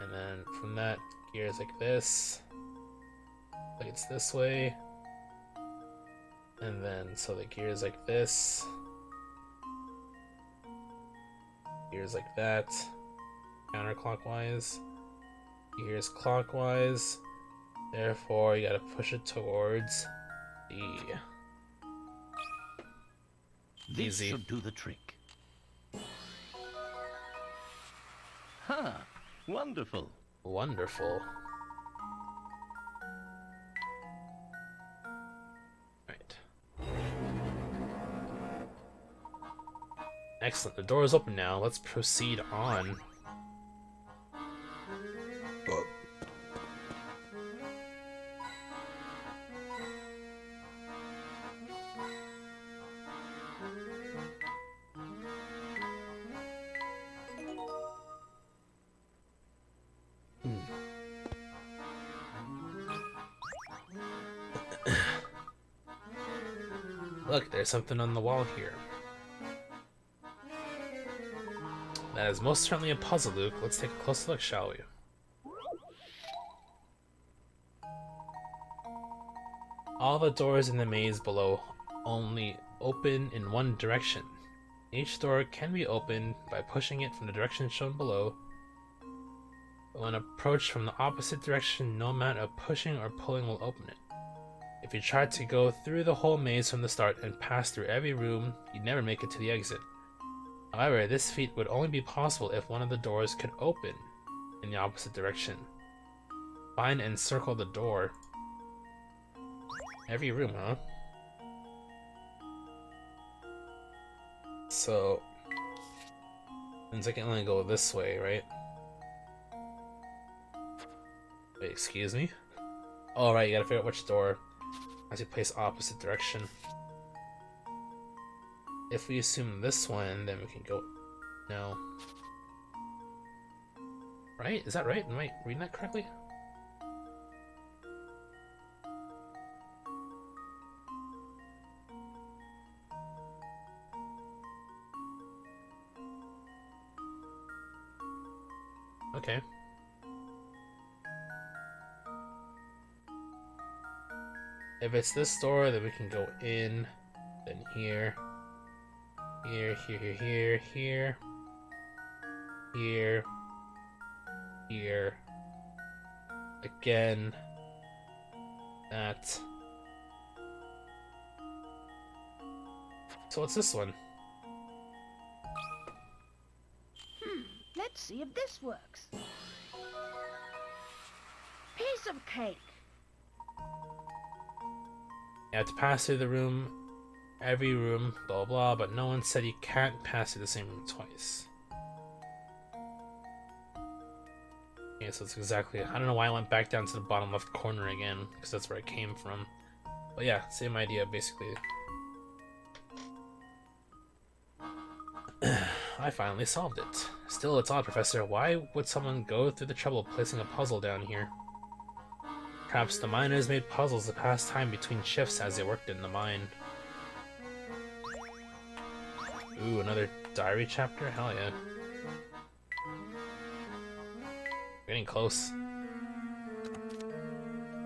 and then from that gear is like this, plates this way, and then so the gear is like this, gears like that, counterclockwise, gears clockwise. Therefore, you gotta push it towards D. This Easy. should do the trick. Ha! Wonderful. Wonderful. Right. Excellent. The door is open now. Let's proceed on. Look, there's something on the wall here. That is most certainly a puzzle, Luke. Let's take a close look, shall we? All the doors in the maze below only open in one direction. Each door can be opened by pushing it from the direction shown below. But when approached from the opposite direction, no amount of pushing or pulling will open it. If you tried to go through the whole maze from the start and pass through every room, you'd never make it to the exit. However, this feat would only be possible if one of the doors could open in the opposite direction. Find and circle the door. Every room, huh? So, means I can only go this way, right? Wait, excuse me? Oh, right, you gotta figure out which door as you place opposite direction. If we assume this one, then we can go... No. Right? Is that right? Am I reading that correctly? Okay. If it's this door, then we can go in. Then here. Here, here, here, here, here. Here. Here. Again. That. So what's this one? Let's see if this works. Piece of cake. You have to pass through the room, every room, blah blah, but no one said you can't pass through the same room twice. Okay, so it's exactly, I don't know why I went back down to the bottom left corner again, because that's where I came from. But yeah, same idea basically. I finally solved it. Still, it's odd, Professor. Why would someone go through the trouble of placing a puzzle down here? Perhaps the miners made puzzles to pass time between shifts as they worked in the mine. Ooh, another diary chapter? Hell yeah. Getting close.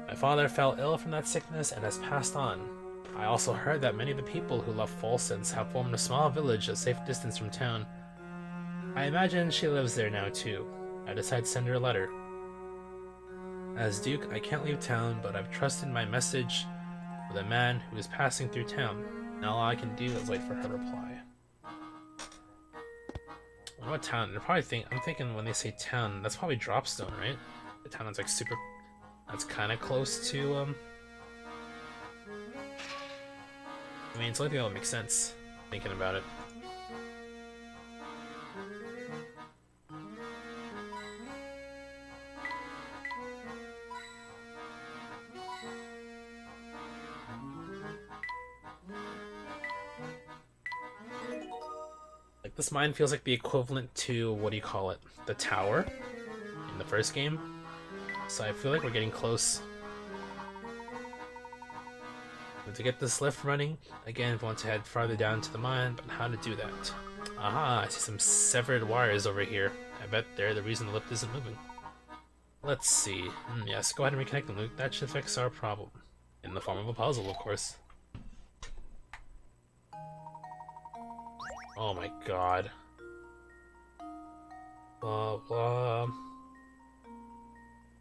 My father fell ill from that sickness and has passed on. I also heard that many of the people who left Folsons have formed a small village a safe distance from town. I imagine she lives there now too. I decided to send her a letter. As Duke, I can't leave town, but I've trusted my message with a man who is passing through town. Now all I can do is wait for her reply. What town? I'm thinking when they say town, that's probably Dropstone, right? The town that's like super... That's kind of close to, I mean, it's the only thing that would make sense, thinking about it. Like, this mine feels like the equivalent to, what do you call it? The tower in the first game. So I feel like we're getting close. But to get this lift running, again, we want to head farther down to the mine, but how to do that? Aha, I see some severed wires over here. I bet they're the reason the lift isn't moving. Let's see. Yes, go ahead and reconnect them, Luke. That should fix our problem. In the form of a puzzle, of course. Oh my god. Blah blah.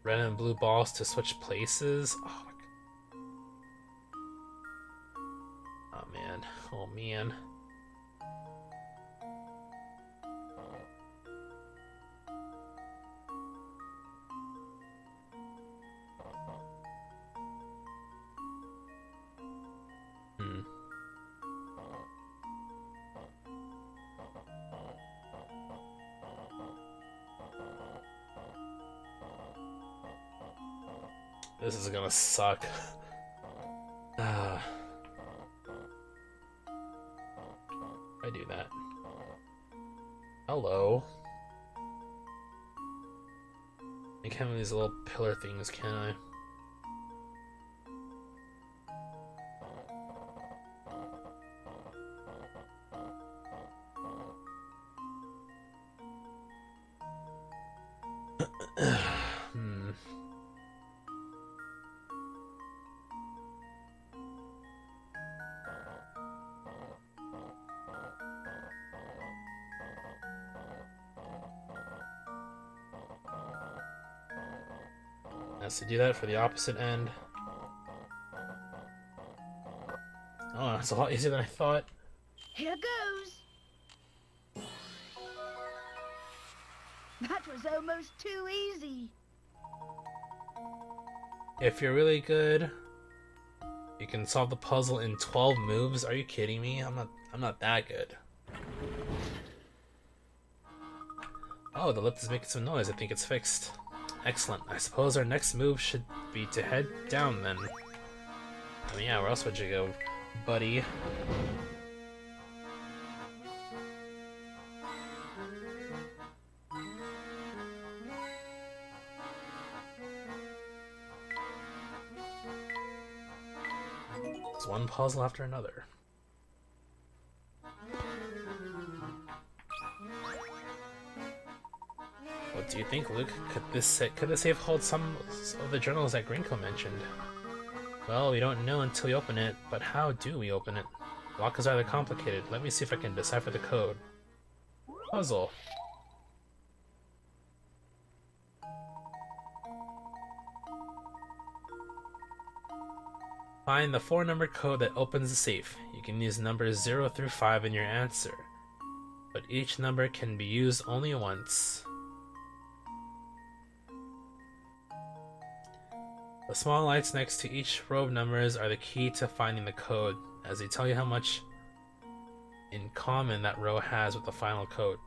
Red and blue balls to switch places. Oh my god. Oh man. Oh man. This is gonna suck. I do that. Hello. I can't have these little pillar things, can I? To do that for the opposite end. Oh, it's a lot easier than I thought. Here goes. That was almost too easy. If you're really good, you can solve the puzzle in 12 moves. Are you kidding me? I'm not that good. Oh, the lift is making some noise. I think it's fixed. Excellent. I suppose our next move should be to head down then. I mean, yeah, where else would you go, buddy? It's one puzzle after another. What do you think, Luke? Could this save hold some of the journals that Grinko mentioned? Well, we don't know until we open it, but how do we open it? The lock is rather complicated. Let me see if I can decipher the code. Puzzle. Find the 4-number code that opens the safe. You can use numbers 0 through 5 in your answer, but each number can be used only once. The small lights next to each row of numbers are the key to finding the code, as they tell you how much in common that row has with the final code.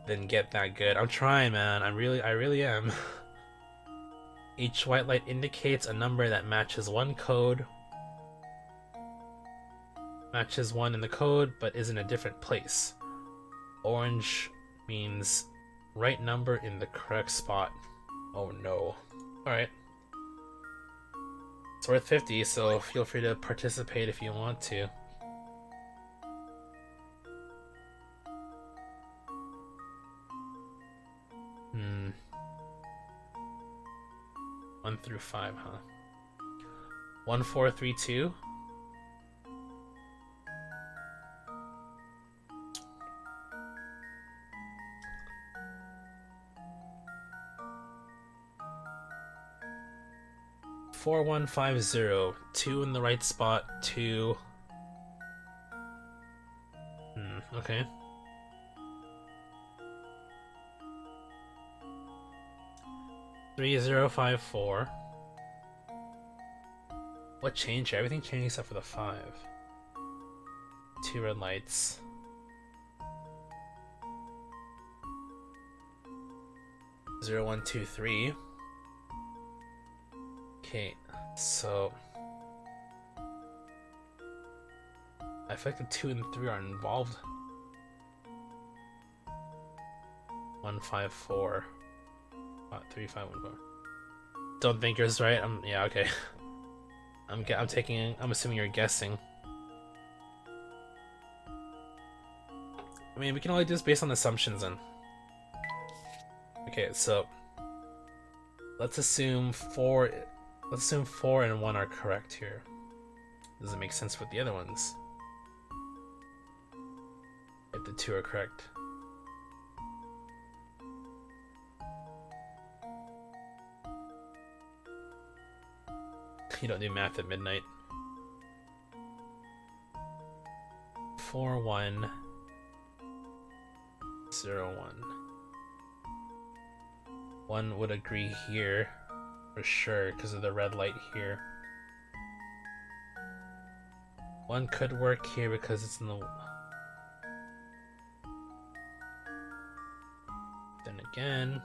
Didn't get that good. I'm trying, man. I really am. Each white light indicates a number that matches one code. Matches one in the code, but is in a different place. Orange means right number in the correct spot. Oh no. Alright. It's worth 50, so feel free to participate if you want to. Hmm. 1 through 5, huh? 1, 4, 3, 2. Four, 1, 5, 0. 2 in the right spot. 2. Okay. 3, 0, 5, 4. What changed here? Everything changed except for the 5. 2 red lights. Zero, 1, 2, 3. Okay, so I feel like the 2 and 3 are involved. 1, 5, 4. 3, 5, 1, 4. Don't think yours right. Yeah, okay. I'm assuming you're guessing. I mean, we can only do this based on assumptions then. Okay, so let's assume 4 and 1 are correct here. Does it make sense with the other ones? If the 2 are correct. You don't do math at midnight. 4, 1, 0, 1. 1 would agree here for sure because of the red light here. 1 could work here because it's in the... Then again...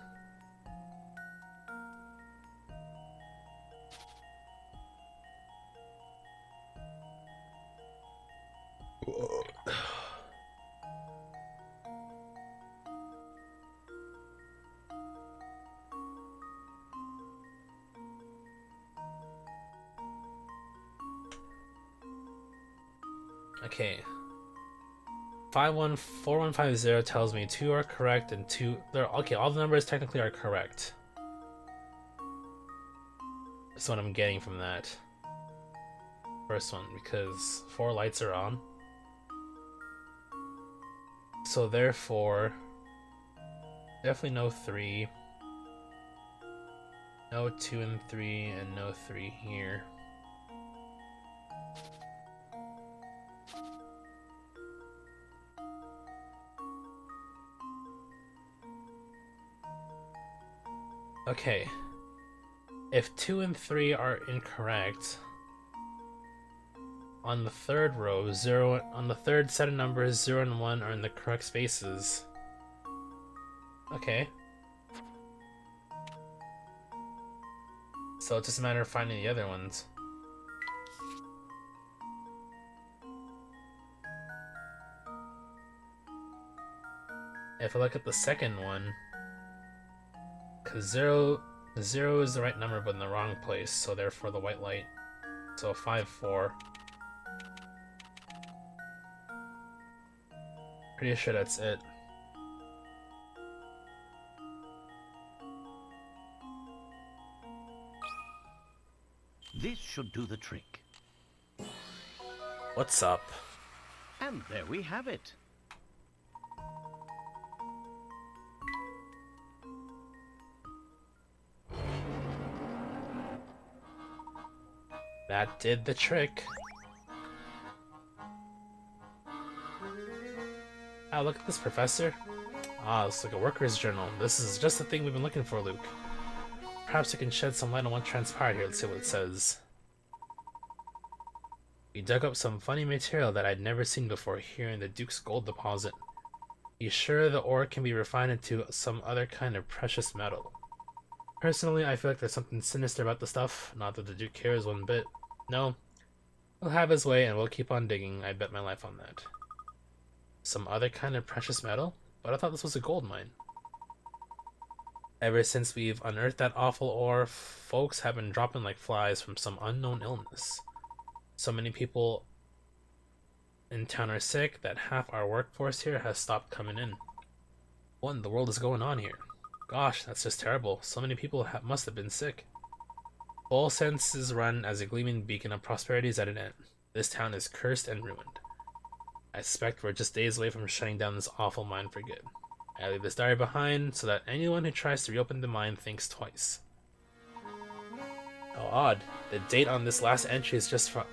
Okay. 4150 tells me 2 are correct and 2 they're okay, all the numbers technically are correct. That's what I'm getting from that. First one, because 4 lights are on. So therefore definitely no 3. No 2 and 3 and no 3 here. Okay, if 2 and 3 are incorrect, on the third row, on the third set of numbers, 0 and 1 are in the correct spaces. Okay. So it's just a matter of finding the other ones. If I look at the second one, because 0 is the right number but in the wrong place, so therefore the white light. So 5, 4. Pretty sure that's it. This should do the trick. What's up? And there we have it. That did the trick. Ah, look at this, Professor. Ah, it's like a worker's journal. This is just the thing we've been looking for, Luke. Perhaps it can shed some light on what transpired here. Let's see what it says. We dug up some funny material that I'd never seen before here in the Duke's gold deposit. He's sure the ore can be refined into some other kind of precious metal. Personally, I feel like there's something sinister about the stuff. Not that the Duke cares one bit. No. He'll have his way and we'll keep on digging. I bet my life on that. Some other kind of precious metal? But I thought this was a gold mine. Ever since we've unearthed that awful ore, folks have been dropping like flies from some unknown illness. So many people in town are sick that half our workforce here has stopped coming in. What in the world is going on here? Gosh, that's just terrible. So many people must have been sick. All senses run as a gleaming beacon of prosperity is at an end. This town is cursed and ruined. I suspect we're just days away from shutting down this awful mine for good. I leave this diary behind so that anyone who tries to reopen the mine thinks twice. How odd. The date on this last entry is just from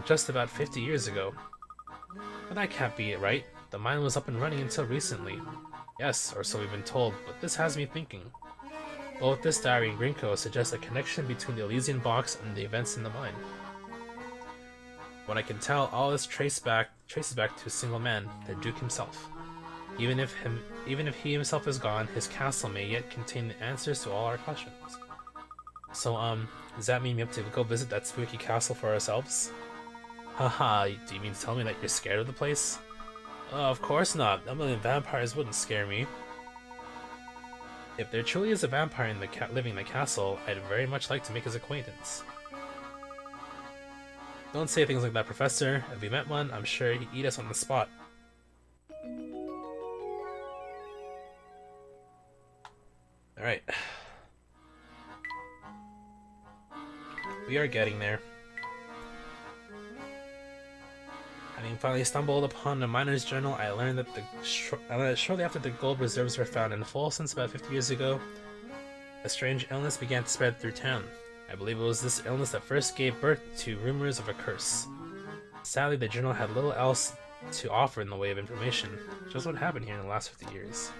just about 50 years ago. But that can't be it, right? The mine was up and running until recently. Yes, or so we've been told, but this has me thinking. Both this diary and Grinko suggest a connection between the Elysian box and the events in the mine. What I can tell, all this traces back to a single man, the Duke himself. Even if he himself is gone, his castle may yet contain the answers to all our questions. So, does that mean we have to go visit that spooky castle for ourselves? Haha, do you mean to tell me that you're scared of the place? Of course not. A million vampires wouldn't scare me. If there truly is a vampire living in the castle, I'd very much like to make his acquaintance. Don't say things like that, Professor. If we met one, I'm sure he'd eat us on the spot. Alright. We are getting there. Having finally stumbled upon the miner's journal, I learned that shortly after the gold reserves were found in full since about 50 years ago, a strange illness began to spread through town. I believe it was this illness that first gave birth to rumors of a curse. Sadly, the journal had little else to offer in the way of information, just what happened here in the last 50 years.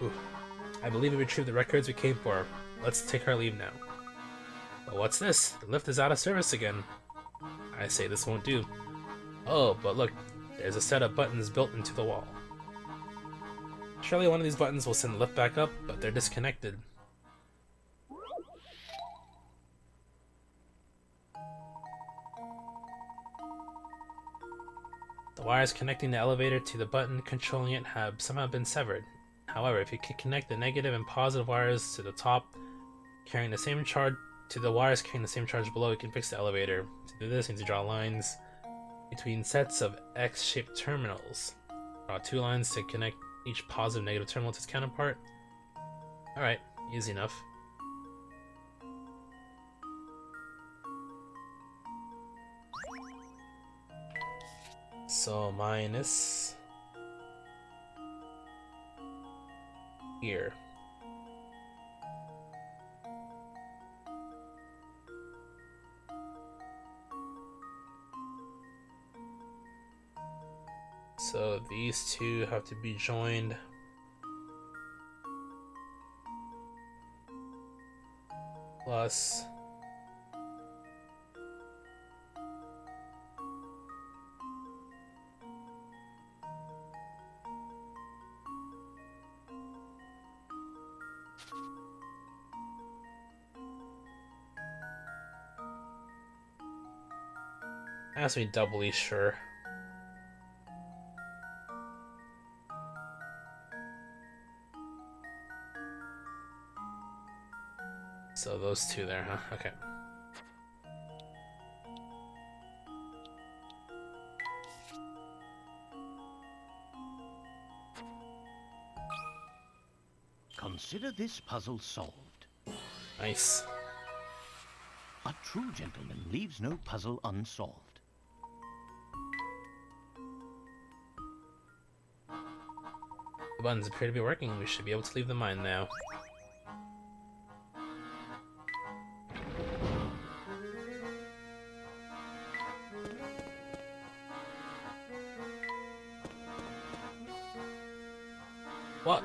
Ooh. I believe we retrieved the records we came for. Let's take our leave now. But what's this? The lift is out of service again. I say this won't do. Oh, but look, there's a set of buttons built into the wall. Surely one of these buttons will send the lift back up, but they're disconnected. The wires connecting the elevator to the button controlling it have somehow been severed. However, if you can connect the negative and positive wires to the top, carrying the same charge to the wires carrying the same charge below, you can fix the elevator. To do this, you need to draw lines between sets of X-shaped terminals. Draw two lines to connect each positive and negative terminal to its counterpart. Alright, easy enough. So minus here. So these two have to be joined. Plus has to be doubly sure. So those two there, huh? Okay. Consider this puzzle solved. Nice. A true gentleman leaves no puzzle unsolved. The buttons appear to be working. We should be able to leave the mine now. What?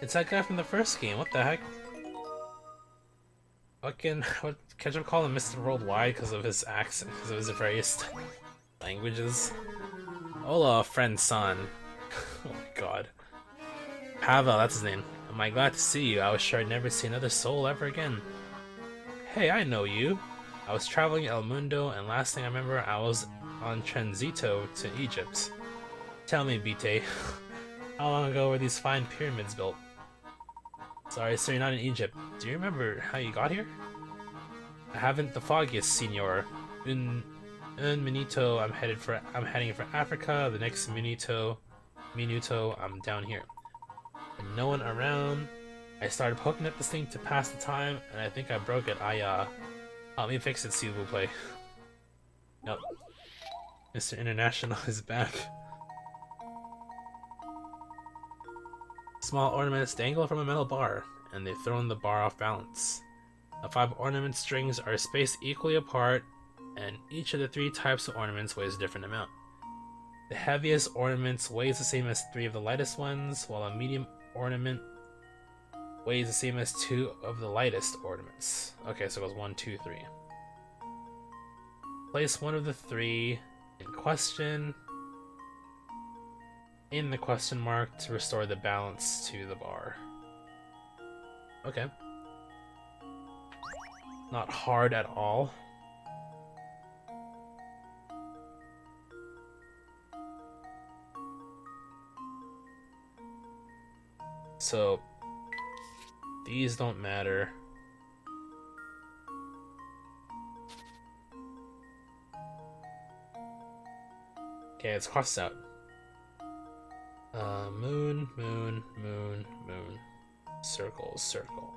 It's that guy from the first game. What the heck? Fucking what? Ketchup call him Mr. Worldwide because of his accent, because of his various languages. Hola, friend son. Oh my god. Pavel, that's his name. Am I glad to see you? I was sure I'd never see another soul ever again. Hey, I know you. I was traveling El Mundo, and last thing I remember, I was on Transito to Egypt. Tell me, Bite, how long ago were these fine pyramids built? Sorry, sir, you're not in Egypt. Do you remember how you got here? I haven't the foggiest, senor. Un minuto, I'm heading for Africa. The next minuto, I'm down here. And no one around. I started poking at this thing to pass the time, and I think I broke it. Help me fix it, s'il vous plaît. Yep. Mr. International is back. Small ornaments dangle from a metal bar, and they've thrown the bar off balance. The 5 ornament strings are spaced equally apart, and each of the 3 types of ornaments weighs a different amount. The heaviest ornaments weighs the same as 3 of the lightest ones, while a medium ornament weighs the same as 2 of the lightest ornaments. Okay, so it goes 1, 2, 3. Place one of the 3 in question in the question mark to restore the balance to the bar. Okay. Not hard at all. So these don't matter. Okay, let's cross out. Moon, moon, moon, moon. Circle, circle.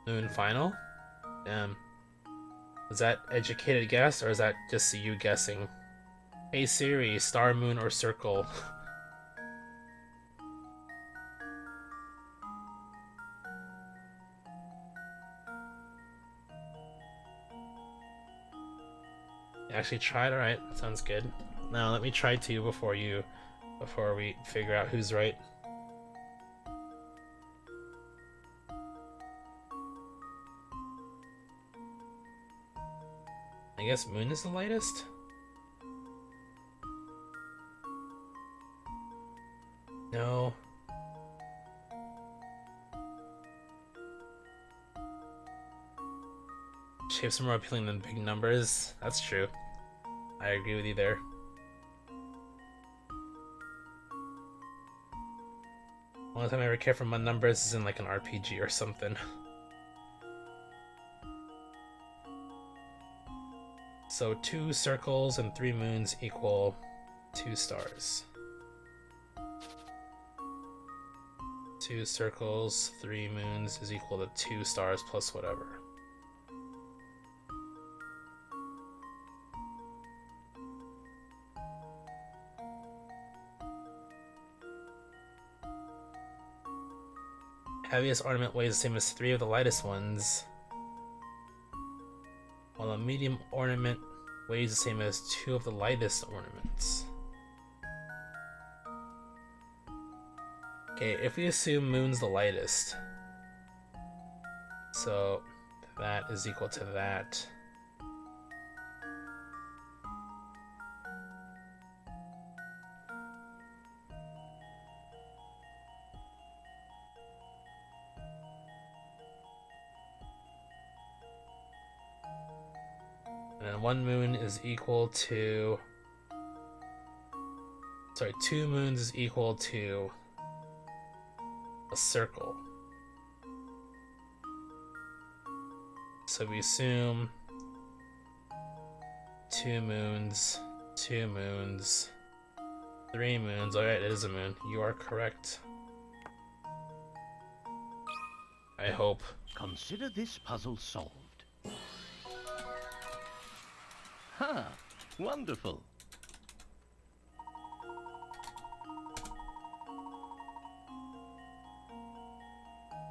Moon final? Damn. Was that educated guess, or is that just you guessing? Hey Siri, star, moon, or circle? You actually tried? Alright, sounds good. Now let me try to before we figure out who's right. I guess moon is the lightest? No. Shapes are more appealing than big numbers. That's true. I agree with you there. Only time I ever care for my numbers is in like an RPG or something. So 2 circles and 3 moons equal 2 stars. 2 circles, 3 moons is equal to 2 stars plus whatever. Heaviest ornament weighs the same as 3 of the lightest ones, while a medium ornament weighs the same as 2 of the lightest ornaments. Okay, if we assume moon's the lightest, so that is equal to that. And then 1 moon is equal to... Sorry, 2 moons is equal to a circle. So we assume 2 moons, 2 moons, 3 moons. Alright, it is a moon. You are correct. I hope. Consider this puzzle solved. Ha! Wonderful.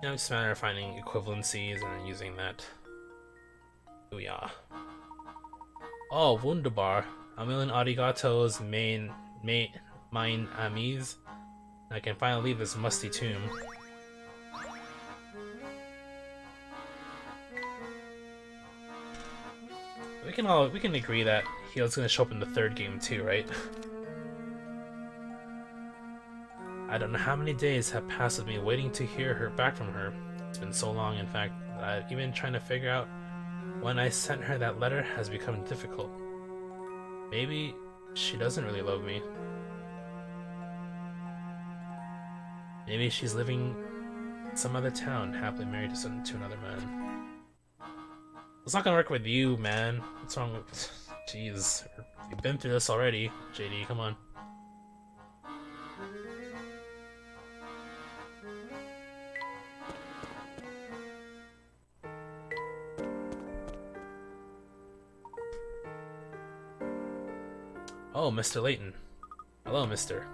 Now it's just a matter of finding equivalencies and then using that. Booyah. Oh, wunderbar. A million arigatos, mine amis. I can finally leave this musty tomb. We can agree that he's gonna show up in the 3rd game too, right? I don't know how many days have passed with me waiting to hear back from her. It's been so long, in fact, that even trying to figure out when I sent her that letter has become difficult. Maybe she doesn't really love me. Maybe she's living in some other town, happily married to another man. It's not gonna work with you, man. What's wrong with... Jeez. You've been through this already, JD, come on. Oh, Mr. Layton. Hello, mister.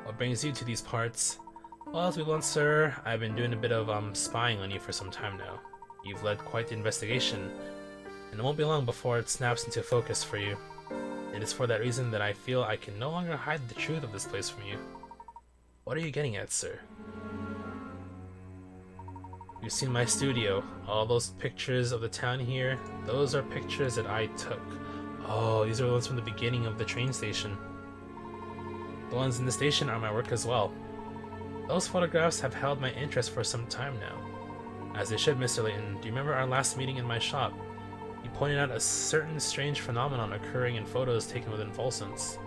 What brings you to these parts? Well, as we learned, sir, I've been doing a bit of spying on you for some time now. You've led quite the investigation, and it won't be long before it snaps into focus for you. It is for that reason that I feel I can no longer hide the truth of this place from you. What are you getting at, sir? You've seen my studio. All those pictures of the town here, those are pictures that I took. Oh, these are the ones from the beginning of the train station. The ones in the station are my work as well. Those photographs have held my interest for some time now. As they should, Mr. Layton. Do you remember our last meeting in my shop? You pointed out a certain strange phenomenon occurring in photos taken within Volscence.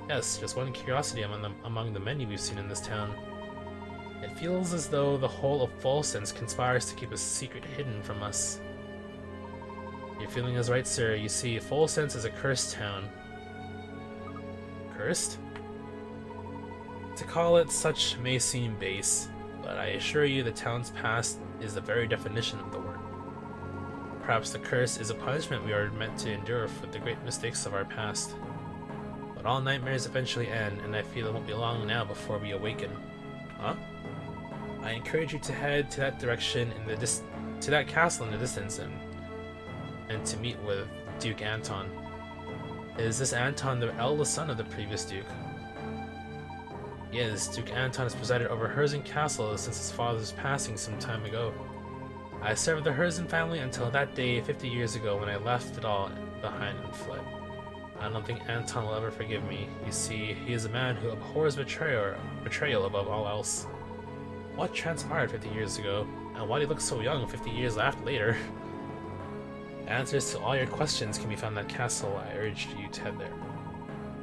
Yes, just one curiosity among the many we've seen in this town. It feels as though the whole of Volscence conspires to keep a secret hidden from us. Your feeling is right, sir. You see, Volscence is a cursed town. Cursed? To call it such may seem base, but I assure you the town's past is the very definition of the word. Perhaps the curse is a punishment we are meant to endure for the great mistakes of our past. But all nightmares eventually end, and I feel it won't be long now before we awaken. Huh? I encourage you to head to that direction to that castle in the distance and to meet with Duke Anton. Is this Anton the eldest son of the previous Duke? Yes, Duke Anton has presided over Herzen Castle since his father's passing some time ago. I served the Herzen family until that day 50 years ago when I left it all behind and fled. I don't think Anton will ever forgive me. You see, he is a man who abhors betrayal above all else. What transpired 50 years ago, and why do you look so young 50 years later? Answers to all your questions can be found in that castle. I urge you to head there.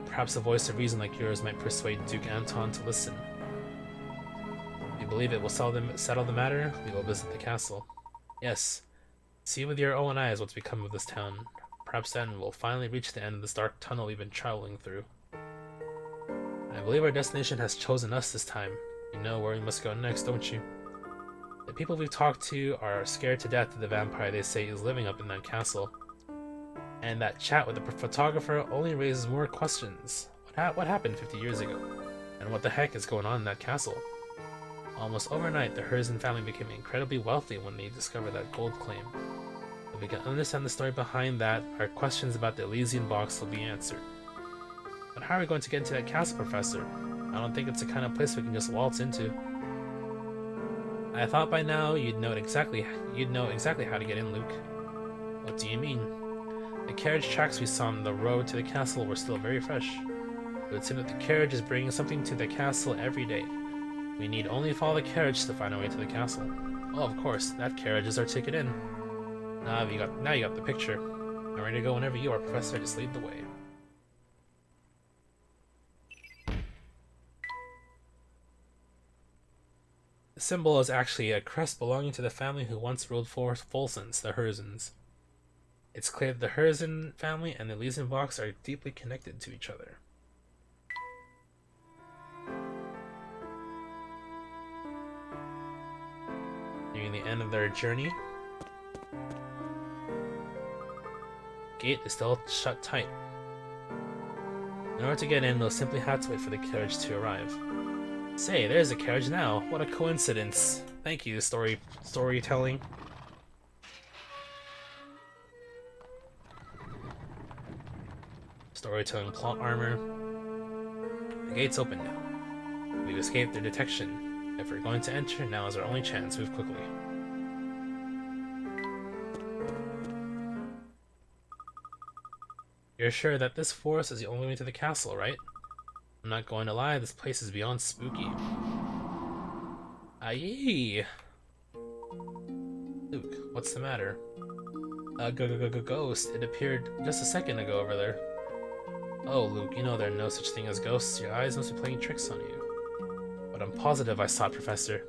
Perhaps a voice of reason like yours might persuade Duke Anton to listen. If you believe it will settle the matter, we will visit the castle. Yes, see with your own eyes what's become of this town. Perhaps then we'll finally reach the end of this dark tunnel we've been traveling through. I believe our destination has chosen us this time. You know where we must go next, don't you? The people we've talked to are scared to death of the vampire they say is living up in that castle. And that chat with the photographer only raises more questions. What happened 50 years ago? And what the heck is going on in that castle? Almost overnight, the Herzen family became incredibly wealthy when they discovered that gold claim. If we can understand the story behind that, our questions about the Elysian box will be answered. But how are we going to get into that castle, Professor? I don't think it's the kind of place we can just waltz into. I thought by now you'd know exactly how to get in, Luke. What do you mean? The carriage tracks we saw on the road to the castle were still very fresh. It would seem that the carriage is bringing something to the castle every day. We need only follow the carriage to find our way to the castle. Oh, of course, that carriage is our ticket in. Now you got the picture. I'm ready to go whenever you are, Professor. Just lead the way. The symbol is actually a crest belonging to the family who once ruled Volscence, the Herzens. It's clear that the Herzen family and the Elysian Box are deeply connected to each other. Nearing the end of their journey, gate is still shut tight. In order to get in, we'll simply have to wait for the carriage to arrive. Say, there's a carriage now. What a coincidence. Thank you, storytelling. Storytelling plot armor. The gate's open now. We've escaped their detection. If we're going to enter, now is our only chance. Move quickly. You're sure that this forest is the only way to the castle, right? I'm not going to lie, this place is beyond spooky. Aye. Luke, what's the matter? Ghost. It appeared just a second ago over there. Oh, Luke, you know there are no such thing as ghosts. Your eyes must be playing tricks on you. But I'm positive I saw it, Professor.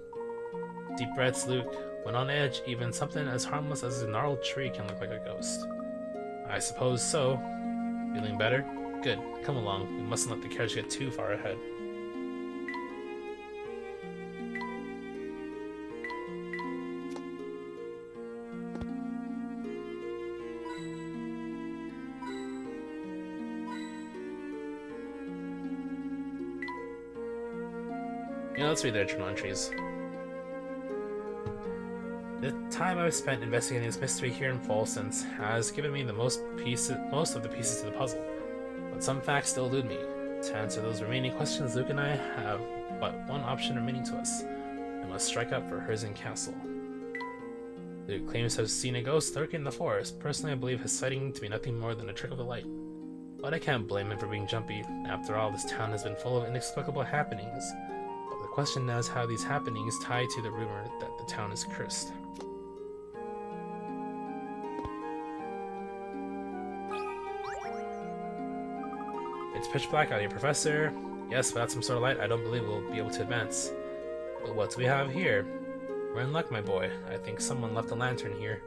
Deep breaths, Luke. When on edge, even something as harmless as a gnarled tree can look like a ghost. I suppose so. Feeling better? Good. Come along. We mustn't let the carriage get too far ahead. Yeah, let's read their journal entries. The time I've spent investigating this mystery here in Folsons has given me the most of the pieces to the puzzle, but some facts still elude me. To answer those remaining questions, Luke and I have but one option remaining to us. We must strike up for Herzen Castle. Luke claims to have seen a ghost lurking in the forest. Personally, I believe his sighting to be nothing more than a trick of the light. But I can't blame him for being jumpy. After all, this town has been full of inexplicable happenings. But the question now is how these happenings tie to the rumor that the town is cursed. It's pitch black out here, Professor. Yes, without some sort of light, I don't believe we'll be able to advance. But what do we have here? We're in luck, my boy. I think someone left a lantern here.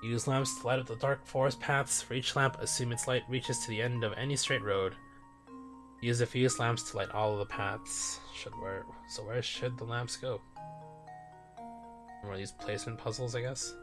Use lamps to light up the dark forest paths. For each lamp, assume its light reaches to the end of any straight road. Use the fuse lamps to light all of the paths. So where should the lamps go? One of these placement puzzles, I guess.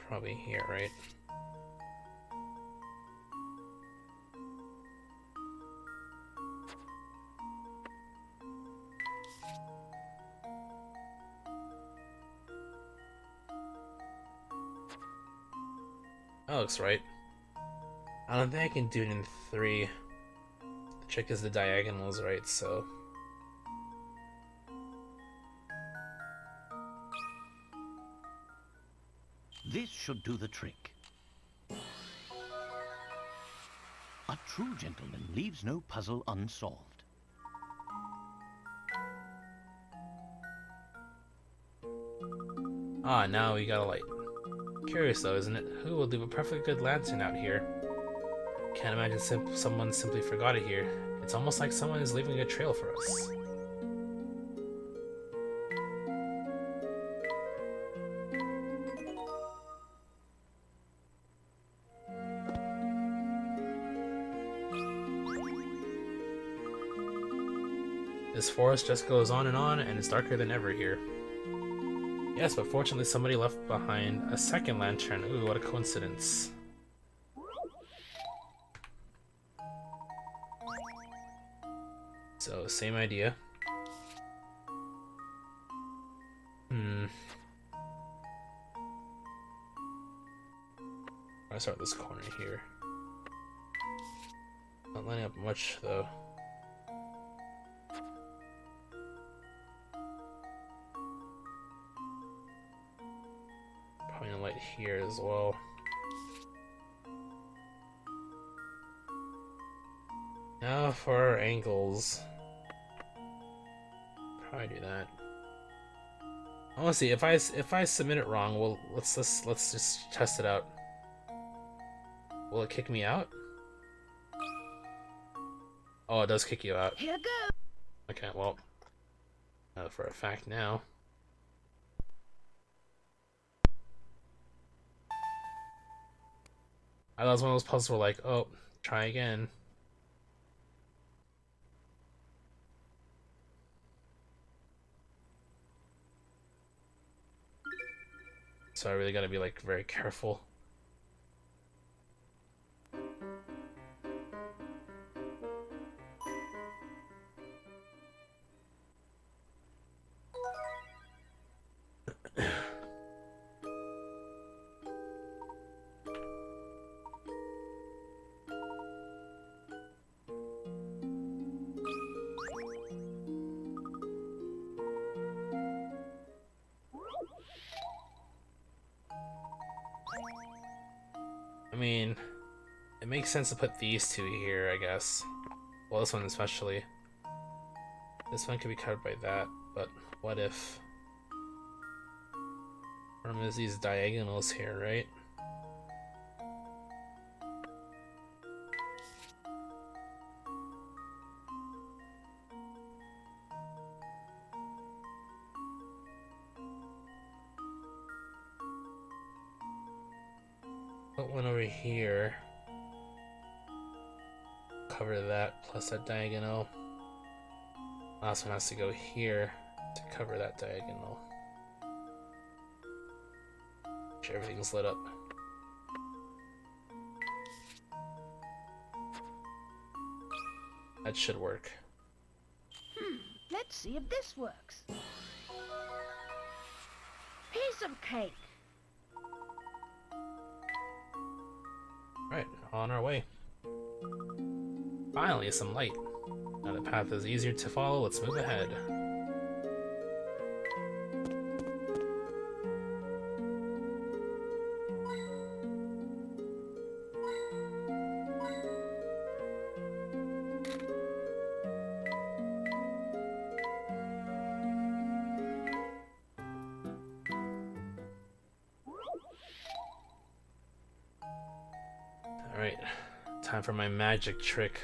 Probably here, right? That looks right. I don't think I can do it in 3. The trick is the diagonals, right? So This should do the trick. A true gentleman leaves no puzzle unsolved. ah, now we got a light. Curious though, isn't it? Who would leave a perfectly good lantern out here? Can't imagine someone simply forgot it here. It's almost like someone is leaving a trail for us. This forest just goes on, and it's darker than ever here. Yes, but fortunately somebody left behind a second lantern. Ooh, what a coincidence. So, same idea. I'll start this corner here. Not lining up much, though. here as well. Now for our angles. Probably do that. I want to see if I submit it wrong. Well, let's just test it out. Will it kick me out? Oh, it does kick you out. Here goes. Okay, well, for a fact now. I thought it was one of those puzzles where like, oh, try again. So I really gotta be like very careful. I mean, it makes sense to put these two here, I guess. Well, this one especially. This one could be covered by that, but what if... Problem is these diagonals here, right? Put one over here. Cover that plus that diagonal. Last one has to go here to cover that diagonal. Make sure everything's lit up. That should work. Let's see if this works. Piece of cake. Right, on our way. Finally, some light. Now the path is easier to follow, let's move ahead. Alright, time for my magic trick.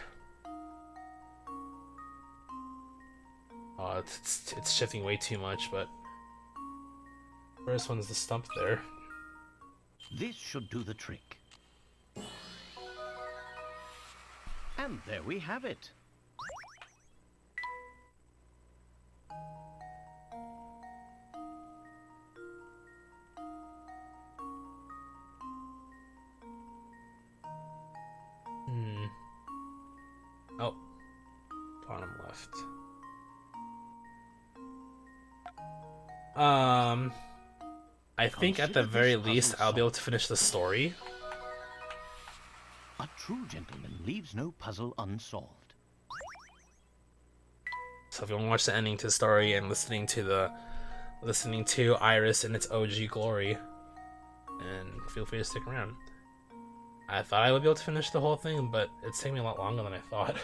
Oh, it's shifting way too much, but first one's the stump there. This should do the trick. And there we have it. Oh, bottom left. I think at the very least I'll be able to finish the story. A true gentleman leaves no puzzle unsolved. So if you want to watch the ending to the story and listening to Iris in its OG glory, and feel free to stick around. I thought I would be able to finish the whole thing, but it's taking me a lot longer than I thought.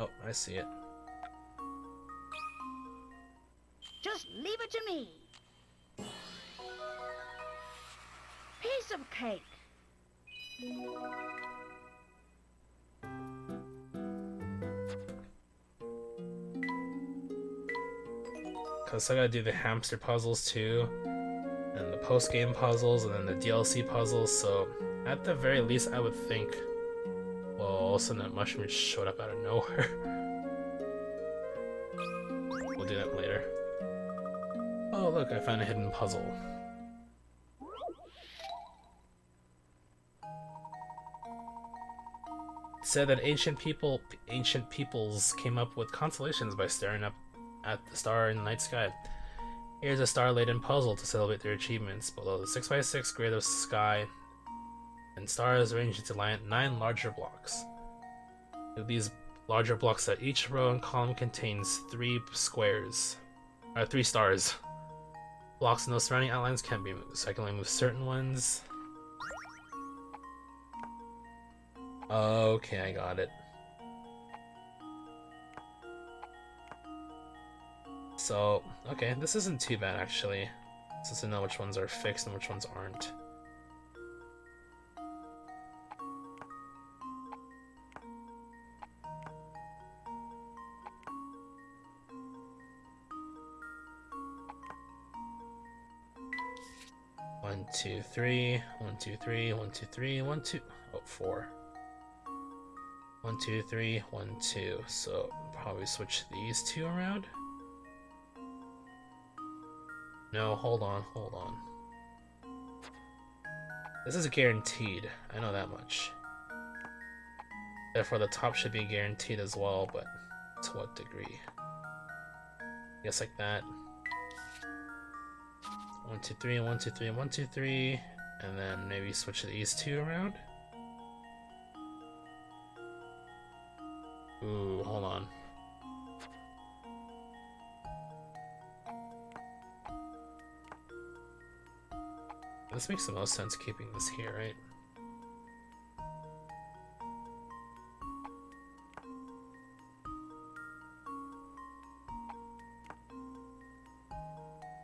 Oh, I see it. Just leave it to me. Piece of cake. Cause I gotta do the hamster puzzles too, and the post-game puzzles, and then the DLC puzzles, so at the very least I would think, well, all of a sudden that mushroom just showed up out of nowhere. We'll do that later. Oh look, I found a hidden puzzle. It said that ancient peoples came up with constellations by staring up at the star in the night sky. Here's a star-laden puzzle to celebrate their achievements. Below the 6x6 grid of sky and stars arranged into 9 larger blocks. With these Larger blocks that each row and column contains 3 squares. 3 stars. Blocks and those surrounding outlines can be moved, so I can only move certain ones. Okay, I got it. So, okay, this isn't too bad actually. Since I know which ones are fixed and which ones aren't. One, two, three, 1, 2, 3, 1, 2, 3, 1, 2. Oh, 4. 1, 2, 3, 1, 2. So probably switch these 2 around. No, hold on. This is guaranteed. I know that much. Therefore, the top should be guaranteed as well, but to what degree? I guess like that. 1, 2, 3, 1, 2, 3, 1, 2, 3, and then maybe switch these 2 around. Ooh, hold on. This makes the most sense keeping this here, right?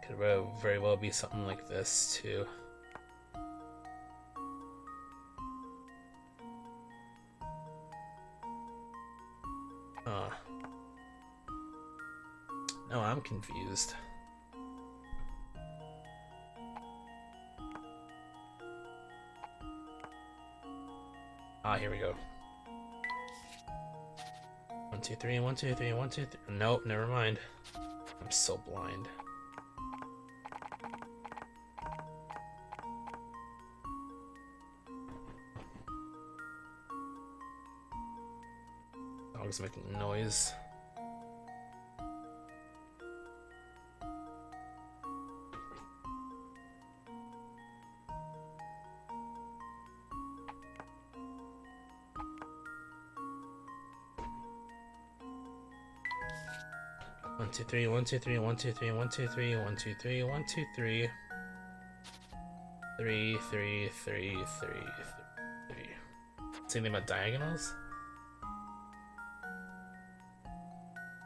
Could very well be something like this too. No, I'm confused. Ah, here we go. 1, 2, 3, 1, 2, 3, 1, 2, 3. Nope, never mind. I'm so blind. Dog's making noise. One, two, three, 1, 2, 3, 1, 2, 3, 1, 2, 3, 1, 2, 3, 1, 2, 3. 3, 3, 3, 3, 3. See anything about diagonals?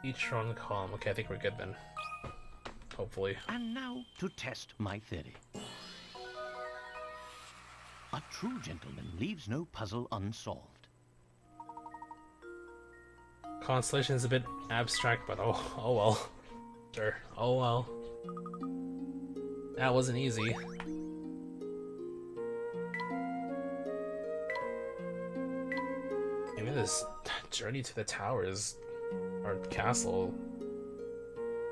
Each row in the column. Okay, I think we're good then. Hopefully. And now to test my theory. A true gentleman leaves no puzzle unsolved. Constellation is a bit abstract, but oh well. Sure. Oh well. That wasn't easy. Maybe this journey to the towers or castle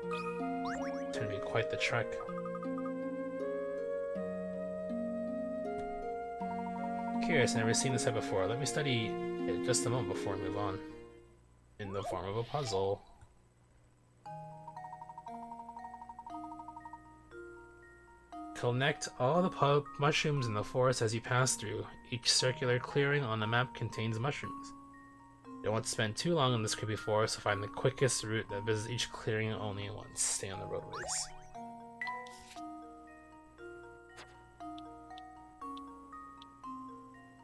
is gonna be quite the trek. Curious, never seen this type before. Let me study it just a moment before we move on. In the form of a puzzle. Collect all the mushrooms in the forest as you pass through. Each circular clearing on the map contains mushrooms. You don't want to spend too long in this creepy forest, so find the quickest route that visits each clearing only once. Stay on the roadways.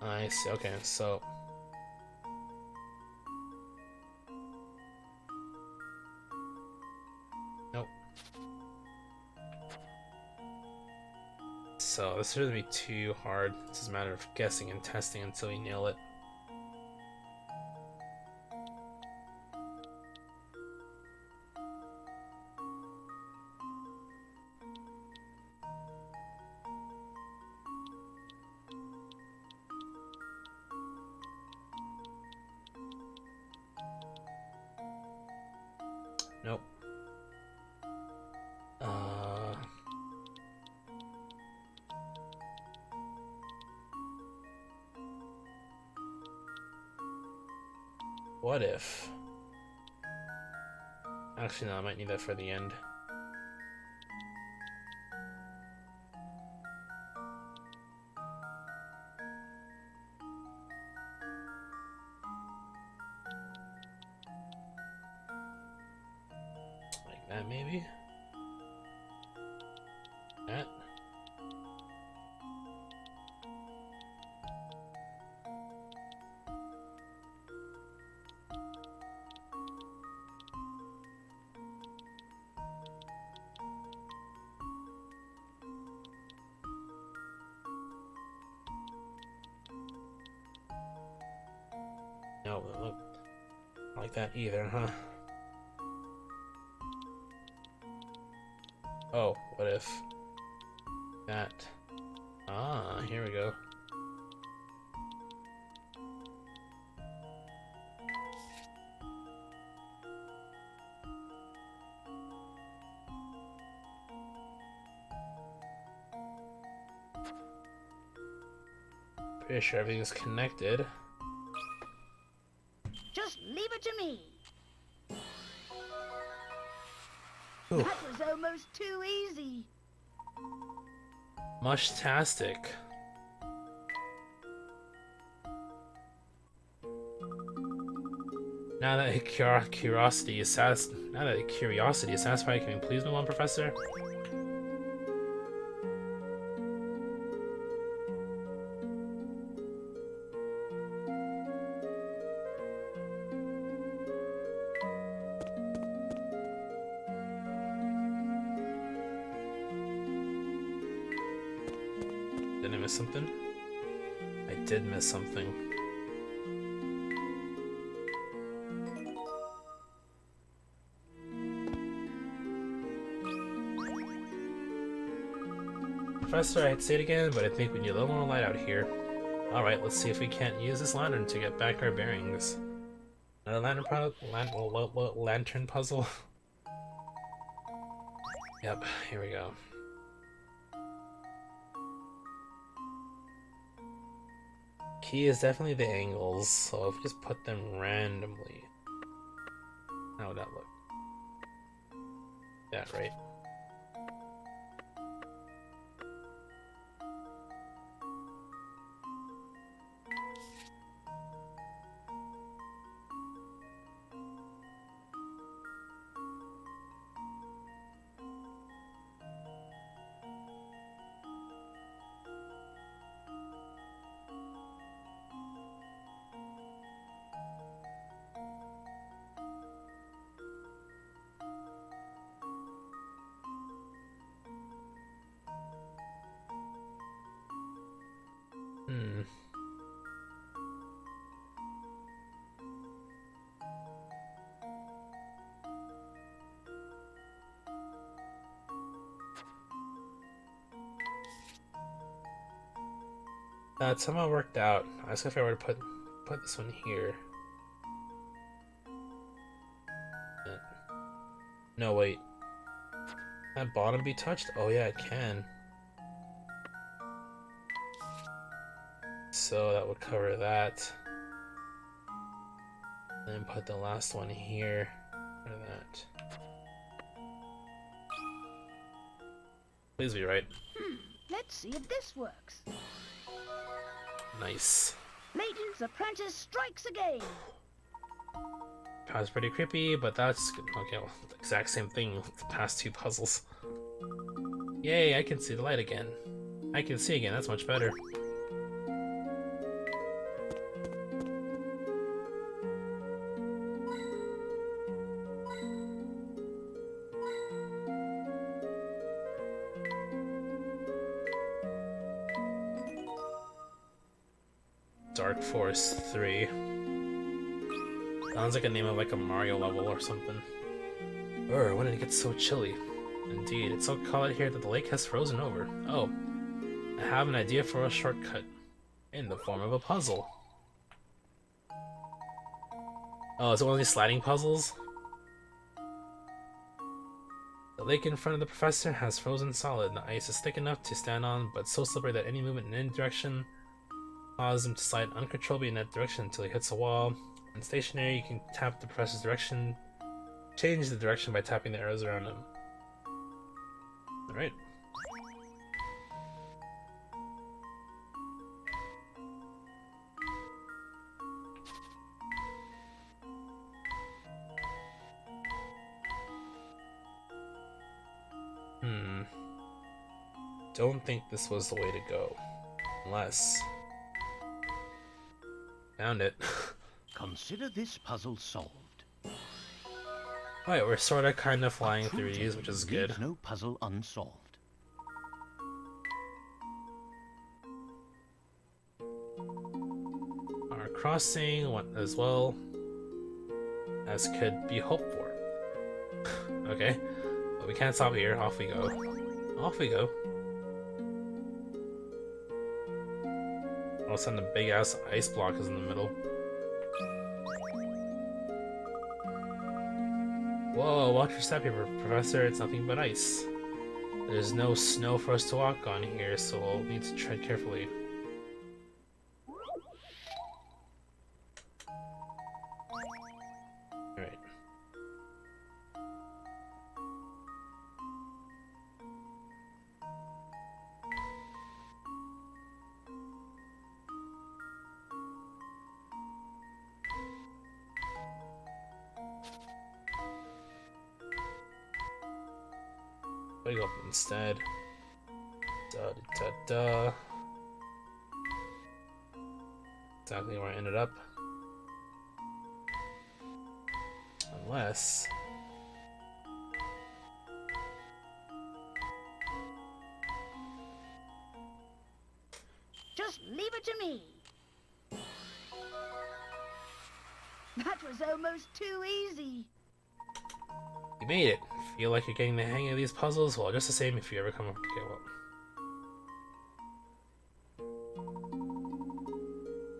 I see. Okay, so nope. So this shouldn't be too hard. It's just a matter of guessing and testing until we nail it. Nope. What if? Actually, no, I might need that for the end. that maybe? That? No, look, not like that either, huh? Oh, what if that? Ah, here we go. Pretty sure everything's connected. Just leave it to me. Ooh. That was almost too easy. Mushtastic. Now that curiosity is satisfied, can you please move on, Professor? Did I miss something? I did miss something. Professor, I'd say it again, but I think we need a little more light out here. Alright, let's see if we can't use this lantern to get back our bearings. Another lantern puzzle? Yep, here we go. Key is definitely the angles, so if we just put them randomly, how would that look? Yeah, right. Hmm. That somehow worked out. I guess if I were to put this one here. No, wait. Can that bottom be touched? Oh yeah, it can. So that would cover that. Then put the last one here. Or that. Please be right. Let's see if this works. Nice. Layton's apprentice strikes again. That was pretty creepy, but that's good. Okay, well, the exact same thing with the past two puzzles. Yay, I can see the light again. I can see again, that's much better. Dark Forest 3. Sounds like a name of like a Mario level or something. When did it get so chilly? Indeed, it's so cold out here that the lake has frozen over. Oh, I have an idea for a shortcut. In the form of a puzzle. Oh, is it one of these sliding puzzles? The lake in front of the professor has frozen solid. The ice is thick enough to stand on, but so slippery that any movement in any direction causes him to slide uncontrollably in that direction until he hits a wall. When stationary, you can tap the professor's direction, change the direction by tapping the arrows around him. Alright. Don't think this was the way to go. Unless... Found it. Consider this puzzle solved. Alright, we're sorta kinda flying A true through these, which is gentleman good. leaves no puzzle unsolved. Our crossing went as well as could be hoped for. Okay, but we can't stop here. Off we go. Off we go. All of a sudden, the big ass ice block is in the middle. Whoa, watch your step here, Professor. It's nothing but ice. There's no snow for us to walk on here, so we'll need to tread carefully. Alright. Wake up instead. Da da da. Exactly where I ended up. Unless. Just leave it to me. That was almost too easy. You made it. Feel like you're getting the hang of these puzzles? Well, just the same if you ever come up to get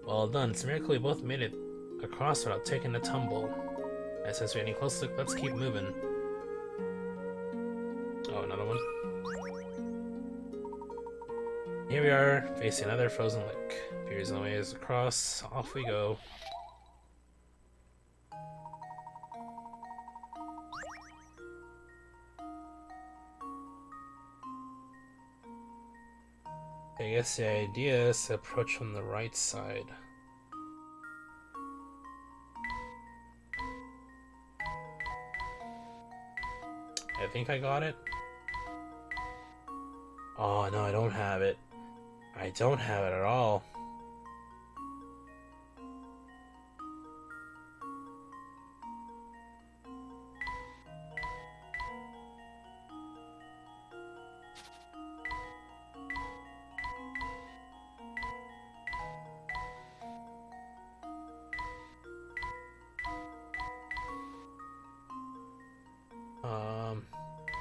well done. It's a miracle we both made it across without taking a tumble. And since we're getting close, let's keep moving. Oh, another one. Here we are, facing another frozen lake. Appears in the way is across. Off we go. I guess the idea is to approach from the right side. I think I got it. Oh no, I don't have it. I don't have it at all.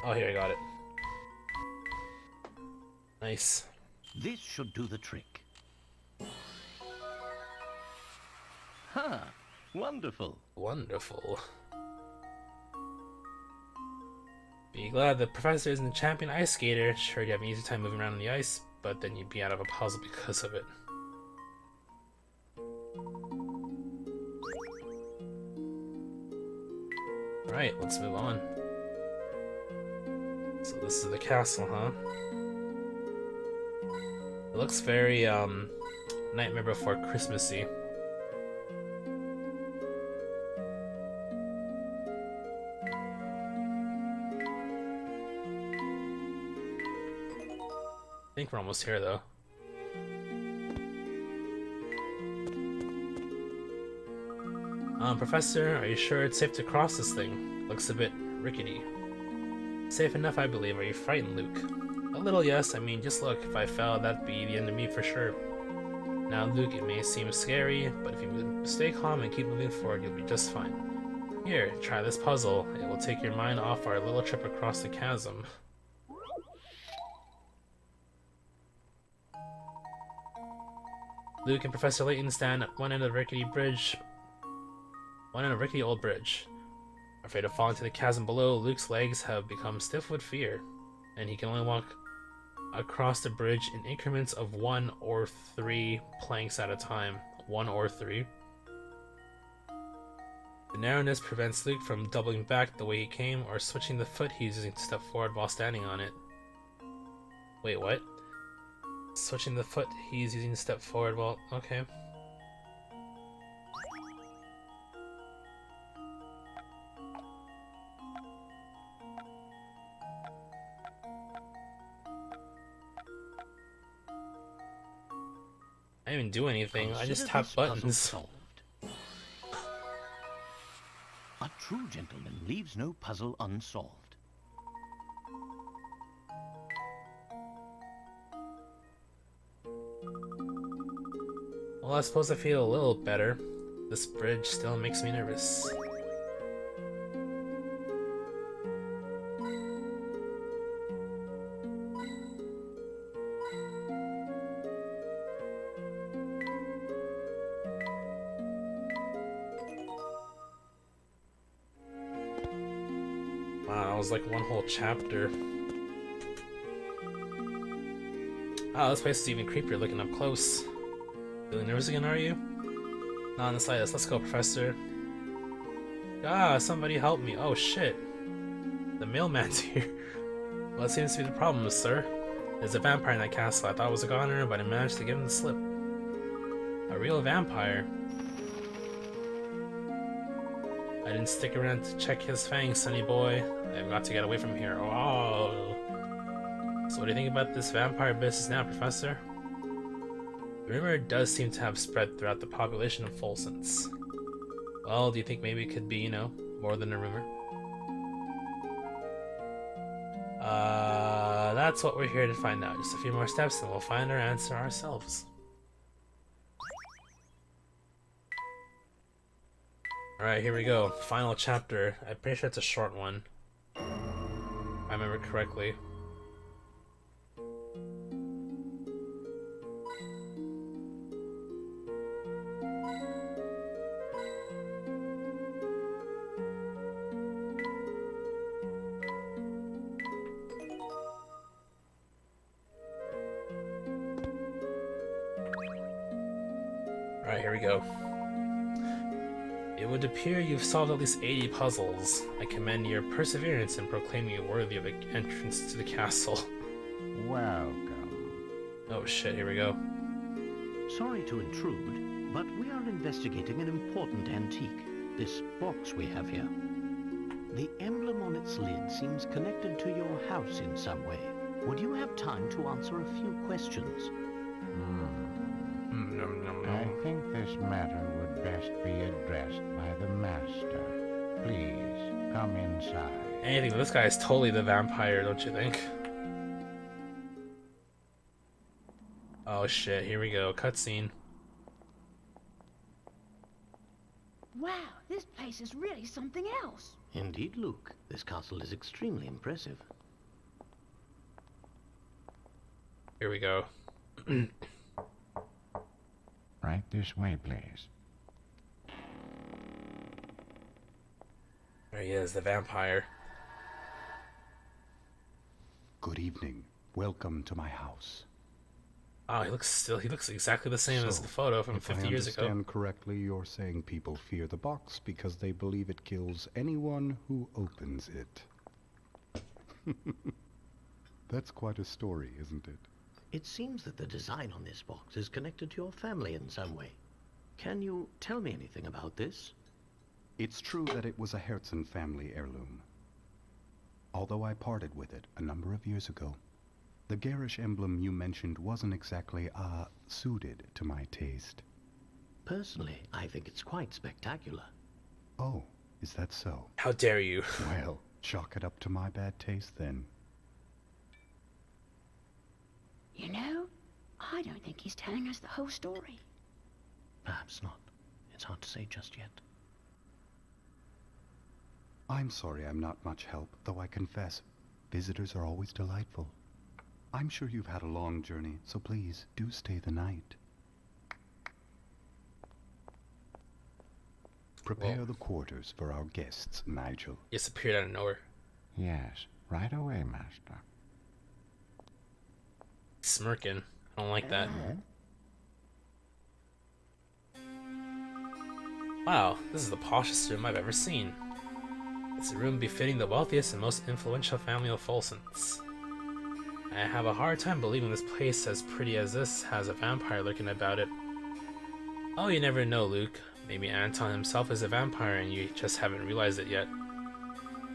Oh, here, I got it. Nice. This should do the trick. Ha! Wonderful. Wonderful. Be glad the professor isn't a champion ice skater. Sure, you have an easy time moving around on the ice, but then you'd be out of a puzzle because of it. Alright, let's move on. So this is the castle, huh? It looks very, Nightmare Before Christmassy. I think we're almost here, though. Professor, are you sure it's safe to cross this thing? Looks a bit rickety. Safe enough, I believe. Are you frightened, Luke? A little, yes. I mean, just look. If I fell, that'd be the end of me for sure. Now, Luke, it may seem scary, but if you stay calm and keep moving forward, you'll be just fine. Here, try this puzzle. It will take your mind off our little trip across the chasm. Luke and Professor Layton stand at one end of the rickety old bridge. Afraid of falling to the chasm below, Luke's legs have become stiff with fear, and he can only walk across the bridge in increments of 1 or 3 planks at a time. 1 or 3. The narrowness prevents Luke from doubling back the way he came or switching the foot he's using to step forward while standing on it. Wait, what? Switching the foot he's using to step forward while... okay. I didn't even do anything. I just Consider tapped this puzzle buttons. solved. A true gentleman leaves no puzzle unsolved. Well, I suppose I feel a little better. This bridge still makes me nervous. Wow, that was like one whole chapter. Oh, this place is even creepier looking up close. Feeling nervous again, are you? Not in the slightest. Let's go, Professor. Ah, somebody help me. Oh, shit. The mailman's here. What seems to be the problem, sir? There's a vampire in that castle. I thought it was a goner, but I managed to give him the slip. A real vampire? I didn't stick around to check his fangs, sonny boy. I've got to get away from here. Oh. So what do you think about this vampire business now, Professor? The rumor does seem to have spread throughout the population of Folsons. Well, do you think maybe it could be, more than a rumor? That's what we're here to find out. Just a few more steps and we'll find our answer ourselves. Alright, here we go. Final chapter. I'm pretty sure it's a short one. If I remember correctly. Alright, here we go. It would appear you've solved at least 80 puzzles. I commend your perseverance in proclaiming you worthy of the entrance to the castle. Welcome. Oh shit, here we go. Sorry to intrude, but we are investigating an important antique. This box we have here. The emblem on its lid seems connected to your house in some way. Would you have time to answer a few questions? I think this matter would best be addressed by the master. Please, come inside. Anything, but this guy is totally the vampire, don't you think? Oh shit, here we go. Cutscene. Wow, this place is really something else. Indeed, Luke. This castle is extremely impressive. Here we go. Right this way, please. There he is, the vampire. Good evening. Welcome to my house. Oh, he looks exactly the same as the photo from 50 years If I ago. understand correctly, you're saying people fear the box because they believe it kills anyone who opens it. That's quite a story, isn't it? It seems that the design on this box is connected to your family in some way. Can you tell me anything about this? It's true that it was a Herzen family heirloom. Although I parted with it a number of years ago, the garish emblem you mentioned wasn't exactly, suited to my taste. Personally, I think it's quite spectacular. Oh, is that so? How dare you? Well, chalk it up to my bad taste then. You know, I don't think he's telling us the whole story. Perhaps not. It's hard to say just yet. I'm sorry I'm not much help, though I confess, visitors are always delightful. I'm sure you've had a long journey, so please do stay the night. Prepare the quarters for our guests, Nigel. Just appeared out of nowhere. Yes, right away, master. Smirking. I don't like that. Wow, this is the poshest room I've ever seen. It's a room befitting the wealthiest and most influential family of Folsons. I have a hard time believing this place as pretty as this has a vampire lurking about it. Oh, you never know, Luke. Maybe Anton himself is a vampire and you just haven't realized it yet.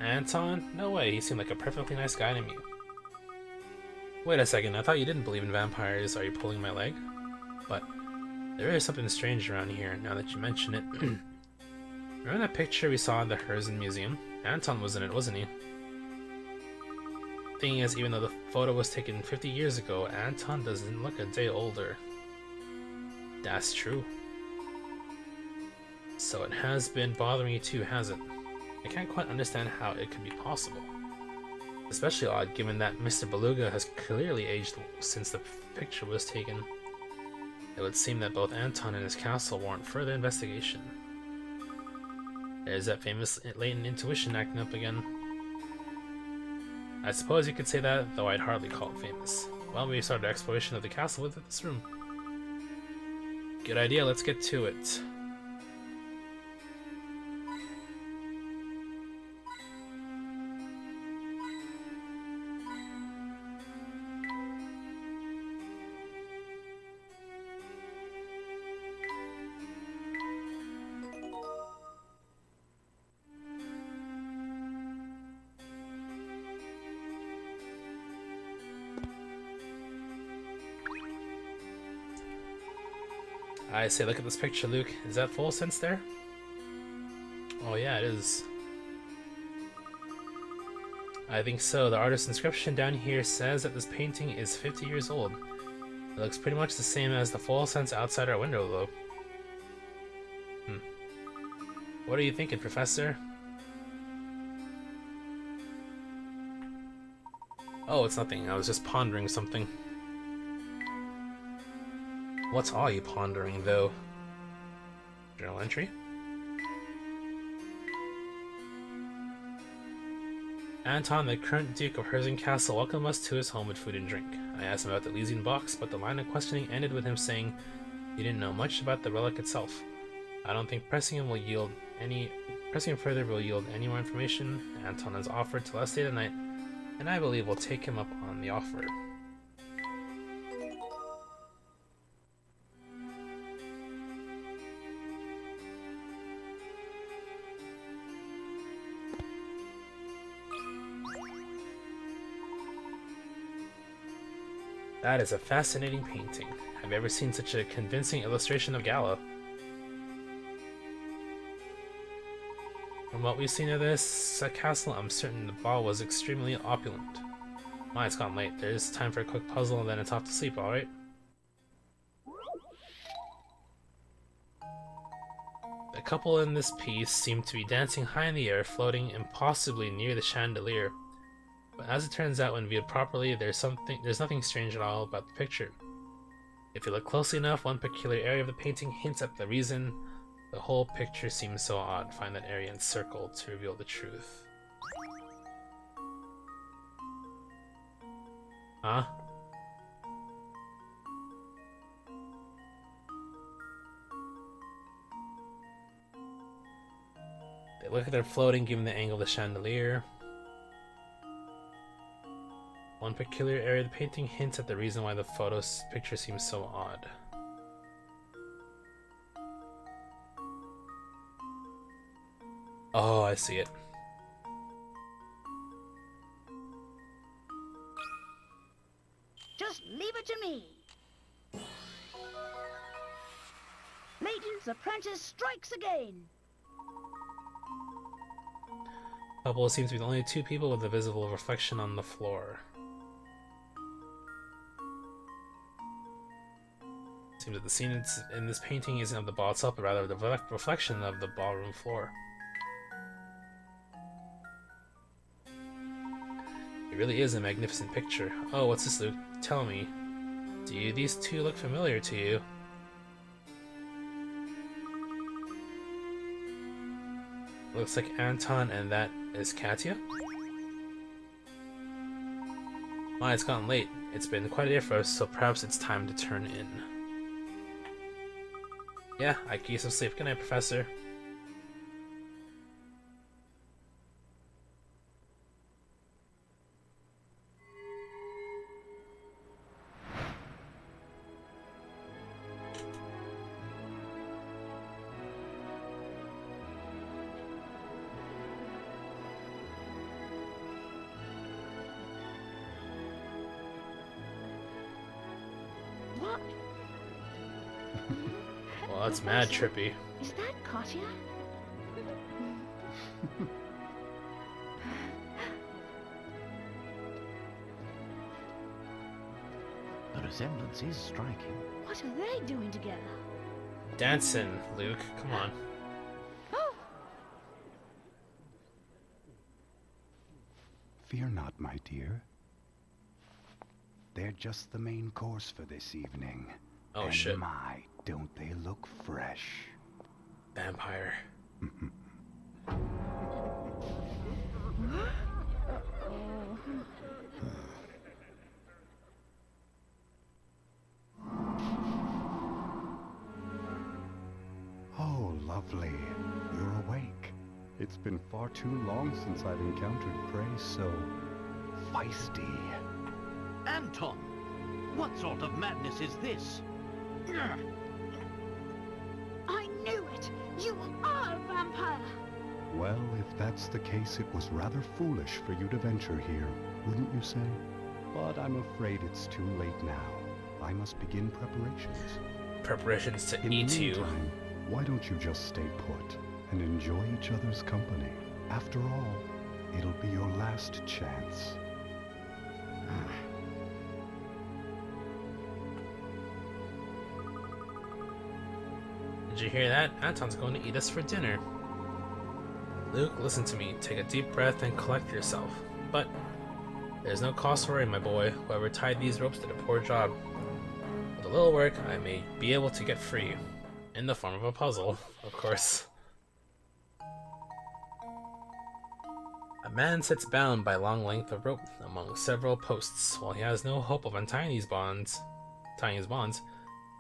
Anton? No way, he seemed like a perfectly nice guy to me. Wait a second, I thought you didn't believe in vampires. Are you pulling my leg? But There is something strange around here, now that you mention it. Remember that picture we saw in the Herzen Museum? Anton was in it, wasn't he? Thing is, even though the photo was taken 50 years ago, Anton doesn't look a day older. That's true. So it has been bothering you too, has it? I can't quite understand how it could be possible. Especially odd given that Mr. Beluga has clearly aged since the picture was taken. It would seem that both Anton and his castle warrant further investigation. There's that famous Layton intuition acting up again. I suppose you could say that, though I'd hardly call it famous. Well, we started our exploration of the castle with this room. Good idea, let's get to it. I say, look at this picture, Luke. Is that full sense there? Oh yeah, it is. I think so. The artist's inscription down here says that this painting is 50 years old. It looks pretty much the same as the full sense outside our window, though. What are you thinking, Professor? Oh, it's nothing. I was just pondering something. What are you pondering, though? Journal entry? Anton, the current Duke of Herzen Castle, welcomed us to his home with food and drink. I asked him about the Elysian box, but the line of questioning ended with him saying he didn't know much about the relic itself. I don't think pressing him further will yield any more information. Anton has offered to let us stay the night, and I believe we'll take him up on the offer. That is a fascinating painting. Have you ever seen such a convincing illustration of Gala? From what we've seen of this castle, I'm certain the ball was extremely opulent. My, it's gotten late. There's time for a quick puzzle and then it's off to sleep, alright? The couple in this piece seem to be dancing high in the air, floating impossibly near the chandelier. But as it turns out, when viewed properly, there's nothing strange at all about the picture. If you look closely enough, one peculiar area of the painting hints at the reason the whole picture seems so odd. Find that area and circle to reveal the truth. Huh? They look like they're floating given the angle of the chandelier. One peculiar area of the painting hints at the reason why the picture seems so odd. Oh, I see it. Just leave it to me. Layton's apprentice strikes again. Couple seems to be the only two people with a visible reflection on the floor. Seems that the scene in this painting isn't of the ball itself, but rather the reflection of the ballroom floor. It really is a magnificent picture. Oh, what's this, Luke? Tell me. Do these two look familiar to you? Looks like Anton, and that is Katya? My, it's gotten late. It's been quite a day for us, so perhaps it's time to turn in. Yeah, I can get some sleep. Good night, Professor. What? Well, that's mad trippy. Is that Katya? The resemblance is striking. What are they doing together? Dancing, Luke. Come on. Oh, Fear not, my dear. They're just the main course for this evening. Oh, and shit. my, don't they look fresh? Vampire. Oh, lovely. You're awake. It's been far too long since I've encountered prey so feisty. Anton! What sort of madness is this? I knew it! You are a vampire! Well, if that's the case, it was rather foolish for you to venture here, wouldn't you say? But I'm afraid it's too late now. I must begin preparations. Preparations to In the eat you. meantime, why don't you just stay put and enjoy each other's company? After all, it'll be your last chance. Did you hear that? Anton's going to eat us for dinner. Luke, listen to me. Take a deep breath and collect yourself. But there's no cause for worry, my boy. Whoever tied these ropes did a poor job. With a little work, I may be able to get free. In the form of a puzzle, of course. A man sits bound by a long length of rope among several posts. While he has no hope of untying his bonds,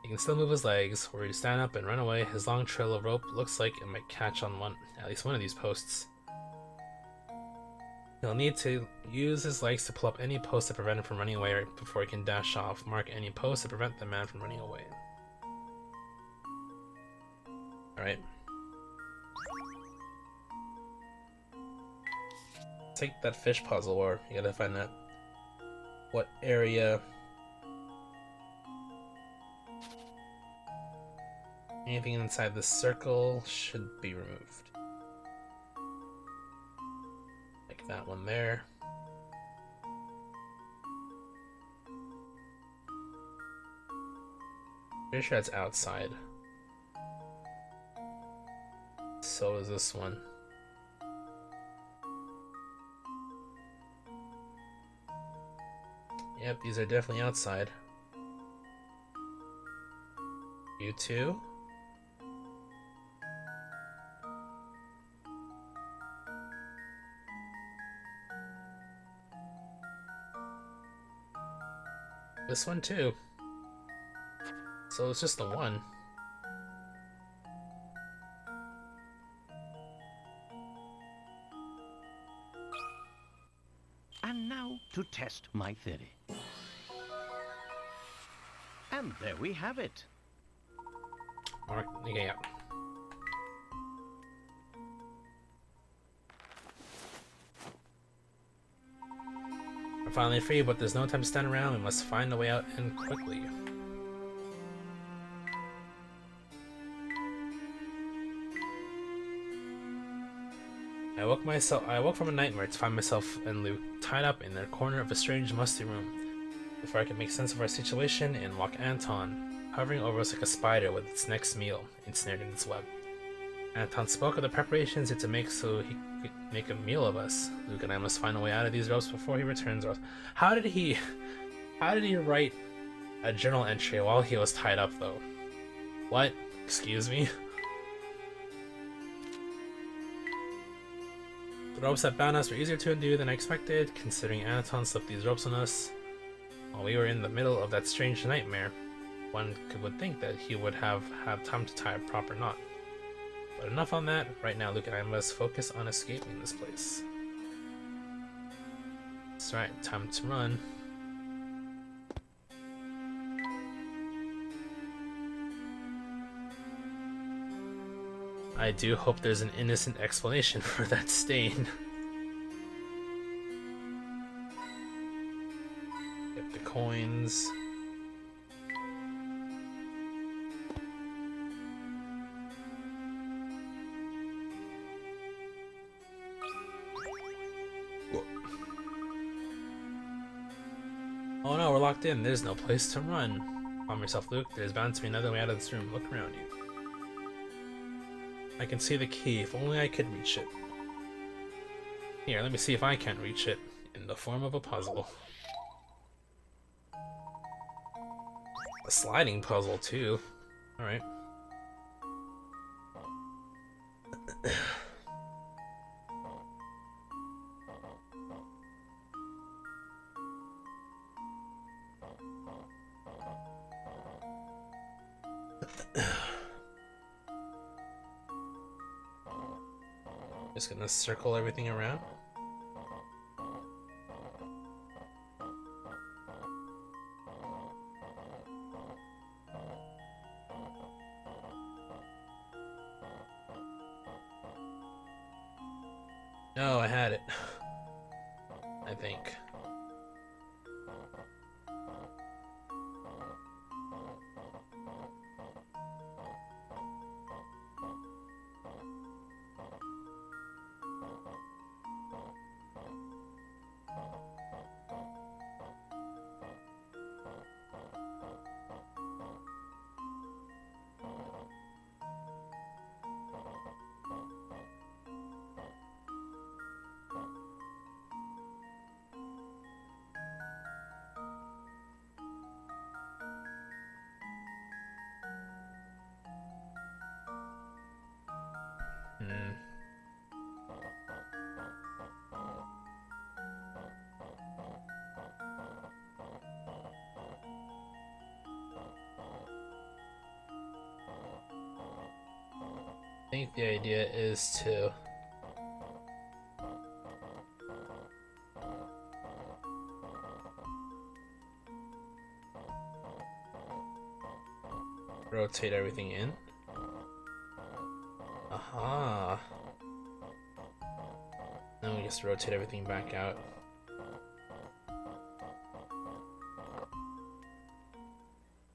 he can still move his legs. Were he to stand up and run away, his long trail of rope looks like it might catch on at least one of these posts. He'll need to use his legs to pull up any post to prevent him from running away right before he can dash off. Mark any post to prevent the man from running away. Alright. Take that fish puzzle, or you gotta find out what area. Anything inside the circle should be removed. Like that one there. Pretty sure it's outside. So is this one. Yep, these are definitely outside. You too? This one too. So it's just the one. And now to test my theory. And there we have it. Mark, okay, yeah. We're finally free, but there's no time to stand around. We must find a way out, and quickly. I woke from a nightmare to find myself and Luke tied up in the corner of a strange, musty room. Before I could make sense of our situation, in walked Anton, hovering over us like a spider with its next meal ensnared in its web. Anton spoke of the preparations to make so he could make a meal of us. Luke and I must find a way out of these ropes before he returns to us. How did he write a journal entry while he was tied up, though? What? Excuse me? The ropes that bound us were easier to undo than I expected, considering Anton slipped these ropes on us while we were in the middle of that strange nightmare. One would think that he would have had time to tie a proper knot. But enough on that. Right now, Luke and I must focus on escaping this place. That's right, time to run. I do hope there's an innocent explanation for that stain. Get the coins. Oh no, we're locked in. There's no place to run. Calm yourself, Luke. There's bound to be another way out of this room. Look around you. I can see the key. If only I could reach it. Here, let me see if I can't reach it. In the form of a puzzle. A sliding puzzle, too. Alright. Just gonna circle everything around. No, I had it. I think. I think the idea is to rotate everything in. Aha. Then we just rotate everything back out.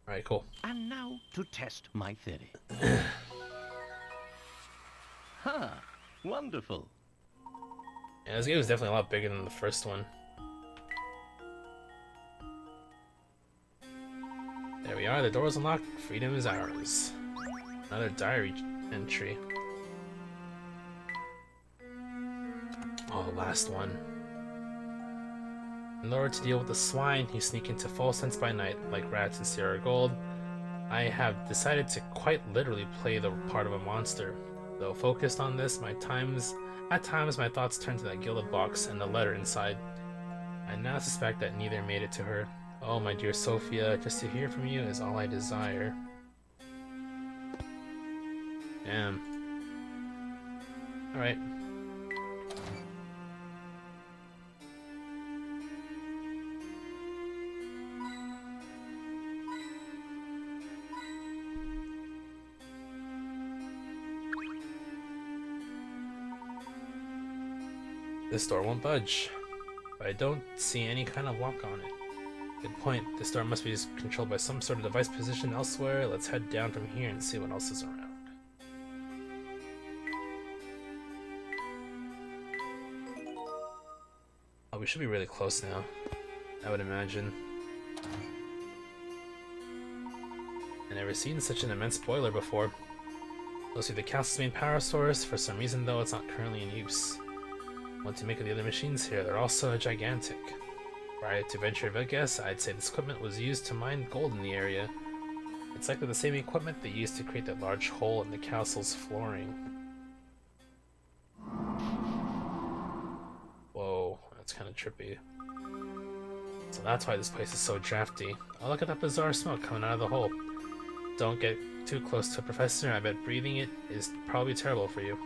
Alright, cool. And now to test my theory. Ha! Wonderful. Yeah, this game is definitely a lot bigger than the first one. There we are, the door is unlocked. Freedom is ours. Another diary entry. Oh, the last one. In order to deal with the swine who sneak into false sense by night, like rats in Sierra Gold, I have decided to quite literally play the part of a monster. Though focused on this, at times my thoughts turn to that gilded box and the letter inside. I now suspect that neither made it to her. Oh, my dear Sophia, just to hear from you is all I desire. Damn. Alright. This door won't budge, but I don't see any kind of lock on it. Good point. This door must be controlled by some sort of device positioned elsewhere. Let's head down from here and see what else is around. Oh, we should be really close now, I would imagine. I've never seen such an immense boiler before. Mostly the castle's main power source. For some reason, though, it's not currently in use. What to make of the other machines here? They're also gigantic. Prior to venture of a guess, I'd say this equipment was used to mine gold in the area. It's likely the same equipment they used to create that large hole in the castle's flooring. Whoa, that's kind of trippy. So that's why this place is so drafty. Oh, look at that bizarre smoke coming out of the hole. Don't get too close to a professor. I bet breathing it is probably terrible for you.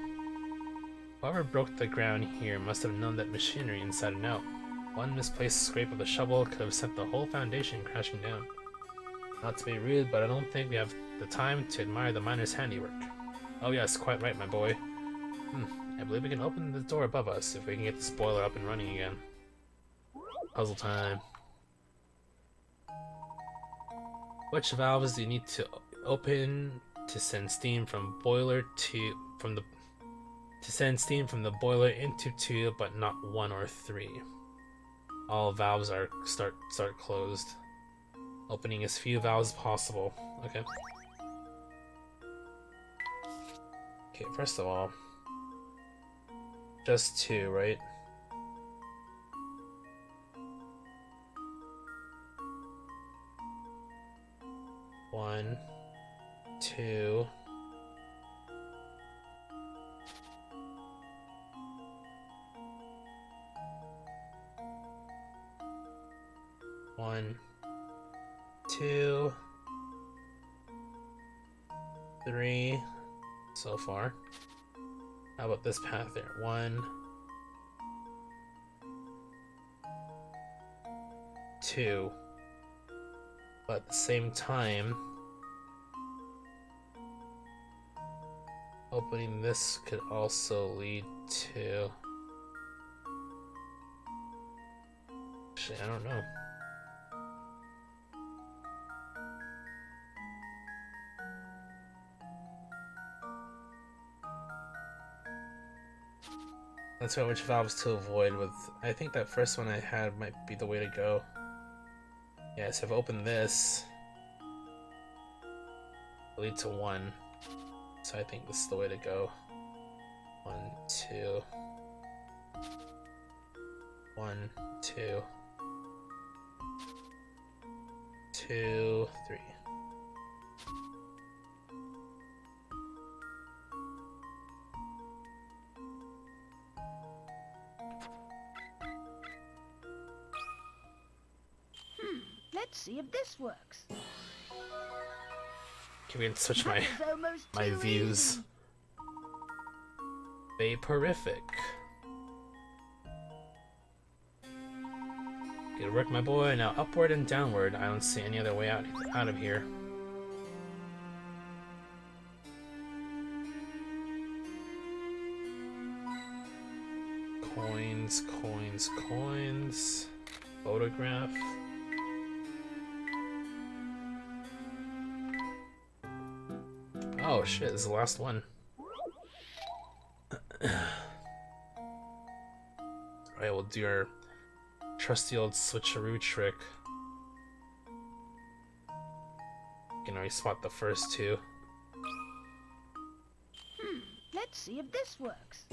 Whoever broke the ground here must have known that machinery inside and out. One misplaced scrape of the shovel could have sent the whole foundation crashing down. Not to be rude, but I don't think we have the time to admire the miner's handiwork. Oh yes, quite right, my boy. I believe we can open the door above us if we can get this boiler up and running again. Puzzle time. Which valves do you need to open to send steam from boiler to send steam from the boiler into 2, but not 1 or 3? All valves are start closed. Opening as few valves as possible. Okay. Okay, first of all, just 2, right? One, 2. One, 2, 3 so far. How about this path there? 1, 2. But at the same time, opening this could also lead to... Actually, I don't know. Let's find which valves to avoid with... I think that first one I had might be the way to go. Yeah, so if I open this, it'll lead to 1. So I think this is the way to go. 1, 2. 1, 2. 2, 3. Let's see if this works. Can we switch That was almost my too views? easy. Vaporific. Good work, my boy. Now upward and downward. I don't see any other way out of here. Coins, coins, coins. Photograph. Oh shit, this is the last one. Alright, we'll do our trusty old switcheroo trick. You can already spot the first 2. Let's see if this works.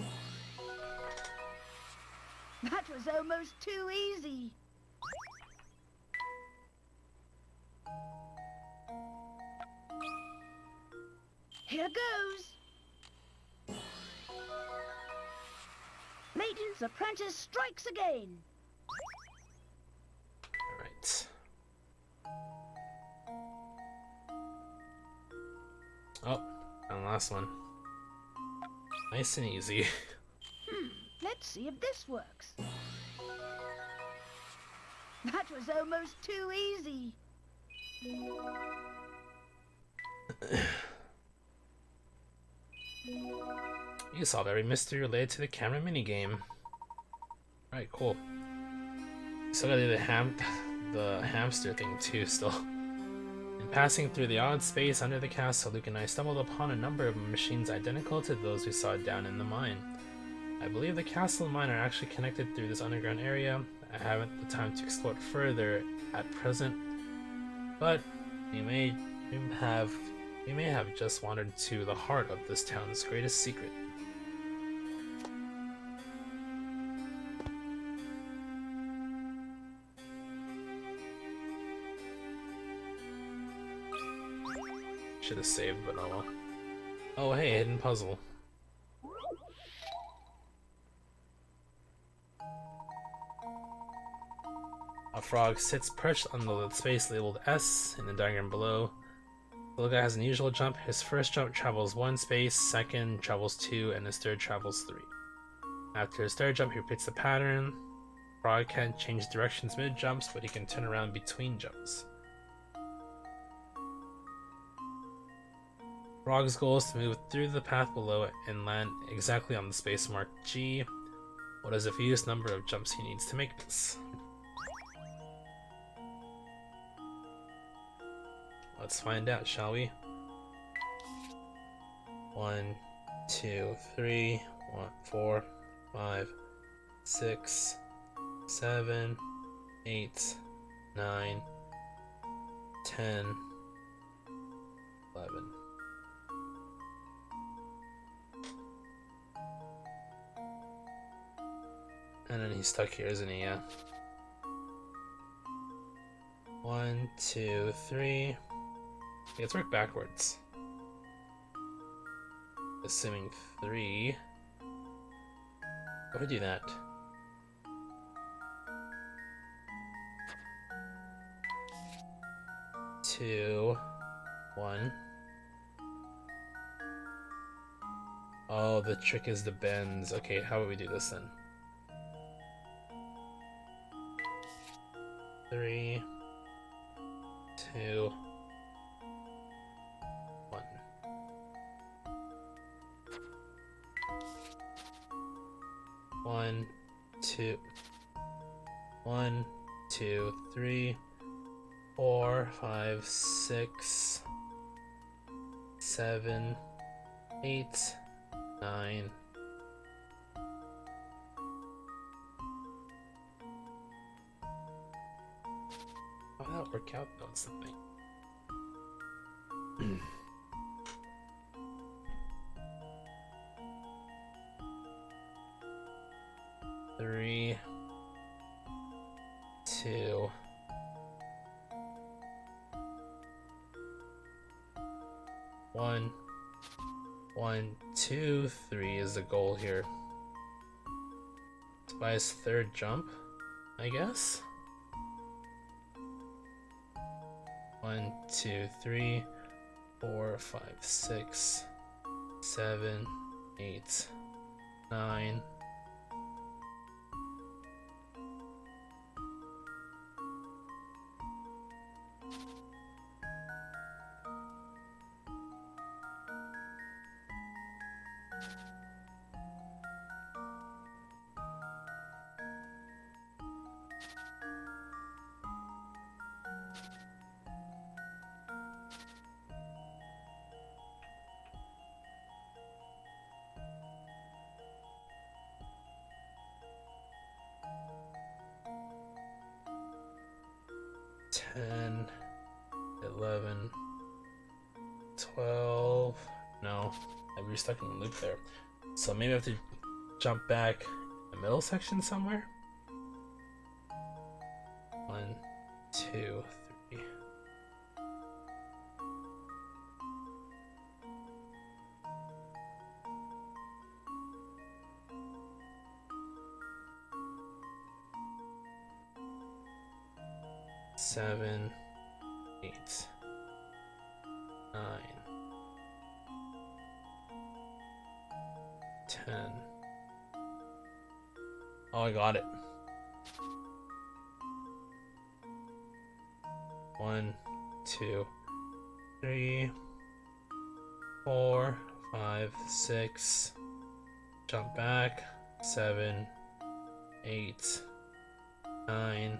That was almost too easy. Here goes. Layton's apprentice strikes again. Alright. Oh, and the last one. Nice and easy. Let's see if this works. That was almost too easy. You solve every mystery related to the camera minigame. Alright, cool. Still gotta do the hamster thing too, still. In passing through the odd space under the castle, Luke and I stumbled upon a number of machines identical to those we saw down in the mine. I believe the castle and mine are actually connected through this underground area. I haven't the time to explore further at present, but we may have just wandered to the heart of this town's greatest secret. Should have saved, but oh well. Oh hey, hidden puzzle. A frog sits perched on the space labeled S in the diagram below. The little guy has an unusual jump. His first jump travels 1 space, second travels 2, and his third travels 3. After his third jump, he repeats the pattern. Frog can't change directions mid-jumps, but he can turn around between jumps. Frog's goal is to move through the path below and land exactly on the space marked G. What is the fewest number of jumps he needs to make this? Let's find out, shall we? 1, 2, 3, 4, 5, 6, 7, 8, 9, 10, 11. And then he's stuck here, isn't he? Yeah. 1, 2, 3. Let's work backwards. Assuming 3. How do we do that? Two, 1. Oh, the trick is the bends. Okay, how would we do this then? 3, 2, 1. One, two, 1, 2, 3, 4, 5, 6, 7, 8, 9. How did that work out? That's the thing. 3, 2, 1. 1, 2, 3 is the goal here. It's by his third jump, I guess. 1, 2, 3, 4, 5, 6, 7, 8, 9. Ten, 11, 12. No, we were stuck in the loop there. So maybe I have to jump back in the middle section somewhere. 1, 2, 3. Seven, 8, 9, 10. Oh, I got it. 1, 2, 3, 4, 5, 6. Jump back. 7, 8, 9.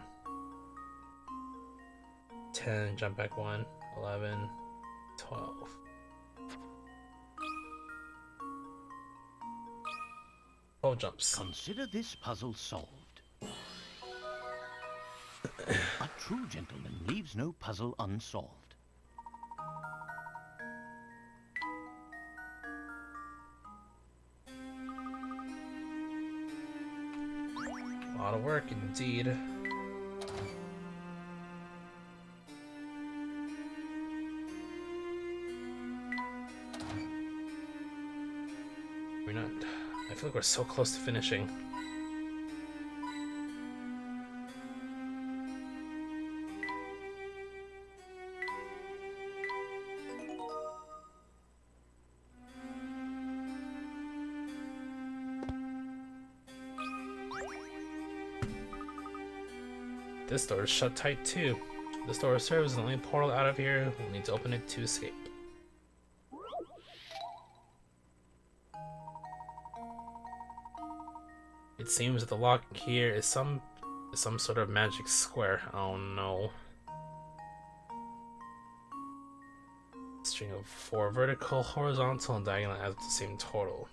10, jump back 1, 11, 12. Jumps. Consider this puzzle solved. A true gentleman leaves no puzzle unsolved. A lot of work indeed. We're not. I feel like we're so close to finishing. This door is shut tight too. This door serves as the only portal out of here. We'll need to open it to escape. It seems that the lock here is some sort of magic square. Oh no. String of 4 vertical, horizontal, and diagonal adds the same total.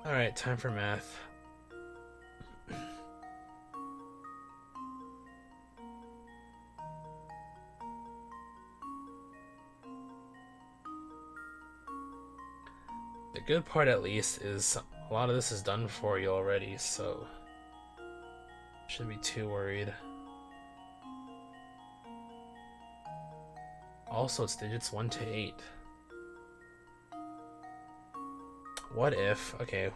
Alright, time for math. good part at least is a lot of this is done for you already, so shouldn't be too worried. Also, it's digits 1 to 8. What if, okay.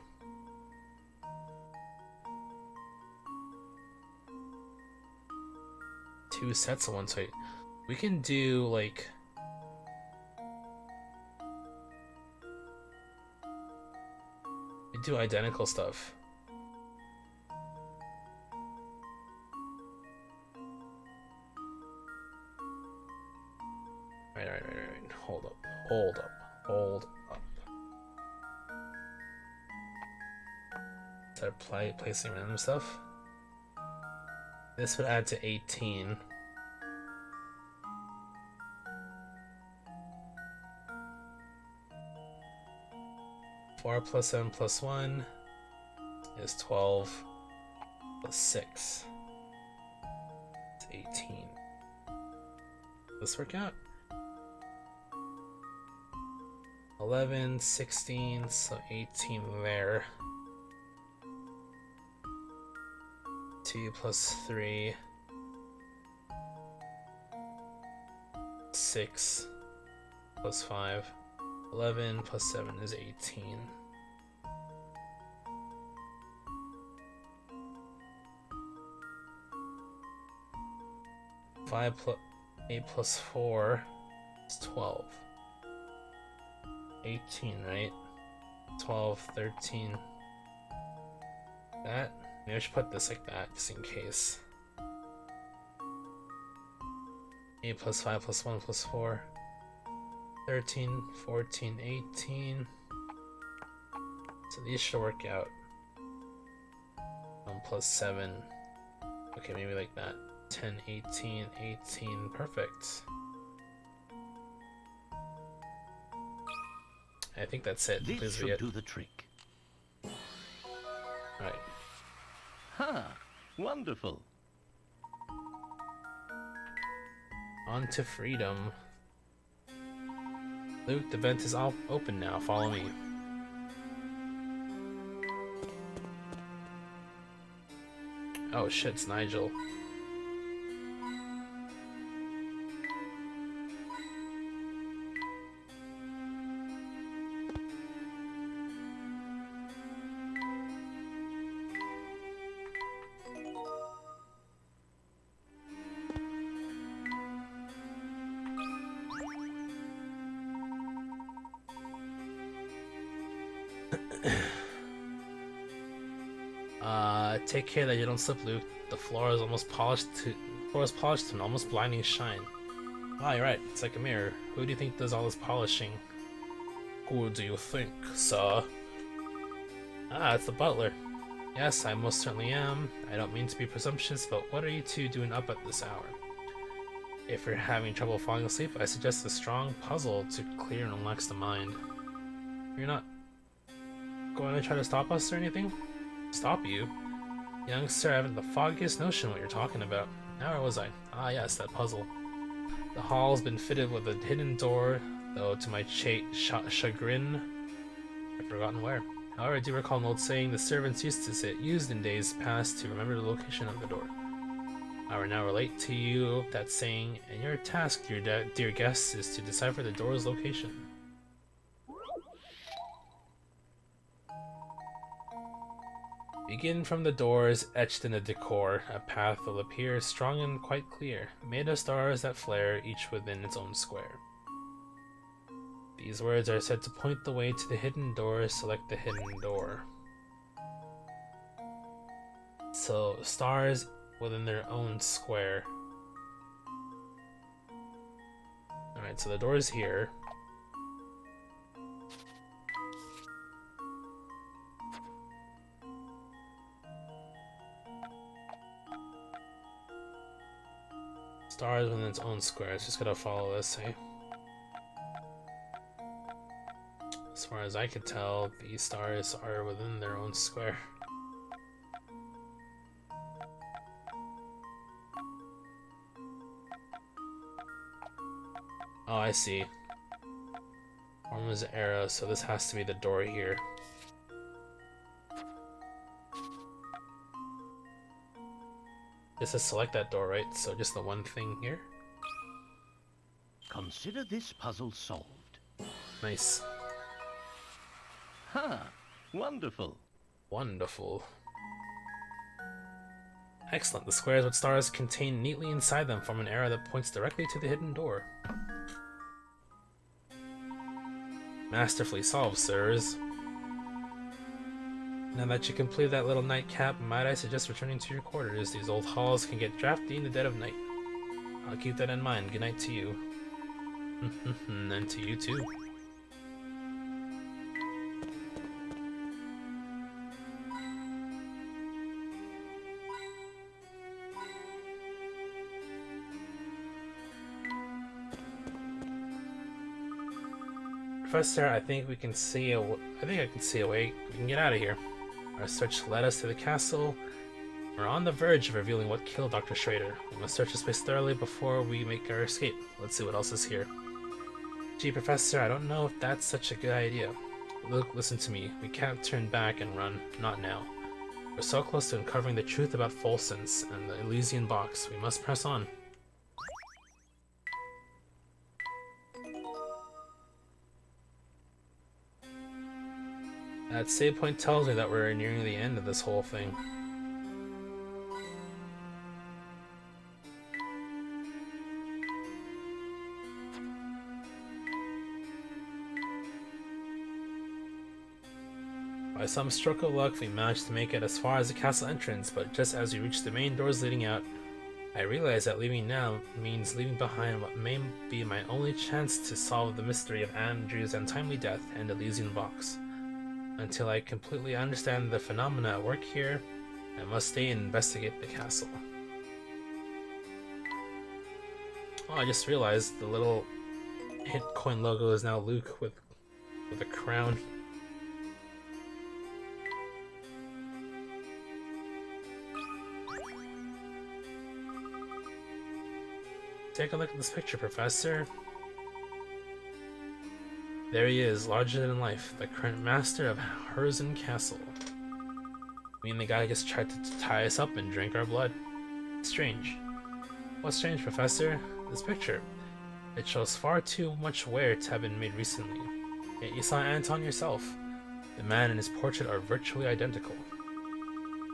Two sets of 1 to 8. We can do like we do identical stuff. Right. Hold up. Instead of placing random stuff, this would add to 18. Four plus 7 plus 1 is 12 plus 6. It's 18. Does this work out? 11, 16, so 18 there. 2 plus 3. 6 plus 5. 11 plus 7 is 18. Five plus 8 plus 4 is 12. 18, right? 12, 13. That? Maybe I should put this like that, just in case. 8 plus 5 plus 1 plus 4. 13, 14, 18. So these should work out. 1 plus 7. Okay, maybe like that. 10, 18, 18. Perfect. I think that's it. This Please should do the trick. Right. Ha! Wonderful. On to freedom. Luke, the vent is all open now. Follow me. Oh shit, it's Nigel. Take care that you don't slip, Luke. The floor is polished to an almost blinding shine. Ah, you're right. It's like a mirror. Who do you think does all this polishing? Who do you think, sir? Ah, it's the butler. Yes, I most certainly am. I don't mean to be presumptuous, but what are you two doing up at this hour? If you're having trouble falling asleep, I suggest a strong puzzle to clear and relax the mind. You're not going to try to stop us or anything? Stop you? Young sir, I haven't the foggiest notion what you're talking about. Now where was I? Ah yes, that puzzle. The hall's been fitted with a hidden door, though to my chagrin, I've forgotten where. However, I do recall an old saying the servants used in days past to remember the location of the door. I will now relate to you that saying, and your task, dear guests, is to decipher the door's location. Begin from the doors etched in the decor. A path will appear strong and quite clear, made of stars that flare, each within its own square. These words are said to point the way to the hidden door. Select the hidden door. So, stars within their own square. Alright, so the door is here. Stars within its own square. It's just gotta follow this, eh? As far as I could tell, these stars are within their own square. Oh, I see. Forms era, so this has to be the door here. Just to select that door, right? So just the one thing here. Consider this puzzle solved. Nice. Ha! Wonderful. Wonderful. Excellent. The squares with stars contained neatly inside them form an arrow that points directly to the hidden door. Masterfully solved, sirs. Now that you completed that little nightcap, might I suggest returning to your quarters? These old halls can get drafty in the dead of night. I'll keep that in mind. Good night to you. And to you too. Professor, I think I can see a way we can get out of here. Our search led us to the castle. We're on the verge of revealing what killed Dr. Schrader. We must search this place thoroughly before we make our escape. Let's see what else is here. Gee, Professor, I don't know if that's such a good idea. Look, listen to me. We can't turn back and run. Not now. We're so close to uncovering the truth about Folsons and the Elysian Box. We must press on. That save point tells me that we're nearing the end of this whole thing. By some stroke of luck, we managed to make it as far as the castle entrance, but just as we reached the main doors leading out, I realized that leaving now means leaving behind what may be my only chance to solve the mystery of Andrew's untimely death and the Elysian Box. Until I completely understand the phenomena at work here, I must stay and investigate the castle. Oh, I just realized the little hit coin logo is now Luke with a crown. Take a look at this picture, Professor. There he is, larger than life, the current master of Herzen Castle. Me and the guy just tried to tie us up and drink our blood. Strange. What's strange, Professor? This picture. It shows far too much wear to have been made recently. Yet you saw Anton yourself. The man and his portrait are virtually identical.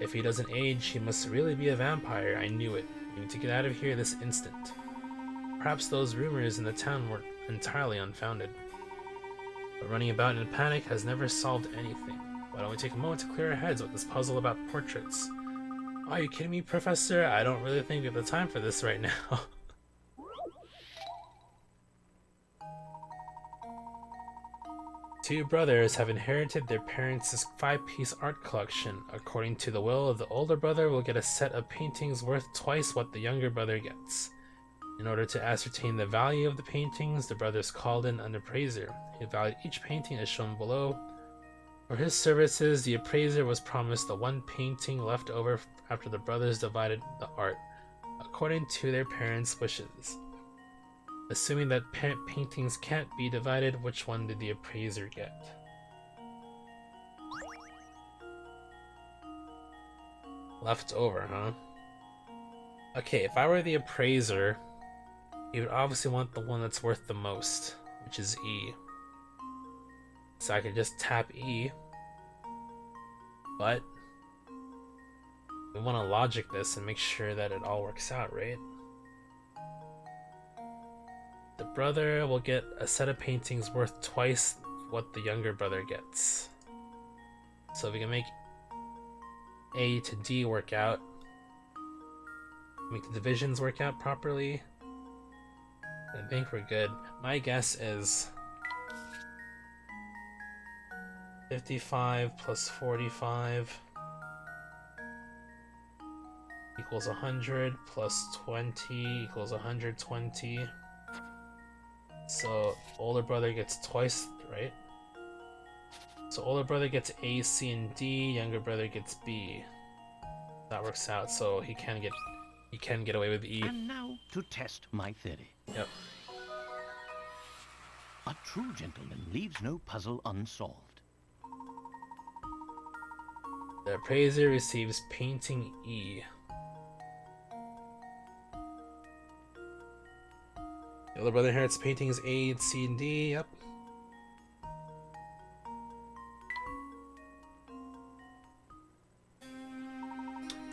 If he doesn't age, he must really be a vampire. I knew it. We need to get out of here this instant. Perhaps those rumors in the town were entirely unfounded. But running about in a panic has never solved anything. Why don't we take a moment to clear our heads with this puzzle about portraits? Are you kidding me, Professor? I don't really think we have the time for this right now. Two brothers have inherited their parents' 5-piece art collection. According to the will, the older brother will get a set of paintings worth twice what the younger brother gets. In order to ascertain the value of the paintings, the brothers called in an appraiser. He valued each painting as shown below. For his services, the appraiser was promised the one painting left over after the brothers divided the art, according to their parents' wishes. Assuming that paintings can't be divided, which one did the appraiser get? Left over, huh? Okay, if I were the appraiser, you would obviously want the one that's worth the most, which is E. So I could just tap E. But we want to logic this and make sure that it all works out, right? The brother will get a set of paintings worth twice what the younger brother gets. So if we can make A to D work out, make the divisions work out properly, I think we're good. My guess is 55 plus 45 equals 100 plus 20 equals 120. So older brother gets twice, right? So older brother gets A, C, and D. Younger brother gets B. That works out. So he can get away with E. And now to test my theory. Yep. A true gentleman leaves no puzzle unsolved. The appraiser receives painting E. The older brother inherits paintings A, C, and D. Yep.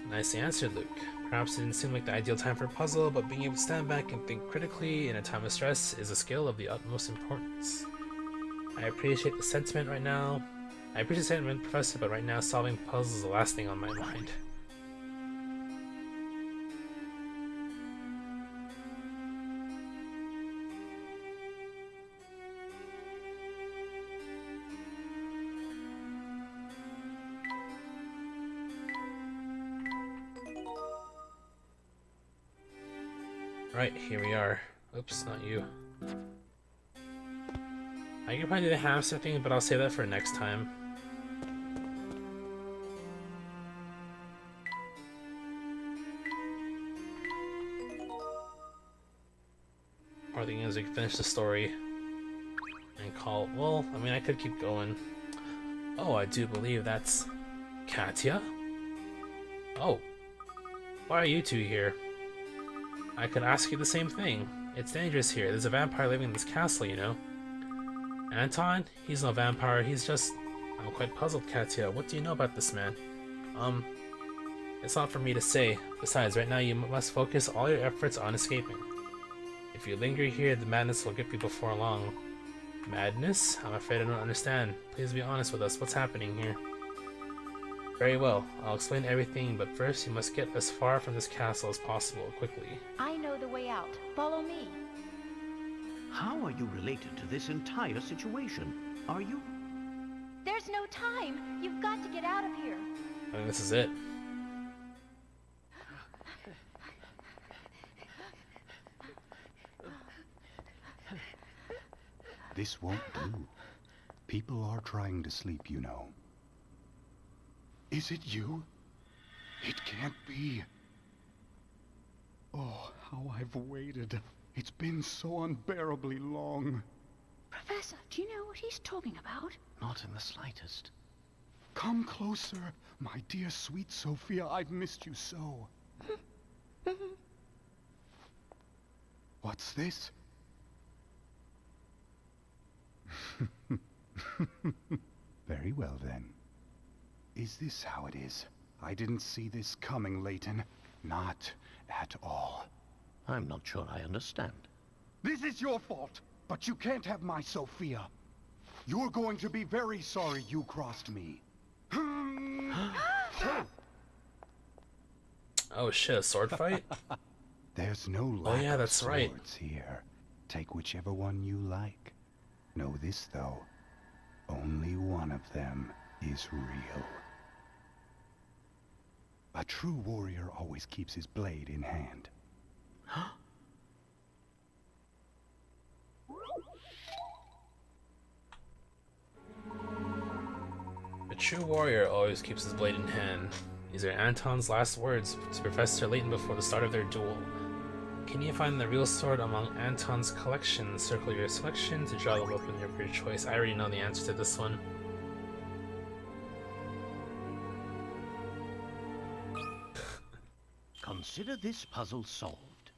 Nicely answered, Luke. Perhaps it didn't seem like the ideal time for a puzzle, but being able to stand back and think critically in a time of stress is a skill of the utmost importance. I appreciate the sentiment, Professor, but right now solving puzzles is the last thing on my mind. Right, here we are. Oops, not you. I can probably do the hamster thing, but I'll save that for next time. Or the thing is, we can finish the story and call. Well, I mean, I could keep going. Oh, I do believe that's Katya. Oh, why are you two here? I could ask you the same thing. It's dangerous here. There's a vampire living in this castle, you know. Anton? He's no vampire. He's just... I'm quite puzzled, Katya. What do you know about this man? It's not for me to say. Besides, right now you must focus all your efforts on escaping. If you linger here, the madness will grip you before long. Madness? I'm afraid I don't understand. Please be honest with us. What's happening here? Very well. I'll explain everything, but first you must get as far from this castle as possible, quickly. I know the way out. Follow me. How are you related to this entire situation? Are you? There's no time. You've got to get out of here. I think this is it. This won't do. People are trying to sleep, you know. Is it you? It can't be. Oh, how I've waited. It's been so unbearably long. Professor, do you know what he's talking about? Not in the slightest. Come closer, my dear sweet Sophia. I've missed you so. What's this? Very well, then. Is this how it is? I didn't see this coming, Layton. Not at all. I'm not sure I understand. This is your fault, but you can't have my Sophia. You're going to be very sorry you crossed me. Oh shit, a sword fight? There's no lack yeah, that's of right. swords here. Take whichever one you like. Know this, though. Only one of them is real. A true warrior always keeps his blade in hand. A true warrior always keeps his blade in hand. These are Anton's last words to Professor Layton before the start of their duel. Can you find the real sword among Anton's collection? Circle your selection to draw the weapon of your choice. I already know the answer to this one. Consider this puzzle solved.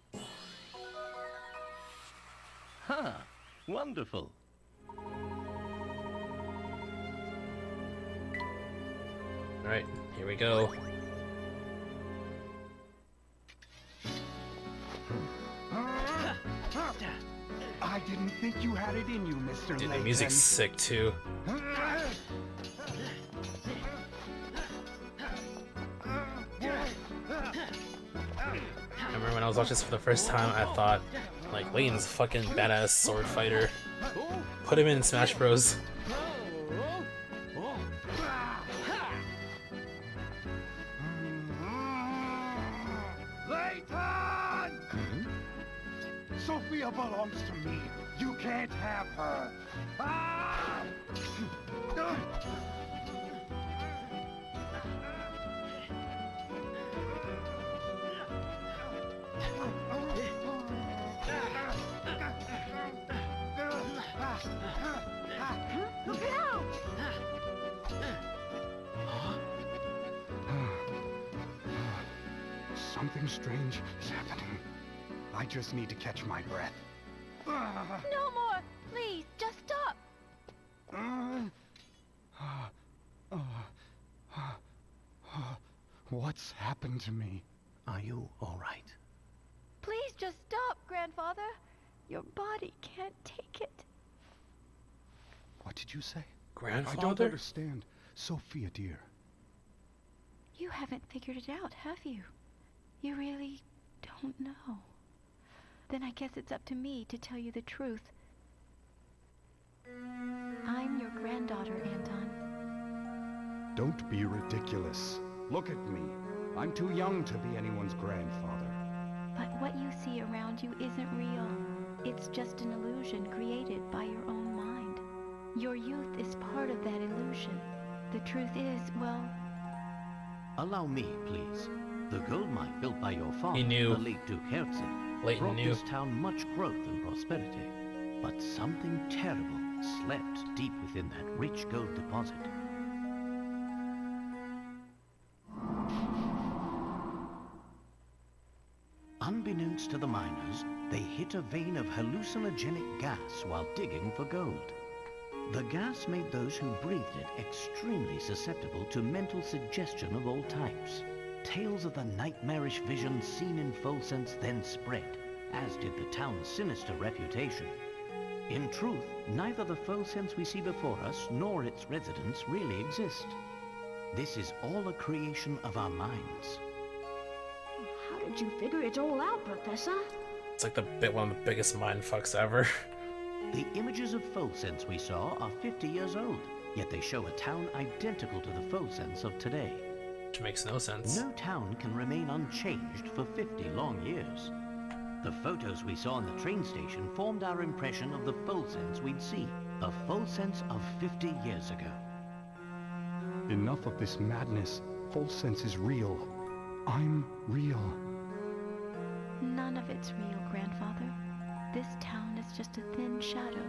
Ha! Wonderful. Alright, here we go. I didn't think you had it in you, Mr. Dude, the Layton. music's sick too. I remember when I was watching this for the first time, I thought, like, Layton's a fucking badass sword fighter. Put him in Smash Bros. Layton! Sophia belongs to me. You can't have her. Ah! Something strange is happening. I just need to catch my breath. No more! Please, just stop! What's happened to me? Are you all right? Please just stop, Grandfather. Your body can't take it. What did you say? I don't Grandfather? understand. Sophia, dear. You haven't figured it out, have you? You really don't know. Then I guess it's up to me to tell you the truth. I'm your granddaughter, Anton. Don't be ridiculous. Look at me. I'm too young to be anyone's grandfather. But what you see around you isn't real. It's just an illusion created by your own mind. Your youth is part of that illusion. The truth is, well... Allow me, please. The gold mine built by your father, He knew. the late Duke Herzen, Layton brought knew. this town much growth and prosperity. But something terrible slept deep within that rich gold deposit. Unbeknownst to the miners, they hit a vein of hallucinogenic gas while digging for gold. The gas made those who breathed it extremely susceptible to mental suggestion of all types. Tales of the nightmarish visions seen in Folsense then spread, as did the town's sinister reputation. In truth, neither the Folsense we see before us nor its residents really exist. This is all a creation of our minds. How did you figure it all out, Professor? It's like one of the biggest mind fucks ever. The images of Folsense we saw are 50 years old, yet they show a town identical to the Folsense of today. Which makes no sense. No town can remain unchanged for 50 long years. The photos we saw in the train station formed our impression of the Folsense we'd see, the Folsense of 50 years ago. Enough of this madness. Folsense is real. I'm real. None of it's real, Grandfather. This town is just a thin shadow,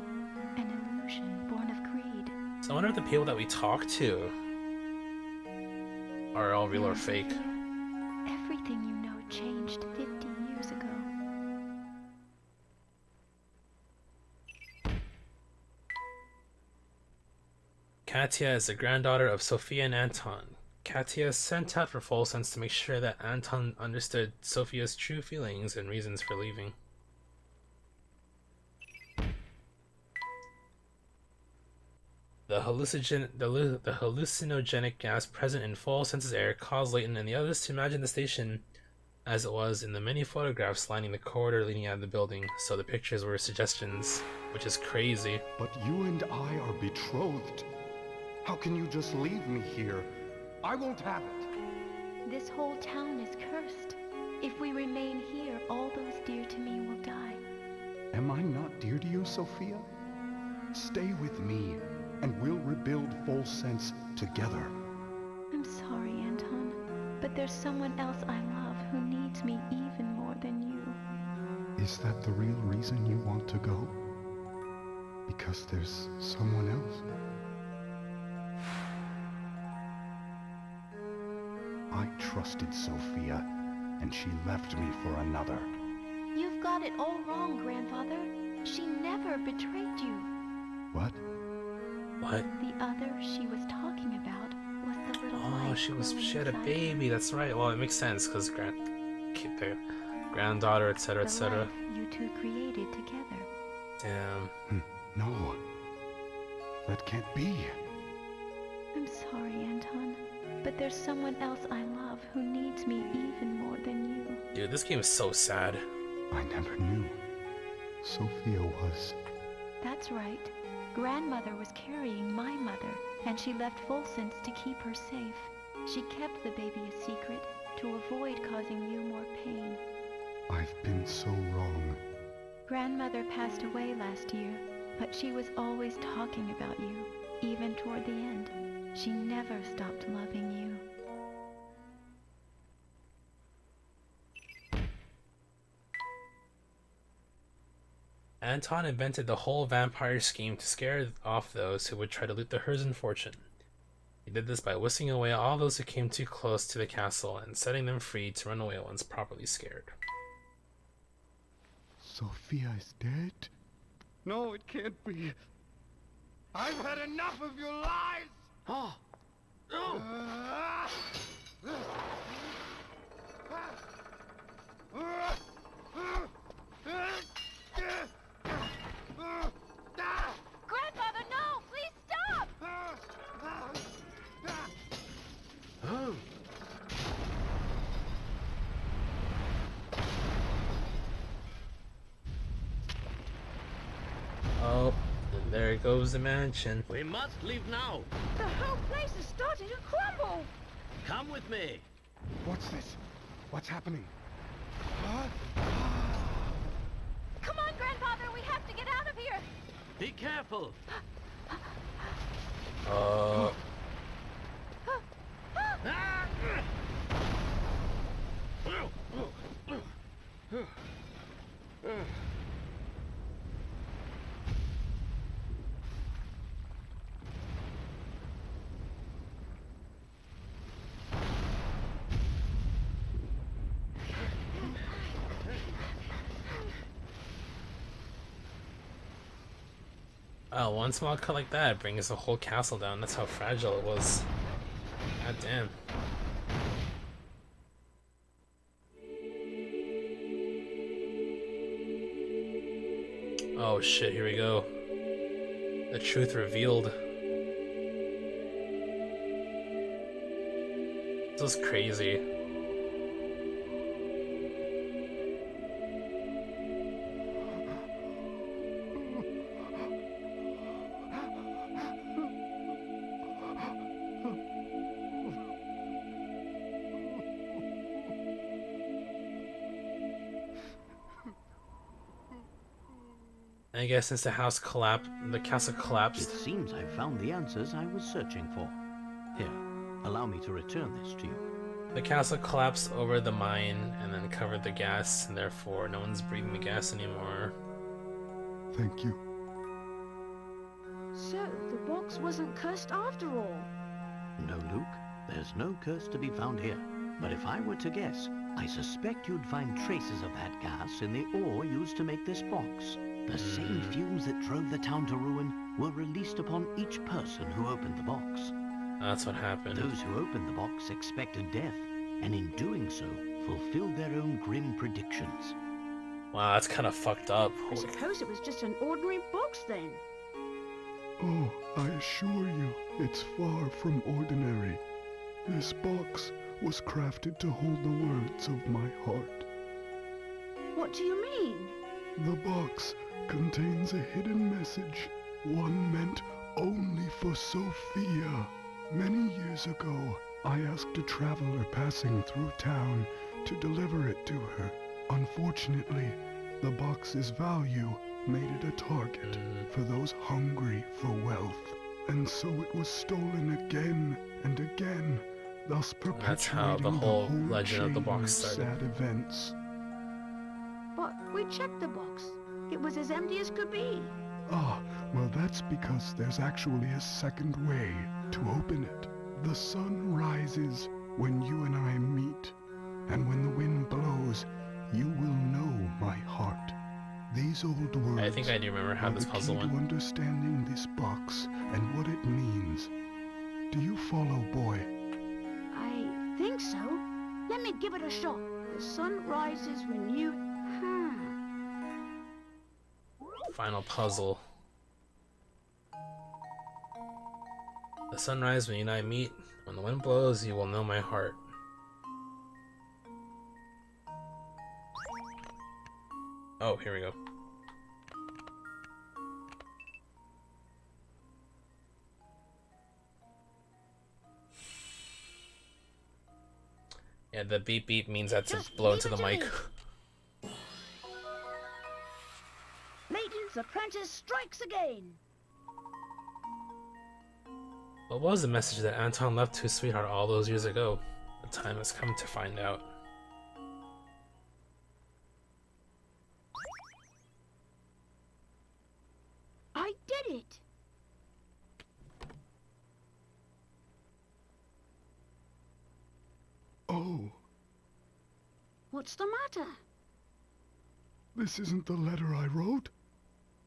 an illusion born of greed. So I wonder if the people that we talk to are all real or fake. Everything you know changed 50 years ago. Katya is the granddaughter of Sophia and Anton. Katya sent out for Folsense to make sure that Anton understood Sophia's true feelings and reasons for leaving. The hallucinogenic gas present in Folsense's air caused Layton and the others to imagine the station as it was in the many photographs lining the corridor leading out of the building, so the pictures were suggestions, which is crazy. But you and I are betrothed. How can you just leave me here? I won't have it. This whole town is cursed. If we remain here, all those dear to me will die. Am I not dear to you, Sophia? Stay with me, and we'll rebuild Folsense together. I'm sorry, Anton, but there's someone else I love who needs me even more than you. Is that the real reason you want to go? Because there's someone else? I trusted Sophia, and she left me for another. You've got it all wrong, Grandfather. She never betrayed you. What? What? The other she was talking about was the little Oh, light she glowing had a inside baby. That's right. Well, it makes sense because the granddaughter, etc., the etc. life you two created together. Damn. No. That can't be. I'm sorry, Anton, but there's someone else I love who needs me even more than you. Dude, this game is so sad. I never knew. Sophia was... That's right. Grandmother was carrying my mother, and she left Folsense to keep her safe. She kept the baby a secret to avoid causing you more pain. I've been so wrong. Grandmother passed away last year, but she was always talking about you, even toward the end. She never stopped loving you. Anton invented the whole vampire scheme to scare off those who would try to loot the Herzen fortune. He did this by whisking away all those who came too close to the castle and setting them free to run away once properly scared. Sophia is dead? No, it can't be. I've had enough of your lies! Oh! No! Grandfather, no! Please stop! Oh! Oh, and there goes the mansion. We must leave now. The whole place is starting to crumble! Come with me. What's this? What's happening? Come on, Grandfather, we have to get out of here! Be careful. Oh, wow, one small cut like that brings the whole castle down. That's how fragile it was. God damn. Oh shit, here we go. The truth revealed. This was crazy. I guess since the castle It collapsed. seems I've found the answers I was searching for. Here, allow me to return this to you. The castle collapsed over the mine and then covered the gas, and therefore no one's breathing the gas anymore. Thank you. So, the box wasn't cursed after all. No, Luke, there's no curse to be found here. But if I were to guess, I suspect you'd find traces of that gas in the ore used to make this box. The same fumes that drove the town to ruin were released upon each person who opened the box. That's what happened. Those who opened the box expected death, and in doing so, fulfilled their own grim predictions. Wow, that's kind of fucked up. I suppose it was just an ordinary box then. Oh, I assure you, it's far from ordinary. This box was crafted to hold the words of my heart. What do you mean? The box contains a hidden message, one meant only for Sophia. Many years ago, I asked a traveler passing through town to deliver it to her. Unfortunately, the box's value made it a target for those hungry for wealth. And so it was stolen again and again, thus perpetuating That's how the whole legend of the chain box of started. sad events. But we checked the box. It was as empty as could be. Ah, well that's because there's actually a second way to open it. The sun rises when you and I meet, and when the wind blows, you will know my heart. These old words I think I do remember how are this the puzzle key to went. understanding this box and what it means. Do you follow, boy? I think so. Let me give it a shot. The sun rises when you... Final puzzle. The sunrise when you and I meet. When the wind blows, you will know my heart. Oh, here we go. Yeah, the beep beep means that's to Just blow leave into the it to mic. me. Layton's apprentice strikes again. What was the message that Anton left to his sweetheart all those years ago? The time has come to find out. I did it. No, What's the matter? this isn't the letter I wrote.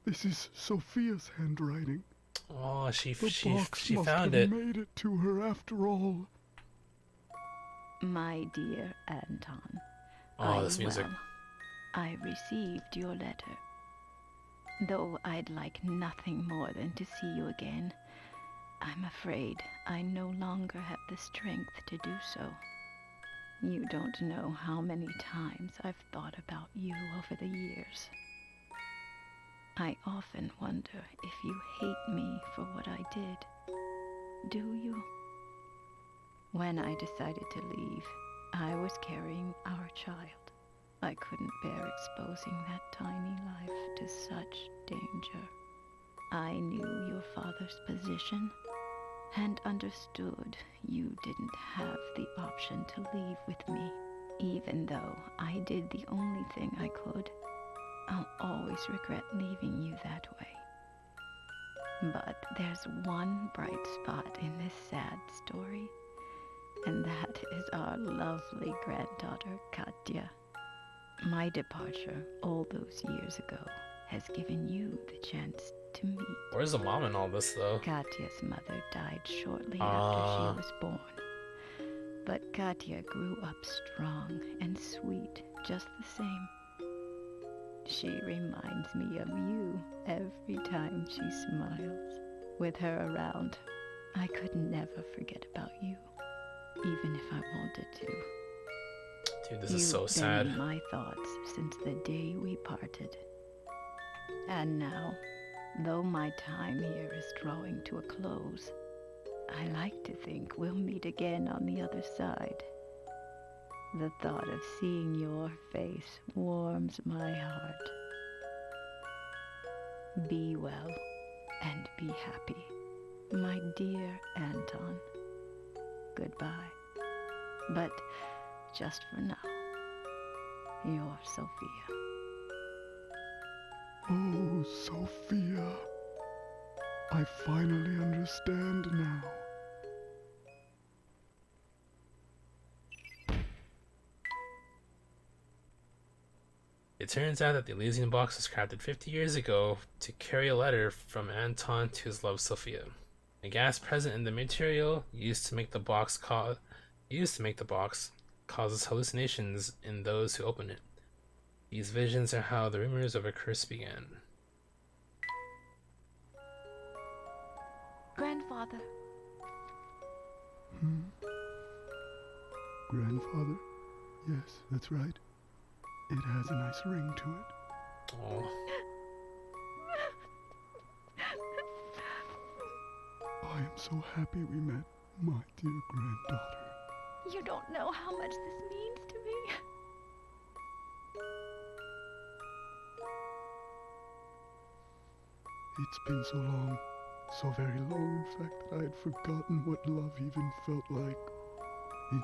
This is Sophia's handwriting. Oh, she The box must found have it. made it to her after all. My dear Anton, Oh, are this you music. well? I received your letter. Though I'd like nothing more than to see you again, I'm afraid I no longer have the strength to do so. You don't know how many times I've thought about you over the years. I often wonder if you hate me for what I did. Do you? When I decided to leave, I was carrying our child. I couldn't bear exposing that tiny life to such danger. I knew your father's position and understood you didn't have the option to leave with me. Even though I did the only thing I could, I'll always regret leaving you that way. But there's one bright spot in this sad story, and that is our lovely granddaughter, Katya. My departure all those years ago has given you the chance to meet. Where's the mom in all this, though? Katya's mother died shortly after she was born. But Katya grew up strong and sweet just the same. She reminds me of you every time she smiles. With her around, I could never forget about you, even if I wanted to. Dude, this is so sad. You've been in my thoughts since the day we parted. And now, though my time here is drawing to a close, I like to think we'll meet again on the other side. The thought of seeing your face warms my heart. Be well and be happy, my dear Anton. Goodbye. But just for now, your Sophia. Oh, Sophia. I finally understand now. It turns out that the Elysian box was crafted 50 years ago to carry a letter from Anton to his love Sophia. The gas present in the material used to make the box causes hallucinations in those who open it. These visions are how the rumors of a curse began. Grandfather. Grandfather? Yes, that's right. It has a nice ring to it. Oh. I am so happy we met, my dear granddaughter. You don't know how much this means to me. It's been so long, so very long, in fact, that I had forgotten what love even felt like.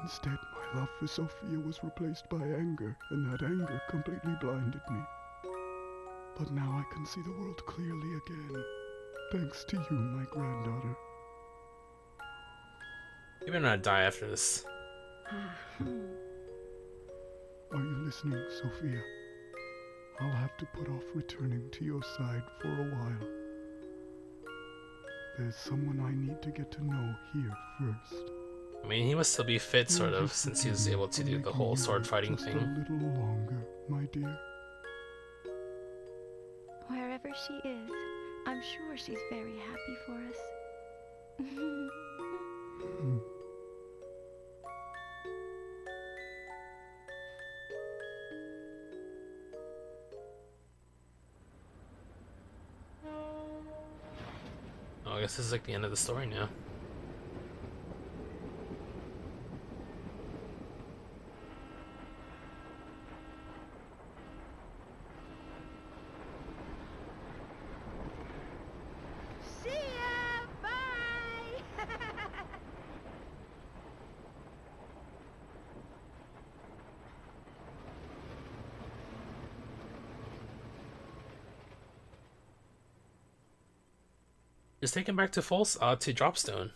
Instead, my love for Sophia was replaced by anger, and that anger completely blinded me. But now I can see the world clearly again, thanks to you, my granddaughter. You better not die after this. Are you listening, Sophia? I'll have to put off returning to your side for a while. There's someone I need to get to know here first. I mean, he must still be fit, sort of, since he was able to do the whole sword fighting just thing. a little longer, my dear. Wherever she is, I'm sure she's very happy for us. Oh, I guess this is like the end of the story now. See ya! Bye! Just take him back to to Dropstone.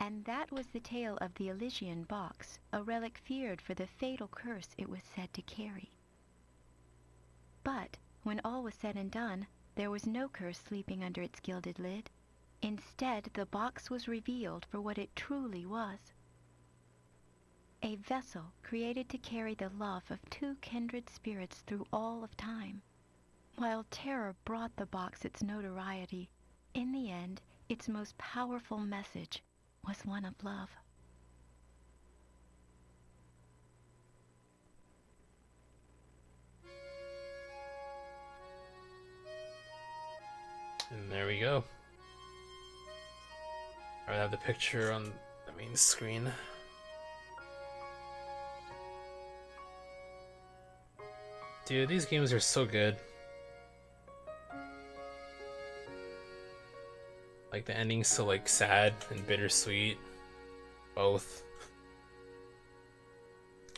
And that was the tale of the Elysian box, a relic feared for the fatal curse it was said to carry. But when all was said and done, there was no curse sleeping under its gilded lid. Instead, the box was revealed for what it truly was. A vessel created to carry the love of two kindred spirits through all of time. While terror brought the box its notoriety, in the end, its most powerful message was one of love. And there we go. I have the picture on the main screen. Dude, these games are so good. Like, the ending's so, like, sad and bittersweet. Both.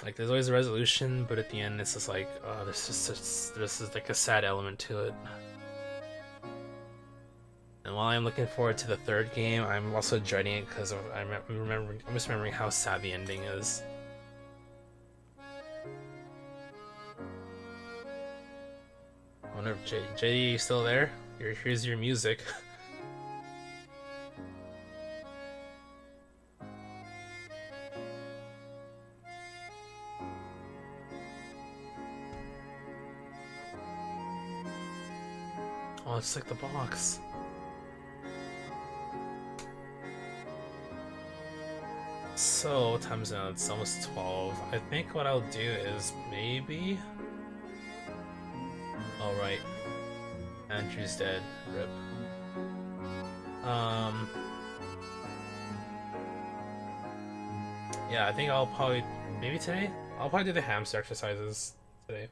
Like, there's always a resolution, but at the end it's just like, oh, there's like a sad element to it. And while I'm looking forward to the third game, I'm also dreading it because I'm just remembering how sad the ending is. I wonder if JD is still there? Here's your music. Oh, it's like the box. So, what time is it now? It's almost 12. I think what I'll do is maybe... Oh, right. Andrew's dead. Rip. Yeah, I think I'll probably... Maybe today? I'll probably do the hamster exercises today.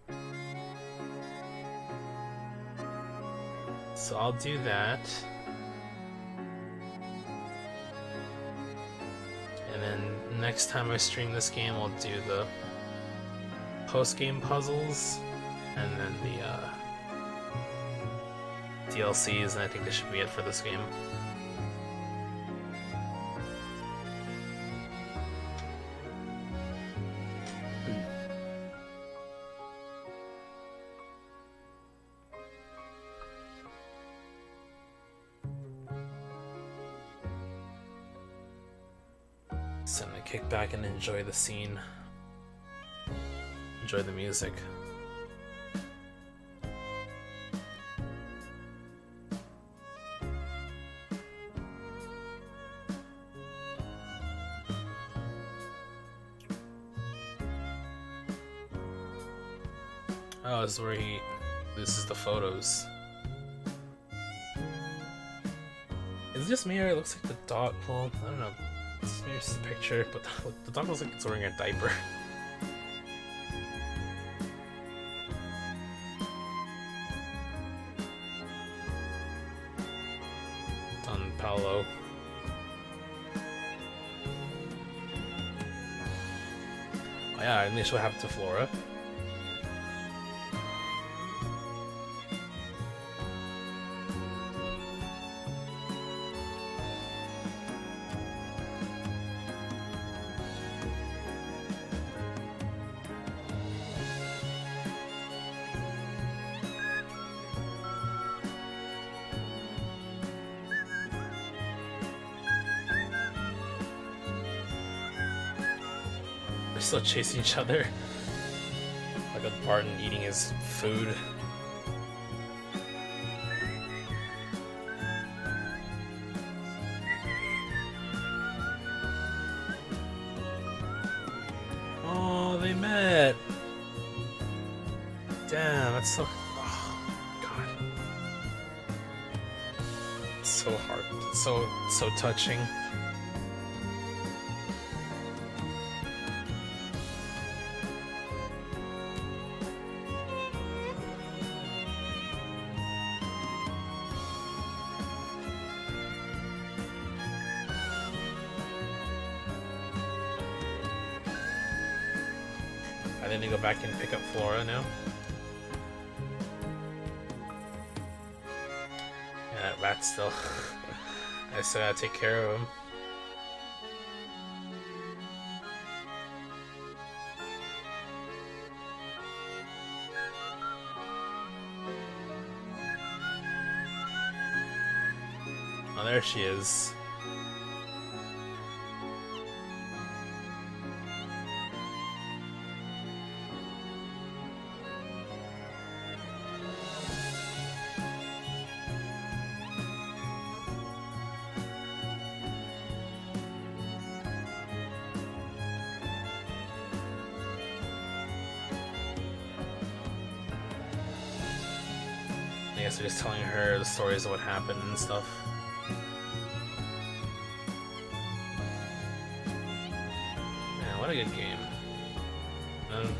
So I'll do that. And then next time I stream this game, I'll do the post-game puzzles, and then the DLCs, and I think this should be it for this game. So I'm gonna kick back and enjoy the scene. Enjoy the music. Oh, this is where he loses the photos. Is it just me or it looks like the dog? Well, I don't know. Here's the picture, but the dog looks like it's wearing a diaper. Don Paolo. Oh yeah, and this what happened to Flora. They're still chasing each other. Like a Barton eating his food. Oh, they met. Damn, that's so... Oh, God. It's so hard. It's so touching. I need to go back and pick up Flora now. Yeah, that rat still. I said I'd take care of him. there she is. I guess they're just telling her the stories of what happened and stuff. Man, what a good game.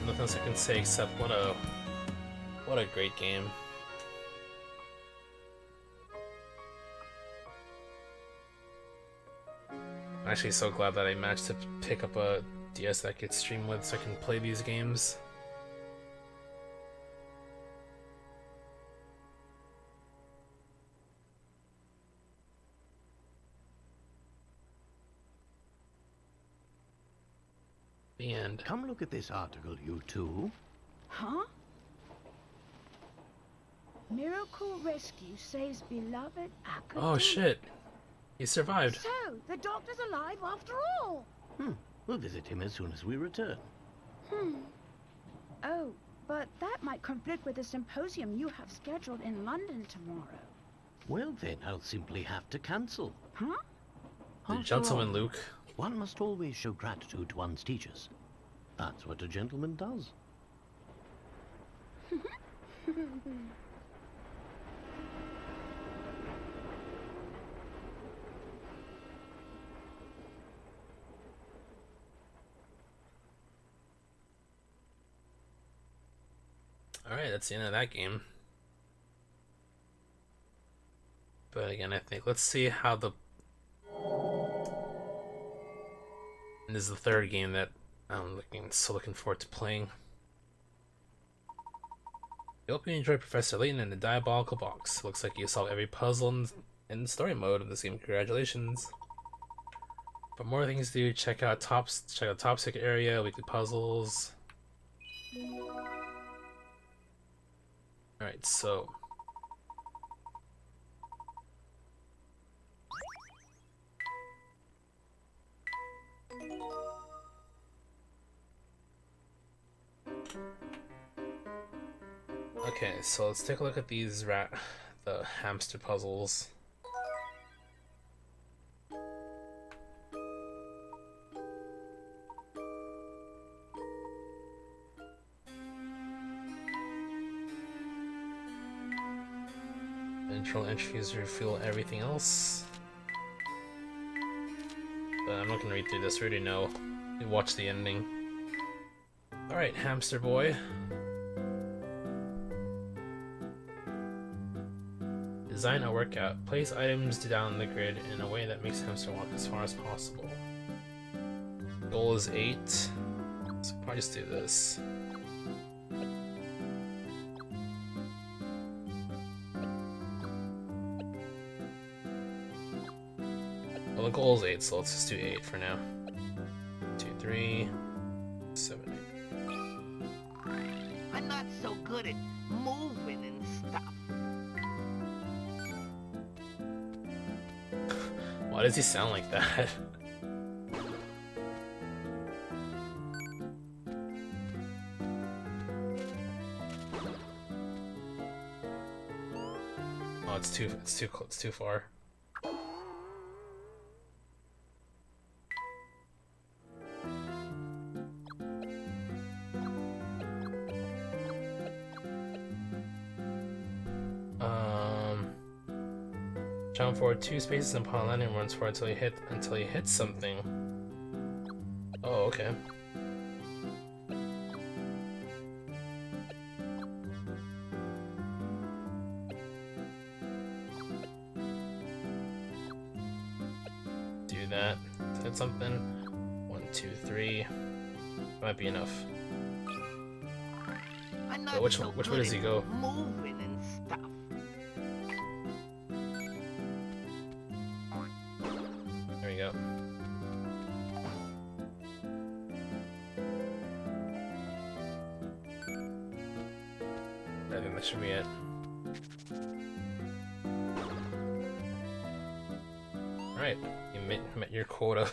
Nothing else I can say except what a great game. I'm actually so glad that I managed to pick up a DS that I could stream with so I can play these games. The end. Come look at this article, you two. Huh? Miracle rescue saves beloved Akademi. Oh shit. He survived. So, the doctor's alive after all. We'll visit him as soon as we return. Oh, but that might conflict with the symposium you have scheduled in London tomorrow. Well then, I'll simply have to cancel. Huh? The After gentleman all, Luke. One must always show gratitude to one's teachers. That's what a gentleman does. Alright, that's the end of that game. But again, I think let's see how the... And this is the third game that I'm looking forward to playing. I hope you enjoyed Professor Layton and the Diabolical Box. Looks like you solved every puzzle in the story mode of this game. Congratulations. For more things to do, check out Top Secret Area, weekly puzzles. Alright, so okay, so let's take a look at these the hamster puzzles. Internal entries reveal everything else. But I'm not gonna read through this, we already know. We watched the ending. Alright, hamster boy. Design a workout. Place items down the grid in a way that makes hamster walk as far as possible. Goal is 8. So probably just do this. Well, the goal is 8, so let's just do 8 for now. 2, 3, 7, 8. I'm not so good at moving and stuff. Why does he sound like that? Oh, it's too far. Jump forward 2 spaces and upon landing runs forward until you hit something. Oh, okay. Do that. Hit something. 1, 2, 3. Might be enough. But which way does he go? Moving and stuff. There we go. I think that should be it. Alright, you met your quota.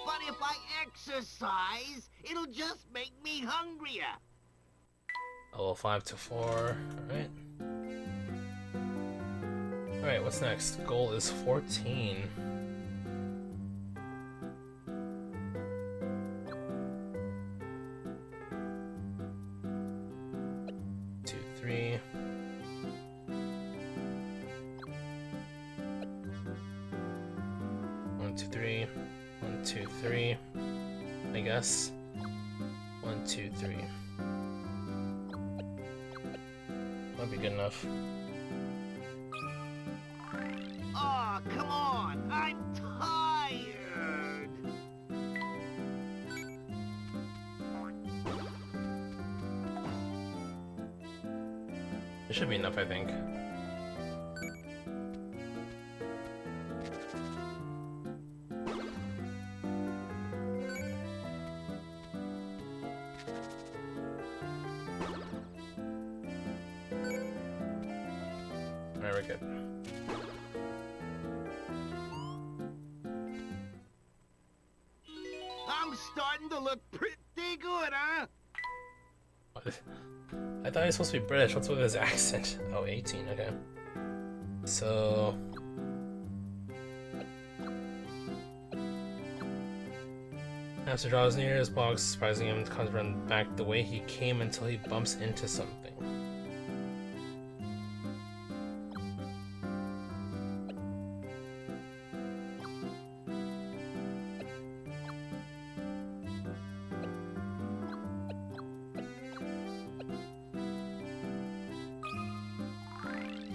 But if I exercise, it'll just make me hungrier. Level 5 to 4. Alright. Alright, what's next? Goal is 14. Two, three. One, two, three. 1, 2, 3. I guess. 1, 2, 3. That'd be good enough. Aw, come on! I'm tired! It should be enough, I think. Alright, we're good. I'm starting to look pretty good, huh? What? I thought he was supposed to be British. What's with his accent? Oh, 18, okay. So... Hamster draws near his box, surprising him to run back the way he came until he bumps into something.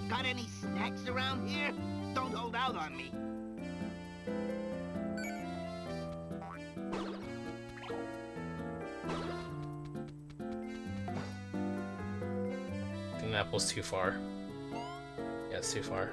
Got any snacks around here? Don't hold out on me. I think the apple's too far. Yeah, it's too far.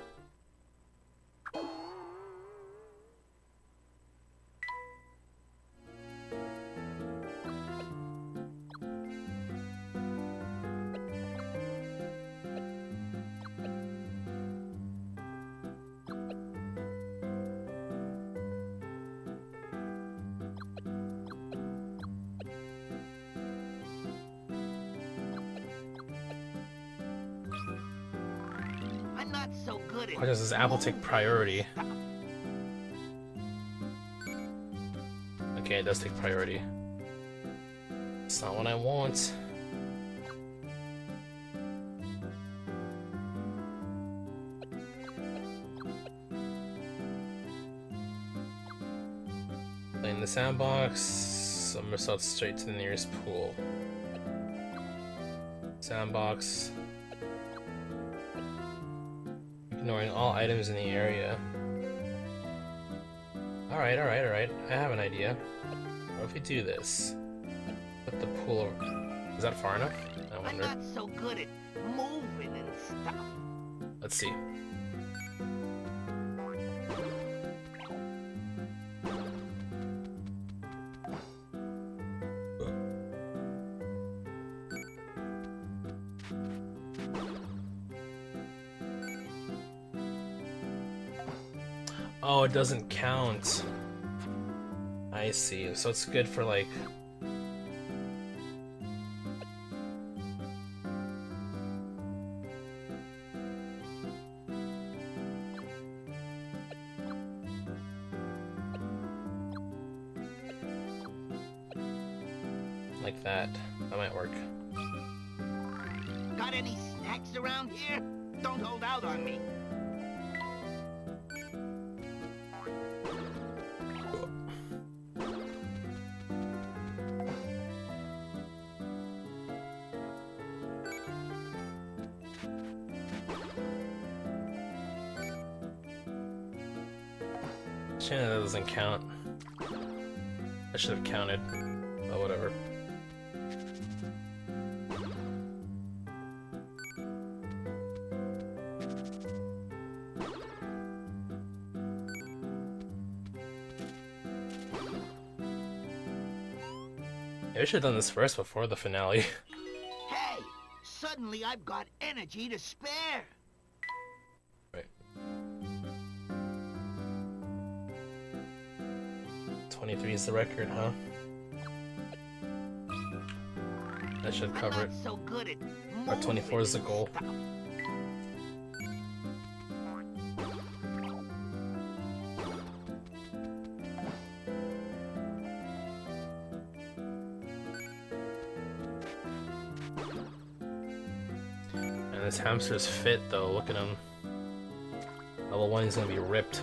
I'm not so good at... Why does this apple take priority? Okay, it does take priority. It's not what I want. Playing the sandbox, somersault straight to the nearest pool. Sandbox. Ignoring all items in the area. Alright. I have an idea. What if we do this? Put the pool over... Is that far enough? I I'm wonder. not so good at moving and stuff. Let's see. Oh, it doesn't count. I see. So it's good for like... like that. That might work. Got any snacks around here? Don't hold out on me. Shit, that doesn't count. I should have counted. Oh, whatever. Maybe I should have done this first before the finale. Hey! Suddenly I've got energy to spare. Right. 23 is the record, huh? That should cover it. So good at Or 24 is the goal. And this hamster's fit though, look at him. Level 1 is gonna be ripped.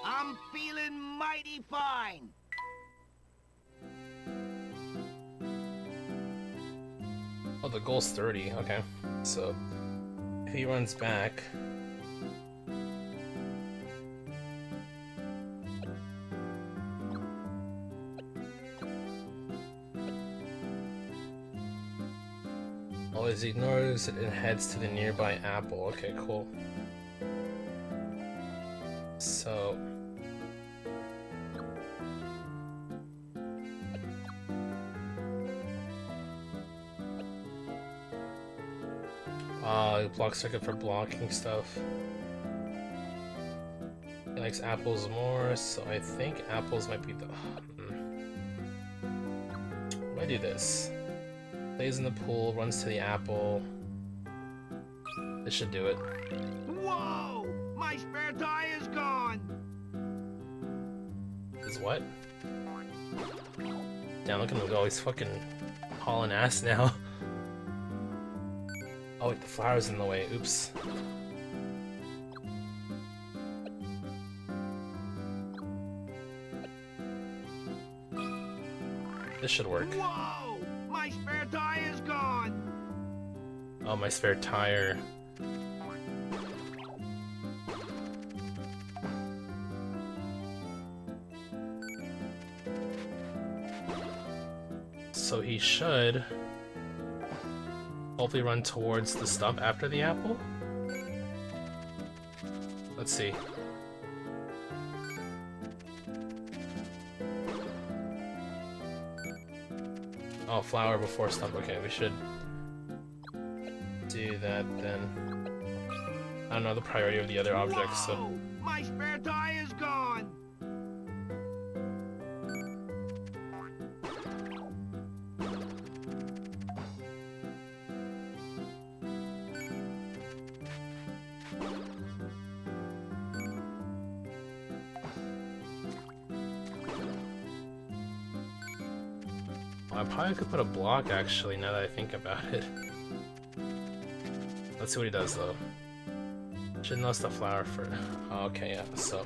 I'm feeling mighty fine. Oh, the goal's 30, okay. So, if he runs back... Always ignores it and heads to the nearby apple. Okay, cool. So... block circuit for blocking stuff. He likes apples more, so I think apples might be the... Let me do this. Plays in the pool, runs to the apple. This should do it. Whoa! My spare tire is gone! Is what? Damn, look at him go, he's fucking hauling ass now. Oh wait, the flower's in the way, oops. This should work. Whoa! My spare tire is gone! Oh, my spare tire. So he should hopefully run towards the stump after the apple. Let's see. Oh, flower before stump. Okay, we should do that then. I don't know the priority of the other objects, so... My spare tire is gone! I probably could put a block actually, now that I think about it. Let's see what he does though. Should notice the flower for... Oh, okay, yeah, so...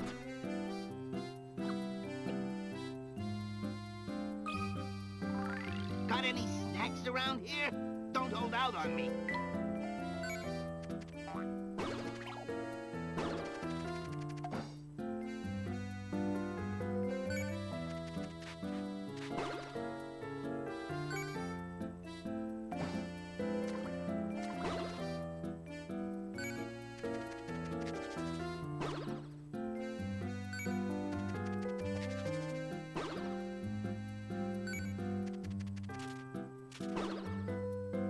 Got any snacks around here? Don't hold out on me.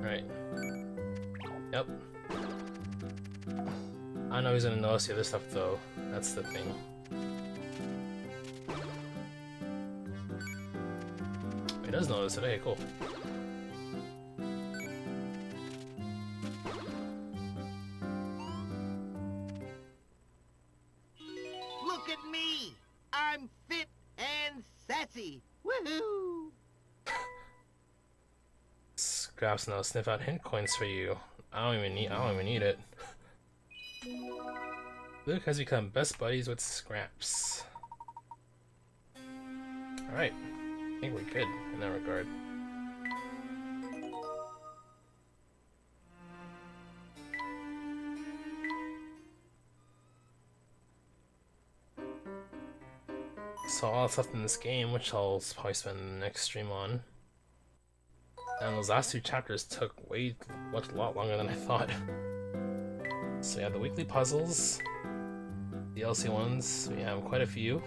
Right. Yep. I know he's gonna notice the other stuff though. That's the thing. He does notice it. Okay, cool. Look at me! I'm fit and sassy! Woohoo! Scraps now sniff out hint coins for you. I don't even need it. Luke has become best buddies with Scraps. Alright. I think we're good in that regard. So all that's left in this game, which I'll probably spend the next stream on. And those last 2 chapters took a lot longer than I thought. So yeah, the weekly puzzles, DLC ones, we have quite a few.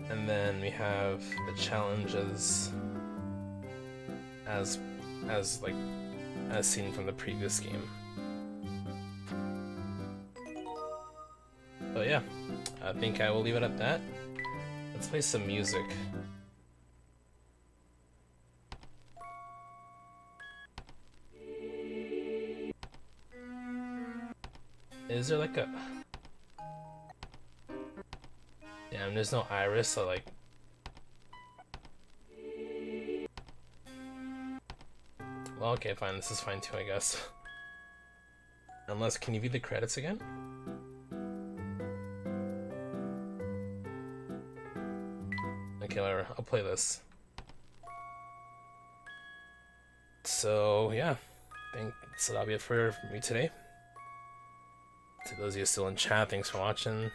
And then we have the challenges as seen from the previous game. But yeah, I think I will leave it at that. Let's play some music. Is there like a... Damn, there's no iris, so like... Well, okay, fine, this is fine too, I guess. Unless, can you view the credits again? Okay, whatever, I'll play this. So, yeah, I think that'll be it for me today. To those of you still in chat, thanks for watching.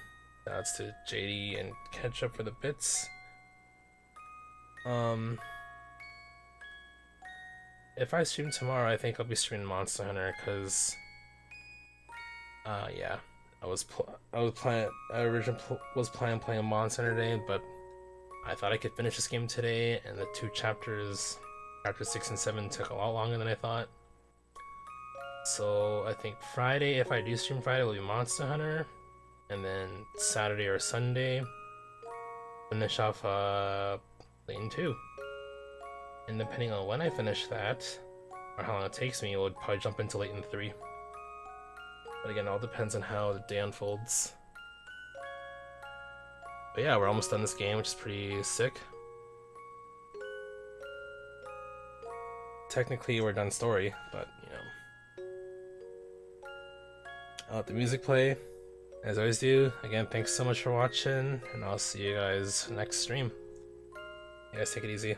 Shoutouts to JD and Ketchup for the bits. If I stream tomorrow, I think I'll be streaming Monster Hunter, cause yeah, I originally was planning playing Monster Hunter today, but I thought I could finish this game today, and the 2 chapters, chapter 6 and 7, took a lot longer than I thought. So I think Friday, if I do stream Friday, will be Monster Hunter, and then Saturday or Sunday, finish off Layton 2. And depending on when I finish that, or how long it takes me, it would probably jump into Layton 3. But again, it all depends on how the day unfolds. But yeah, we're almost done this game, which is pretty sick. Technically, we're done story, but you know. I'll let the music play, as I always do. Again, thanks so much for watching, and I'll see you guys next stream. You guys take it easy.